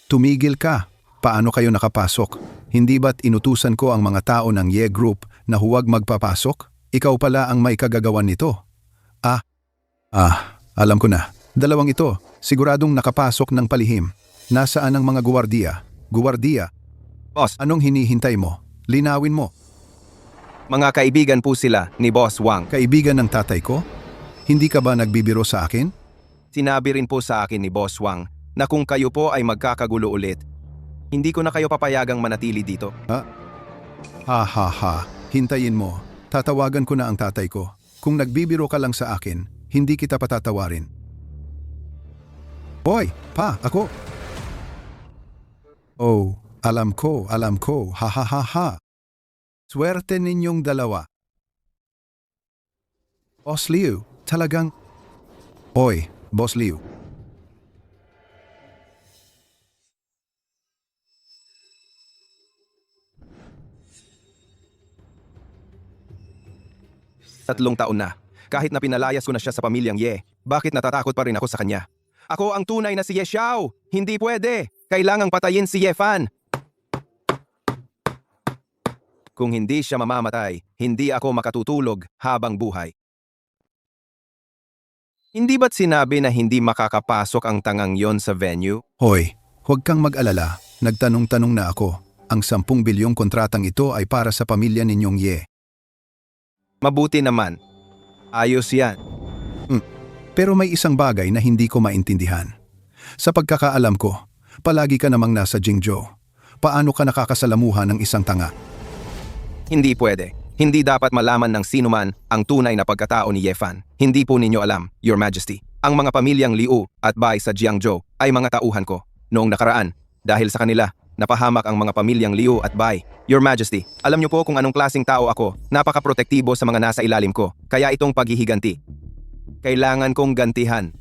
[SPEAKER 8] Tumigil ka. Paano kayo nakapasok? Hindi ba't inutusan ko ang mga tao ng Ye Group na huwag magpapasok? Ikaw pala ang may kagagawan nito. Alam ko na. Dalawang ito, siguradong nakapasok ng palihim. Nasaan ang mga guwardiya?
[SPEAKER 1] Boss,
[SPEAKER 8] Anong hinihintay mo? Linawin mo.
[SPEAKER 1] mga kaibigan po sila ni Boss Wang.
[SPEAKER 8] Kaibigan ng tatay ko? Hindi ka ba nagbibiro sa akin?
[SPEAKER 1] Sinabi rin po sa akin ni Boss Wang na kung kayo po ay magkakagulo ulit, hindi ko na kayo papayagang manatili dito.
[SPEAKER 8] Hintayin mo. Tatawagan ko na ang tatay ko. Kung nagbibiro ka lang sa akin, hindi kita patatawarin. Boy, pa, ako. Oh, alam ko. Ha. Swerte ninyong dalawa. Boss Liu, talagang... Boss Liu.
[SPEAKER 2] 3 taon na. Kahit na pinalayas ko na siya sa pamilyang Ye, bakit natatakot pa rin ako sa kanya? Ako ang tunay na si Ye Xiao! Hindi pwede! Kailangang patayin si Ye Fan! Kung hindi siya mamamatay, hindi ako makatutulog habang buhay. Hindi ba't sinabi na hindi makakapasok ang tangang yon sa venue?
[SPEAKER 8] Hoy, huwag kang mag-alala. Nagtanong-tanong na ako. Ang 10 bilyong kontratang ito ay para sa pamilya ninyong Ye.
[SPEAKER 2] Mabuti naman. Ayos yan.
[SPEAKER 8] Pero may isang bagay na hindi ko maintindihan. Sa pagkakaalam ko, palagi ka namang nasa Jingzhou. Paano ka nakakasalamuhan ng isang tanga?
[SPEAKER 2] Hindi pwede. Hindi dapat malaman ng sino man ang tunay na pagkatao ni Ye Fan. Hindi po ninyo alam, Your Majesty. Ang mga pamilyang Liu at Bai sa Jiangzhou ay mga tauhan ko. Noong nakaraan, dahil sa kanila, napahamak ang mga pamilyang Liu at Bai. Your Majesty, alam niyo po kung anong klaseng tao ako. Napaka-protektibo sa mga nasa ilalim ko. Kaya itong paghihiganti. Kailangan kong gantihan.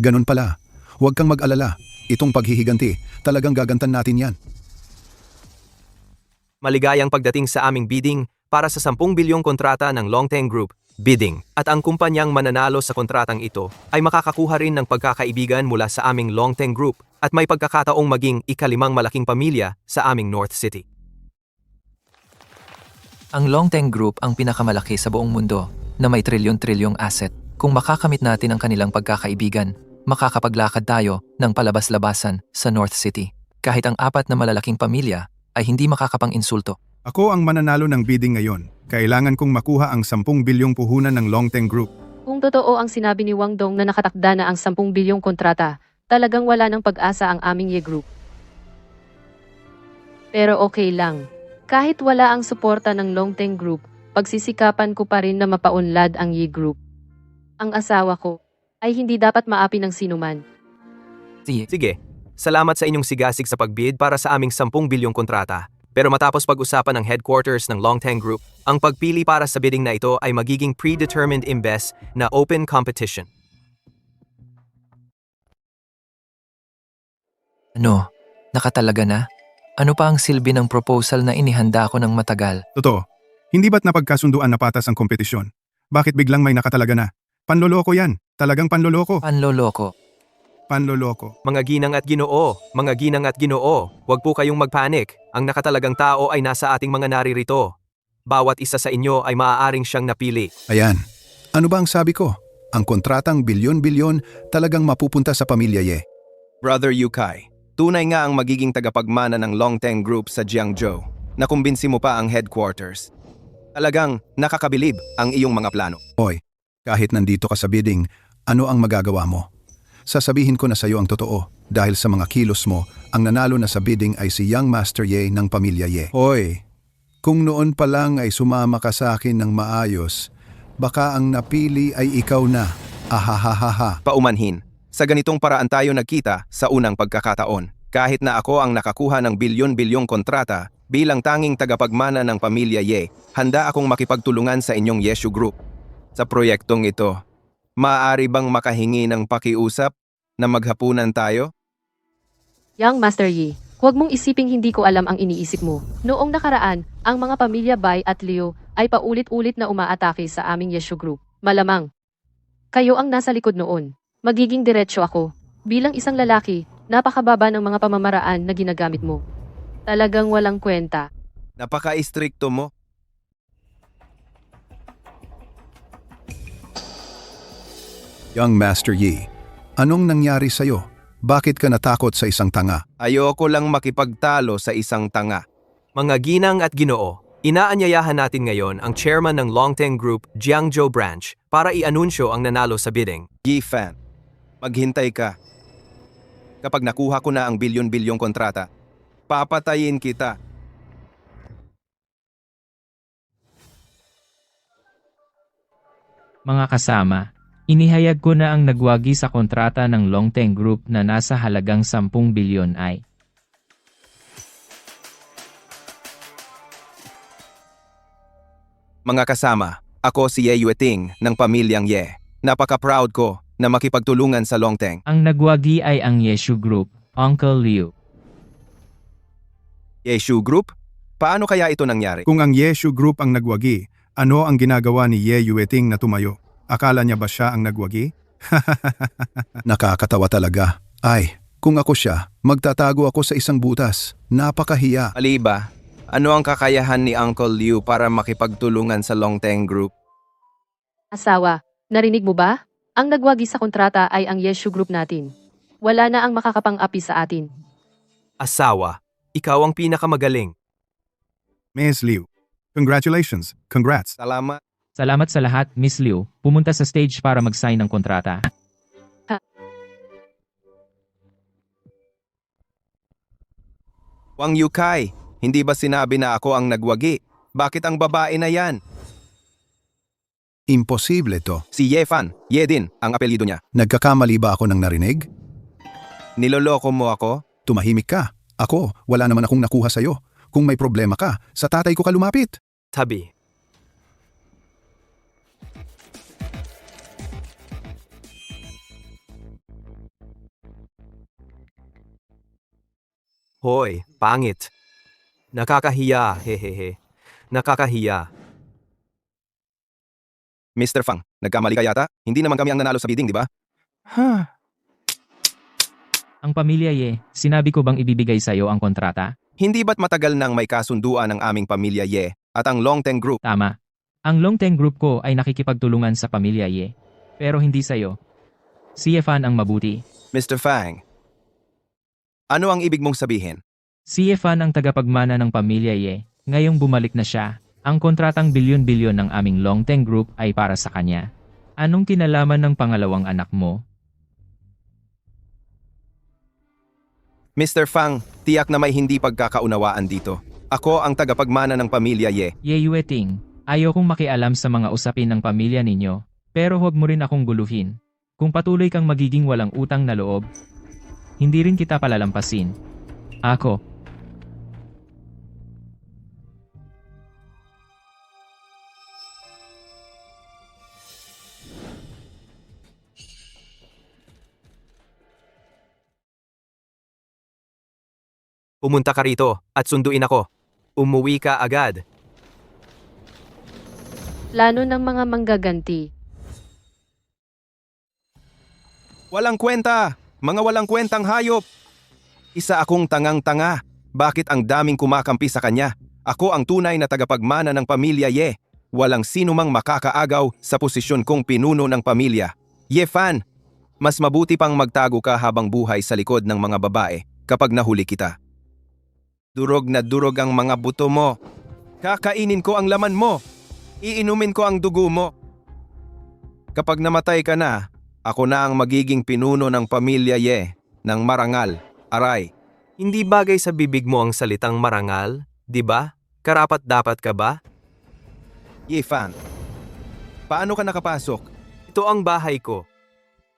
[SPEAKER 8] Ganun pala. Huwag kang mag-alala. Itong paghihiganti, talagang gagantan natin yan.
[SPEAKER 2] Maligayang pagdating sa aming bidding para sa 10 bilyong kontrata ng Longteng Group, bidding. At ang kumpanyang mananalo sa kontratang ito ay makakakuha rin ng pagkakaibigan mula sa aming Longteng Group at may pagkakataong maging ika-5 malaking pamilya sa aming North City.
[SPEAKER 12] Ang Longteng Group ang pinakamalaki sa buong mundo na may trilyon-trilyong asset. Kung makakamit natin ang kanilang pagkakaibigan, makakapaglakad tayo ng palabas-labasan sa North City. Kahit ang 4 na malalaking pamilya ay hindi makakapang-insulto.
[SPEAKER 7] Ako ang mananalo ng bidding ngayon. Kailangan kong makuha ang 10 bilyong puhunan ng Longteng Group.
[SPEAKER 3] Kung totoo ang sinabi ni Wang Dong na nakatakda na ang 10 bilyong kontrata, talagang wala ng pag-asa ang aming Ye Group. Pero okay lang. Kahit wala ang suporta ng Longteng Group, pagsisikapan ko pa rin na mapaunlad ang Ye Group. Ang asawa ko ay hindi dapat maapi ng sinuman.
[SPEAKER 2] Sige, salamat sa inyong sigasig sa pagbid para sa aming 10 bilyong kontrata. Pero matapos pag-usapan ng headquarters ng Longteng Group, ang pagpili para sa bidding na ito ay magiging predetermined imbes na open competition.
[SPEAKER 12] Ano? Nakatalaga na? Ano pa ang silbi ng proposal na inihanda ko ng matagal?
[SPEAKER 7] Totoo. Hindi ba't napagkasunduan na patas ang kompetisyon? Bakit biglang may nakatalaga na? Panloloko yan. Talagang panloloko.
[SPEAKER 12] Panloloko.
[SPEAKER 7] Panloloko.
[SPEAKER 2] Mga ginang at ginoo, huwag po kayong magpanik. Ang nakatalagang tao ay nasa ating mga naririto. Bawat isa sa inyo ay maaaring siyang napili.
[SPEAKER 8] Ayan. Ano ba ang sabi ko? Ang kontratang bilyon-bilyon talagang mapupunta sa pamilya Ye.
[SPEAKER 2] Brother Yukai, tunay nga ang magiging tagapagmana ng Longteng Group sa Jiangzhou. Nakumbinsi mo pa ang headquarters. Talagang nakakabilib ang iyong mga plano.
[SPEAKER 8] Hoy, kahit nandito ka sa bidding, ano ang magagawa mo? Sasabihin ko na sa iyo ang totoo, dahil sa mga kilos mo, ang nanalo na sa bidding ay si Young Master Ye ng pamilya Ye. Hoy, kung noon pa lang ay sumama ka sa akin ng maayos, baka ang napili ay ikaw na. Ahahaha.
[SPEAKER 2] Paumanhin, sa ganitong paraan tayo nagkita sa unang pagkakataon. Kahit na ako ang nakakuha ng bilyon-bilyong kontrata bilang tanging tagapagmana ng pamilya Ye, handa akong makipagtulungan sa inyong Yeshu Group. Sa proyektong ito, maaari bang makahingi ng pakiusap na maghapunan tayo?
[SPEAKER 3] Young Master Yi, huwag mong isiping hindi ko alam ang iniisip mo. Noong nakaraan, ang mga pamilya Bai at Liu ay paulit-ulit na umaatake sa aming Yeshu Group. Malamang, kayo ang nasa likod noon. Magiging diretsyo ako. Bilang isang lalaki, napakababa ng mga pamamaraan na ginagamit mo. Talagang walang kwenta.
[SPEAKER 2] Napaka-istrikto mo.
[SPEAKER 8] Young Master Yi, anong nangyari sa'yo? Bakit ka natakot sa isang tanga?
[SPEAKER 2] Ayoko lang makipagtalo sa isang tanga. Mga ginang at ginoo, inaanyayahan natin ngayon ang chairman ng Longteng Group Jiangzhou Branch para i-anunsyo ang nanalo sa bidding.
[SPEAKER 8] Yi
[SPEAKER 2] Fan, maghintay ka. Kapag nakuha ko na ang bilyon-bilyong kontrata, papatayin kita.
[SPEAKER 13] Mga kasama, inihayag ko na ang nagwagi sa kontrata ng Longteng Group na nasa halagang 10 bilyon ay
[SPEAKER 2] Mga kasama, ako si Ye Yueting ng pamilyang Ye. Napaka-proud ko na makipagtulungan sa Longteng.
[SPEAKER 13] ang nagwagi ay ang Yeshu Group, Uncle Liu.
[SPEAKER 2] Yeshu Group? Paano kaya ito nangyari?
[SPEAKER 7] Kung ang Yeshu Group ang nagwagi, Ano ang ginagawa ni Ye Yueting na tumayo? Akala niya ba siya ang nagwagi?
[SPEAKER 8] Nakakatawa talaga. Ay, kung ako siya, magtatago ako sa isang butas. Napakahiya.
[SPEAKER 1] Aliba, ano ang kakayahan ni Uncle Liu para makipagtulungan sa Longteng Group?
[SPEAKER 3] Asawa, narinig mo ba? Ang nagwagi sa kontrata ay ang Yeshu Group natin. Wala na ang makakapang-api sa atin.
[SPEAKER 2] Asawa, ikaw ang pinakamagaling.
[SPEAKER 7] Ms. Liu, congratulations. Congrats.
[SPEAKER 1] Salamat.
[SPEAKER 13] Salamat sa lahat, Miss Liu. Pumunta sa stage para mag-sign ng kontrata.
[SPEAKER 1] Wang Yukai, hindi ba sinabi na ako ang nagwagi? Bakit ang babae na yan?
[SPEAKER 8] Imposible to.
[SPEAKER 1] Si Ye Fan, Ye din, ang apelyido niya.
[SPEAKER 8] Nagkakamali ba ako ng narinig?
[SPEAKER 1] Niloloko mo ako?
[SPEAKER 8] Tumahimik ka. Ako, wala naman akong nakuha sa'yo. Kung may problema ka, sa tatay ko ka lumapit.
[SPEAKER 2] Tabi. Hoy, pangit. Nakakahiya, hehehe. Nakakahiya.
[SPEAKER 1] Mr. Fang, nagkamali ka yata? Hindi naman kami ang nanalo sa bidding, di ba?
[SPEAKER 13] Ang pamilya Ye, sinabi ko bang ibibigay sa'yo ang kontrata?
[SPEAKER 1] Hindi ba't matagal nang may kasunduan ng aming pamilya Ye at ang Longteng Group?
[SPEAKER 13] Tama. Ang Longteng Group ko ay nakikipagtulungan sa pamilya Ye. Pero hindi sa'yo. Si Ye Fan ang mabuti.
[SPEAKER 1] Mr. Fang, ano ang ibig mong sabihin?
[SPEAKER 13] Si Ye Fan ang tagapagmana ng pamilya Ye. Ngayong bumalik na siya. Ang kontratang bilyon-bilyon ng aming Longteng Group ay para sa kanya. Anong kinalaman ng pangalawang anak mo?
[SPEAKER 1] Mr. Fang, tiyak na may hindi pagkakaunawaan dito. Ako ang tagapagmana ng pamilya Ye.
[SPEAKER 13] Ye Yueting, ayokong makialam sa mga usapin ng pamilya ninyo, pero huwag mo rin akong guluhin. Kung patuloy kang magiging walang utang na loob, hindi rin kita palalampasin. Ako.
[SPEAKER 2] Pumunta ka rito at sunduin ako. Umuwi ka agad.
[SPEAKER 3] Plano ng mga manggaganti.
[SPEAKER 1] Walang kwenta! Mga walang kwentang hayop! Isa akong tangang-tanga. Bakit ang daming kumakampi sa kanya? Ako ang tunay na tagapagmana ng pamilya Ye. Walang sino mang makakaagaw sa posisyon kong pinuno ng pamilya. Ye Fan, mas mabuti pang magtago ka habang buhay sa likod ng mga babae kapag nahuli kita. Durog na durog ang mga buto mo. Kakainin ko ang laman mo. Iinumin ko ang dugo mo. Kapag namatay ka na, ako na ang magiging pinuno ng pamilya Ye, ng marangal, aray.
[SPEAKER 2] Hindi bagay sa bibig mo ang salitang marangal, di ba? Karapat-dapat ka ba?
[SPEAKER 1] Ye Fan, paano ka nakapasok?
[SPEAKER 2] Ito ang bahay ko.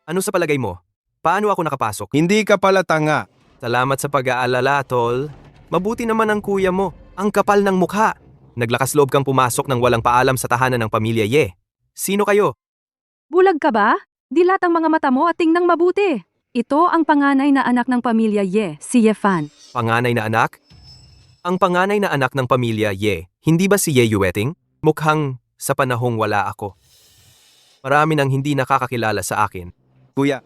[SPEAKER 2] Ano sa palagay mo? Paano ako nakapasok?
[SPEAKER 1] Hindi ka pala tanga.
[SPEAKER 2] Salamat sa pag-aalala, tol. Mabuti naman ang kuya mo. Ang kapal ng mukha. Naglakas loob kang pumasok ng walang paalam sa tahanan ng pamilya Ye. Sino kayo?
[SPEAKER 9] Bulag ka ba? Dilat ang mga mata mo at tingnang mabuti. Ito ang panganay na anak ng pamilya Ye, si Ye Fan.
[SPEAKER 2] Panganay na anak? Ang panganay na anak ng pamilya Ye, hindi ba si Ye Yueting? Mukhang sa panahong wala ako. Marami nang hindi nakakakilala sa akin.
[SPEAKER 1] Kuya,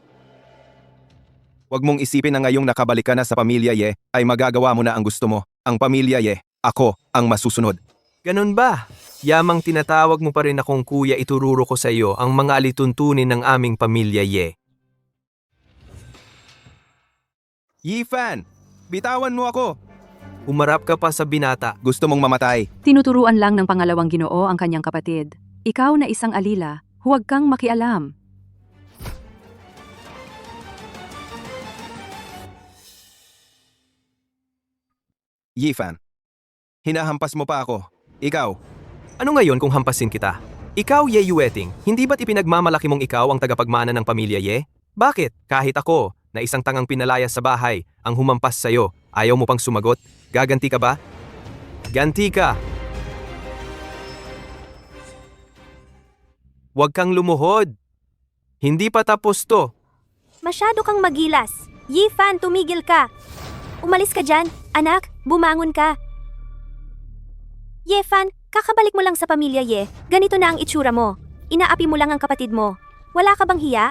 [SPEAKER 1] huwag mong isipin na ngayong nakabalik ka na sa pamilya Ye, ay magagawa mo na ang gusto mo. Ang pamilya Ye, ako ang masusunod.
[SPEAKER 2] Ganun ba? Yamang tinatawag mo pa rin akong kuya, itururo ko sa iyo ang mga alituntunin ng aming pamilya Ye.
[SPEAKER 1] Ye Fan, bitawan mo ako.
[SPEAKER 2] Umarap ka pa sa binata.
[SPEAKER 1] Gusto mong mamatay.
[SPEAKER 9] Tinuturuan lang ng pangalawang Ginoo ang kanyang kapatid. Ikaw na isang alila, huwag kang makialam.
[SPEAKER 1] Ye Fan, hinahampas mo pa ako. Ikaw.
[SPEAKER 2] Ano ngayon kung hampasin kita? Ikaw, Ye Yueting, hindi ba't ipinagmamalaki mong ikaw ang tagapagmana ng pamilya Ye? Bakit? Kahit ako, na isang tangang pinalayas sa bahay, ang humampas sa'yo, ayaw mo pang sumagot? Gaganti ka ba? Ganti ka! Huwag kang lumuhod! Hindi pa tapos to!
[SPEAKER 10] Masyado kang magilas. Ye Fan, tumigil ka. Umalis ka dyan. Anak, bumangon ka. Ye Fan, Kakabalik mo lang sa pamilya Ye, ganito na ang itsura mo. Inaapi mo lang ang kapatid mo. Wala ka bang hiya?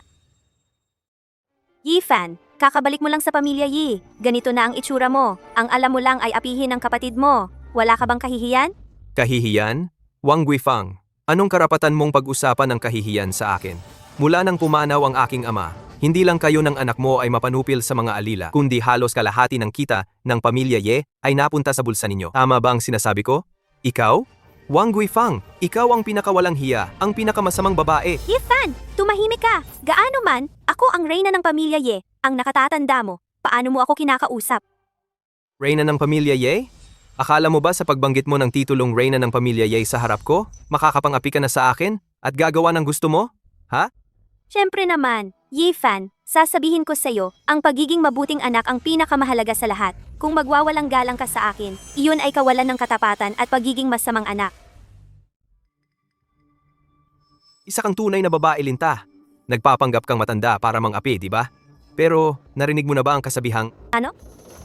[SPEAKER 10] Yifan, kakabalik mo lang sa pamilya Yi. Ganito na ang itsura mo. Ang alam mo lang ay apihin ang kapatid mo. Wala ka bang kahihiyan?
[SPEAKER 2] Kahihiyan? Wang Guifang, anong karapatan mong pag-usapan ang kahihiyan sa akin? Mula nang pumanaw ang aking ama, hindi lang kayo ng anak mo ay mapanupil sa mga alila, kundi halos kalahati ng kita ng pamilya Ye ay napunta sa bulsa ninyo. Tama ba ang sinasabi ko? Ikaw? Wang Guifang, ikaw ang pinakawalang hiya, ang pinakamasamang babae.
[SPEAKER 10] Yifan, tumahimik ka. Gaano man, ako ang reyna ng pamilya Ye. Ang nakatatanda mo, paano mo ako kinakausap?
[SPEAKER 2] Reyna ng pamilya Ye? Akala mo ba sa pagbanggit mo ng titulong Reyna ng pamilya Ye sa harap ko, makakapangapi ka na sa akin at gagawa ng gusto mo? Ha?
[SPEAKER 10] Siyempre naman, Yifan, sasabihin ko sa'yo, ang pagiging mabuting anak ang pinakamahalaga sa lahat. Kung magwawalang galang ka sa akin, iyon ay kawalan ng katapatan at pagiging masamang anak.
[SPEAKER 2] Isa kang tunay na babae, Linta. Nagpapanggap kang matanda para mang-api, di ba? Pero narinig mo na ba ang kasabihang...
[SPEAKER 10] Ano?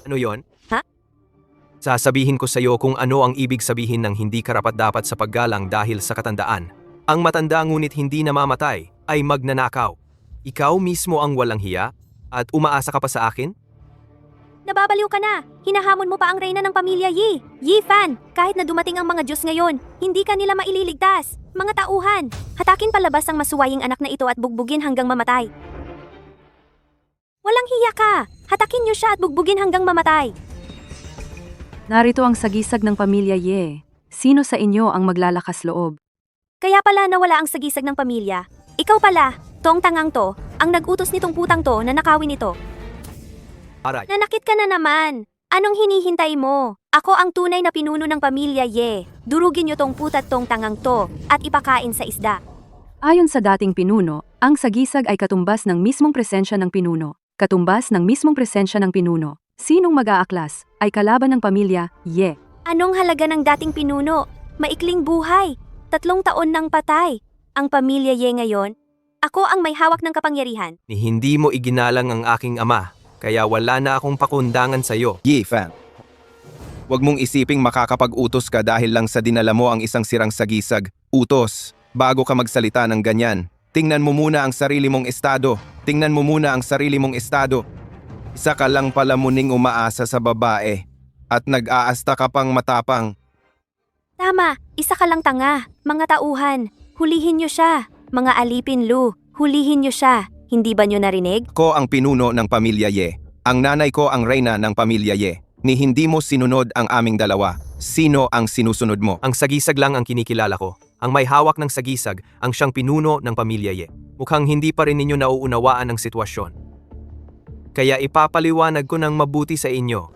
[SPEAKER 2] Ano yon?
[SPEAKER 10] Ha?
[SPEAKER 2] Sasabihin ko sa'yo kung ano ang ibig sabihin ng hindi karapat-dapat sa paggalang dahil sa katandaan. Ang matanda ngunit hindi namamatay ay magnanakaw. Ikaw mismo ang walang hiya at umaasa ka pa sa akin?
[SPEAKER 10] Nababaliw ka na. Hinahamon mo pa ang reyna ng pamilya Yi. Yifan, kahit na dumating ang mga Diyos ngayon, hindi ka nila maililigtas. Mga tauhan, hatakin palabas ang masuwaying anak na ito at bugbugin hanggang mamatay. Walang hiya ka. Hatakin niyo siya at bugbugin hanggang mamatay.
[SPEAKER 9] Narito ang sagisag ng pamilya Ye. Sino sa inyo ang maglalakas loob?
[SPEAKER 10] Kaya pala nawala ang sagisag ng pamilya. Ikaw pala, tong tangang to, ang nag-utos nitong putang to na nakawin ito.
[SPEAKER 2] Aray.
[SPEAKER 10] Nanakit ka na naman. Anong hinihintay mo? Ako ang tunay na pinuno ng pamilya Ye. Durugin niyo tong putat tong tangang to at ipakain sa isda.
[SPEAKER 9] Ayon sa dating pinuno, ang sagisag ay katumbas ng mismong presensya ng pinuno. Katumbas ng mismong presensya ng pinuno. Sinong mag-aaklas ay kalaban ng pamilya Ye.
[SPEAKER 10] Anong halaga ng dating pinuno? Maikling buhay. 3 taon nang patay. Ang pamilya Ye ngayon, ako ang may hawak ng kapangyarihan.
[SPEAKER 2] Ni hindi mo iginalang ang aking ama, kaya wala na akong pakundangan sa'yo.
[SPEAKER 14] Yifan, huwag mong isiping makakapag-utos ka dahil lang sa dinala mo ang isang sirang sagisag. Utos, bago ka magsalita ng ganyan. Tingnan mo muna ang sarili mong estado. Tingnan mo muna ang sarili mong estado. Isa ka lang pala muning umaasa sa babae. At nag-aasta ka pang matapang.
[SPEAKER 10] Tama, isa ka lang tanga. Mga tauhan, hulihin niyo siya. Mga alipin Lu, hulihin niyo siya. Hindi ba niyo narinig?
[SPEAKER 14] Ko ang pinuno ng pamilya Ye. Ang nanay ko ang reyna ng pamilya Ye. Ni hindi mo sinunod ang aming dalawa. Sino ang sinusunod mo?
[SPEAKER 2] Ang sagisag lang ang kinikilala ko. Ang may hawak ng sagisag ang siyang pinuno ng pamilya Ye. Mukhang hindi pa rin ninyo nauunawaan ang sitwasyon. Kaya ipapaliwanag ko ng mabuti sa inyo.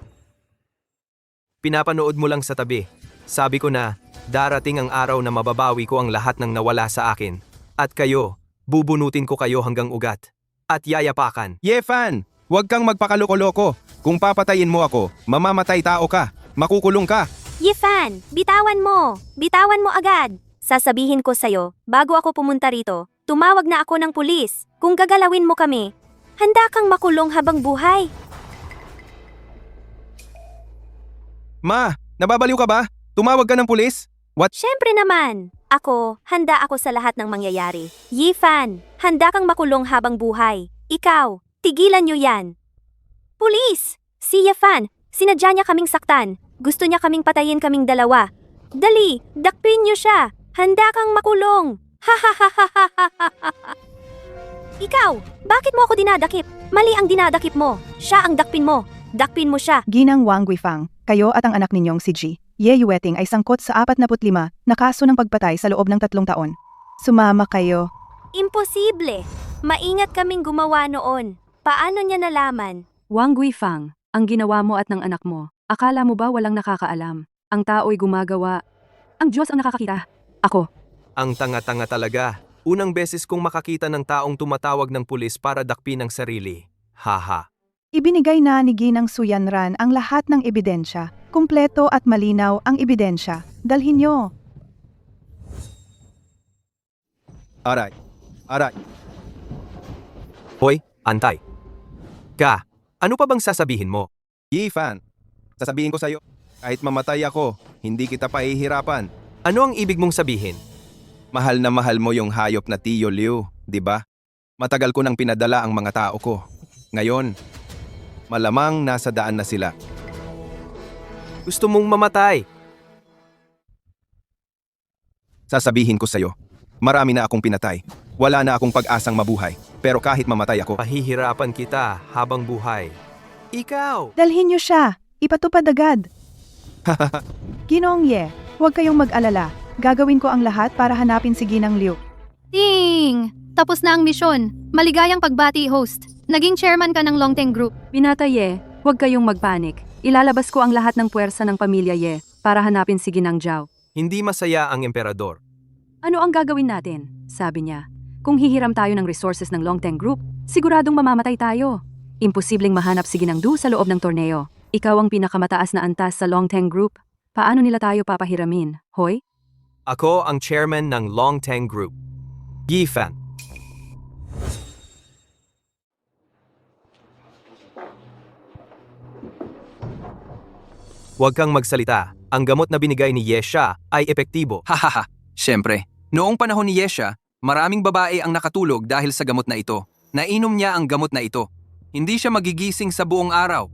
[SPEAKER 2] Pinapanood mo lang sa tabi. Sabi ko na, darating ang araw na mababawi ko ang lahat ng nawala sa akin. At kayo, bubunutin ko kayo hanggang ugat. At yayapakan.
[SPEAKER 14] Yefan, huwag kang magpakaloko-loko. Kung papatayin mo ako, mamamatay tao ka. Makukulong ka.
[SPEAKER 10] Yifan, bitawan mo. Bitawan mo agad. Sasabihin ko sa'yo, bago ako pumunta rito, tumawag na ako ng pulis. Kung gagalawin mo kami, handa kang makulong habang buhay.
[SPEAKER 14] Ma, nababaliw ka ba? Tumawag ka ng pulis? What?
[SPEAKER 10] Siyempre naman. Handa ako sa lahat ng mangyayari. Yifan, handa kang makulong habang buhay. Ikaw, tigilan niyo yan. Pulis! Si Yifan, sinadya niya kaming saktan. Gusto niya kaming patayin kaming dalawa. Dali, dakpin niyo siya. Handa kang makulong. Ha ha ha ha ha ha ha ha. Ikaw, bakit mo ako dinadakip? Mali ang dinadakip mo. Siya ang dakpin mo. Dakpin mo siya.
[SPEAKER 15] Ginang Wang Guifang, kayo at ang anak ninyong si Ji Ye Yueting ay sangkot sa 45 na kaso ng pagpatay sa loob ng 3 taon. Sumama kayo.
[SPEAKER 10] Imposible. Maingat kaming gumawa noon. Paano niya nalaman?
[SPEAKER 9] Wang Guifang, ang ginawa mo at ng anak mo, akala mo ba walang nakakaalam? Ang tao'y gumagawa. Ang Diyos ang nakakakita. Ako.
[SPEAKER 2] Ang tanga-tanga talaga. Unang beses kong makakita ng taong tumatawag ng pulis para dakpin ang sarili. Haha.
[SPEAKER 15] Ibinigay na ni Ginang Suyanran ang lahat ng ebidensya. Kumpleto at malinaw ang ebidensya. Dalhin nyo.
[SPEAKER 14] Aray. Aray.
[SPEAKER 2] Hoy, antay. Ka, ano pa bang sasabihin mo?
[SPEAKER 14] Yifan, sasabihin ko sa'yo, kahit mamatay ako, hindi kita pahihirapan.
[SPEAKER 2] Ano ang ibig mong sabihin?
[SPEAKER 14] Mahal na mahal mo yung hayop na Tio Liu, di ba? Matagal ko nang pinadala ang mga tao ko. Ngayon, malamang nasa daan na sila.
[SPEAKER 2] Gusto mong mamatay?
[SPEAKER 14] Sasabihin ko sa'yo, marami na akong pinatay. Wala na akong pag-asang mabuhay. Pero kahit mamatay ako,
[SPEAKER 2] Pahihirapan kita habang buhay. Ikaw!
[SPEAKER 15] Dalhin niyo siya. Ipatupad agad. Ginoong Ye, huwag kayong mag-alala. Gagawin ko ang lahat para hanapin si Ginang Liu.
[SPEAKER 6] Ting! Tapos na ang misyon. Maligayang pagbati, host. Naging chairman ka ng Longteng Group.
[SPEAKER 9] Binata Ye, huwag kayong magpanik. Ilalabas ko ang lahat ng puwersa ng pamilya Ye para hanapin si Ginang Zhao.
[SPEAKER 2] Hindi masaya ang emperador.
[SPEAKER 9] Ano ang gagawin natin? Sabi niya. Kung hihiram tayo ng resources ng Longteng Group, siguradong mamamatay tayo. Imposibleng mahanap si Ginang Du sa loob ng torneo. Ikaw ang pinakamataas na antas sa Longteng Group. Paano nila tayo papahiramin, Hoy?
[SPEAKER 2] Ako ang chairman ng Longteng Group. Yifan. Huwag kang magsalita. Ang gamot na binigay ni Yesha ay epektibo.
[SPEAKER 1] Hahaha, syempre. Noong panahon ni Yesha, maraming babae ang nakatulog dahil sa gamot na ito. Nainom niya ang gamot na ito. Hindi siya magigising sa buong araw.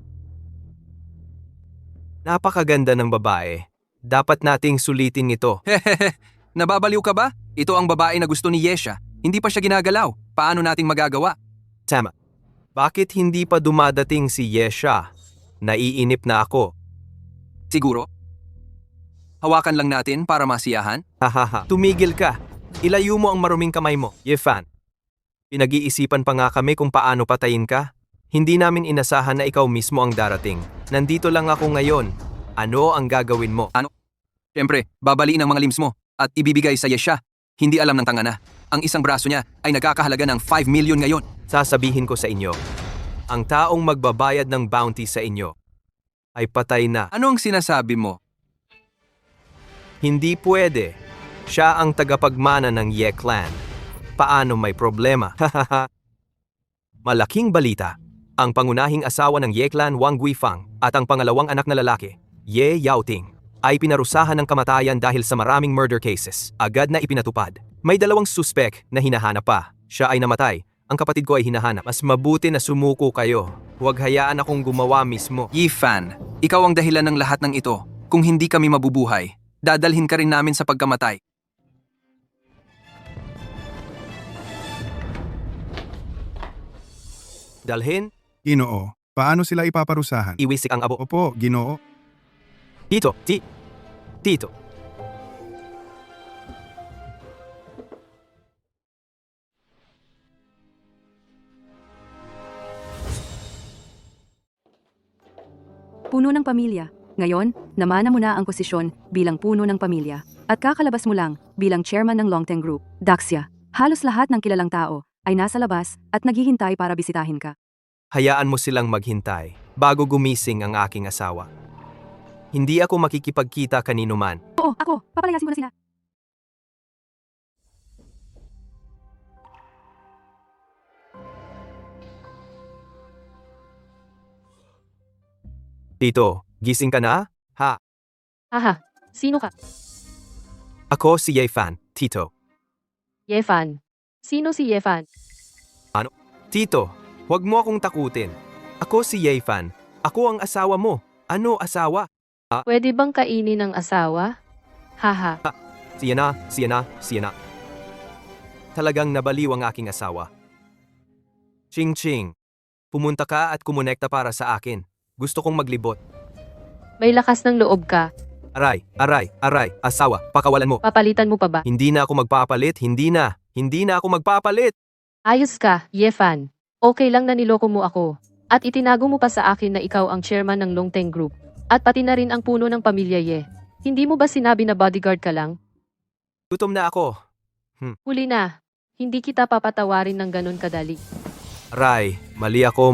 [SPEAKER 2] Napakaganda ng babae. Dapat nating sulitin ito.
[SPEAKER 1] Hehehe, nababaliw ka ba? Ito ang babae na gusto ni Yesha. Hindi pa siya ginagalaw. Paano nating magagawa?
[SPEAKER 2] Tama. Bakit hindi pa dumadating si Yesha? Naiinip na ako.
[SPEAKER 1] Siguro? Hawakan lang natin para masiyahan?
[SPEAKER 2] Hahaha. Tumigil ka. Ilayo mo ang maruming kamay mo, Yefan. Pinag-iisipan pa nga kami kung paano patayin ka. Hindi namin inasahan na ikaw mismo ang darating. Nandito lang ako ngayon. Ano ang gagawin mo?
[SPEAKER 1] Ano? Siyempre, babaliin ang mga limbs mo at ibibigay sa Yesha. Hindi alam ng tanga na. Ang isang braso niya ay nagkakahalaga ng 5 million ngayon.
[SPEAKER 2] Sasabihin ko sa inyo, ang taong magbabayad ng bounty sa inyo ay patay na.
[SPEAKER 1] Ano ang sinasabi mo?
[SPEAKER 2] Hindi pwede. Siya ang tagapagmana ng Ye Clan. Paano may problema? Malaking balita. Ang pangunahing asawa ng Ye Clan Wang Guifang at ang pangalawang anak na lalaki, Ye Yaoting, ay pinarusahan ng kamatayan dahil sa maraming murder cases. Agad na ipinatupad. May 2 suspek na hinahanap pa. Siya ay namatay. Ang kapatid ko ay hinahanap. Mas mabuti na sumuko kayo. Huwag hayaan akong gumawa mismo.
[SPEAKER 1] Yifan, ikaw ang dahilan ng lahat ng ito. Kung hindi kami mabubuhay, dadalhin ka rin namin sa pagkamatay.
[SPEAKER 2] Dalhin,
[SPEAKER 7] Ginoo, paano sila ipaparusahan?
[SPEAKER 2] iwisik ang abo.
[SPEAKER 7] Opo, Ginoo.
[SPEAKER 2] Tito.
[SPEAKER 9] Puno ng pamilya. Ngayon, namana mo na ang posisyon bilang puno ng pamilya. At kakalabas mo lang bilang chairman ng Longteng Group. Daxia, halos lahat ng kilalang tao ay nasa labas at naghihintay para bisitahin ka.
[SPEAKER 2] Hayaan mo silang maghintay bago gumising ang aking asawa. Hindi ako makikipagkita kanino man.
[SPEAKER 9] Oo, ako. Papalayasin ko na sila.
[SPEAKER 2] Tito, gising ka na? Ha?
[SPEAKER 3] Haha, sino ka?
[SPEAKER 2] Ako si Yefan, Tito.
[SPEAKER 3] Yefan. Sino si Yefan?
[SPEAKER 2] Tito, huwag mo akong takutin. Ako si Yefan. Ako ang asawa mo. Ano asawa?
[SPEAKER 3] Pwede bang kainin ng asawa? Haha.
[SPEAKER 2] Siya na. Talagang nabaliw ang aking asawa. Ching-ching. Pumunta ka at kumonekta para sa akin. Gusto kong maglibot.
[SPEAKER 3] May lakas ng loob ka.
[SPEAKER 2] Aray. Asawa, pakawalan mo.
[SPEAKER 3] Papalitan mo pa ba?
[SPEAKER 2] Hindi na ako magpapalit. Hindi na ako magpapalit.
[SPEAKER 3] Ayos ka, Yefan. Okay lang na niloko mo ako. At itinago mo pa sa akin na ikaw ang chairman ng Longteng Group. At pati na rin ang puno ng pamilya Ye. Hindi mo ba sinabi na bodyguard ka lang?
[SPEAKER 2] Gutom na ako.
[SPEAKER 3] Huli na. Hindi kita papatawarin ng ganun kadali.
[SPEAKER 2] Aray, mali ako.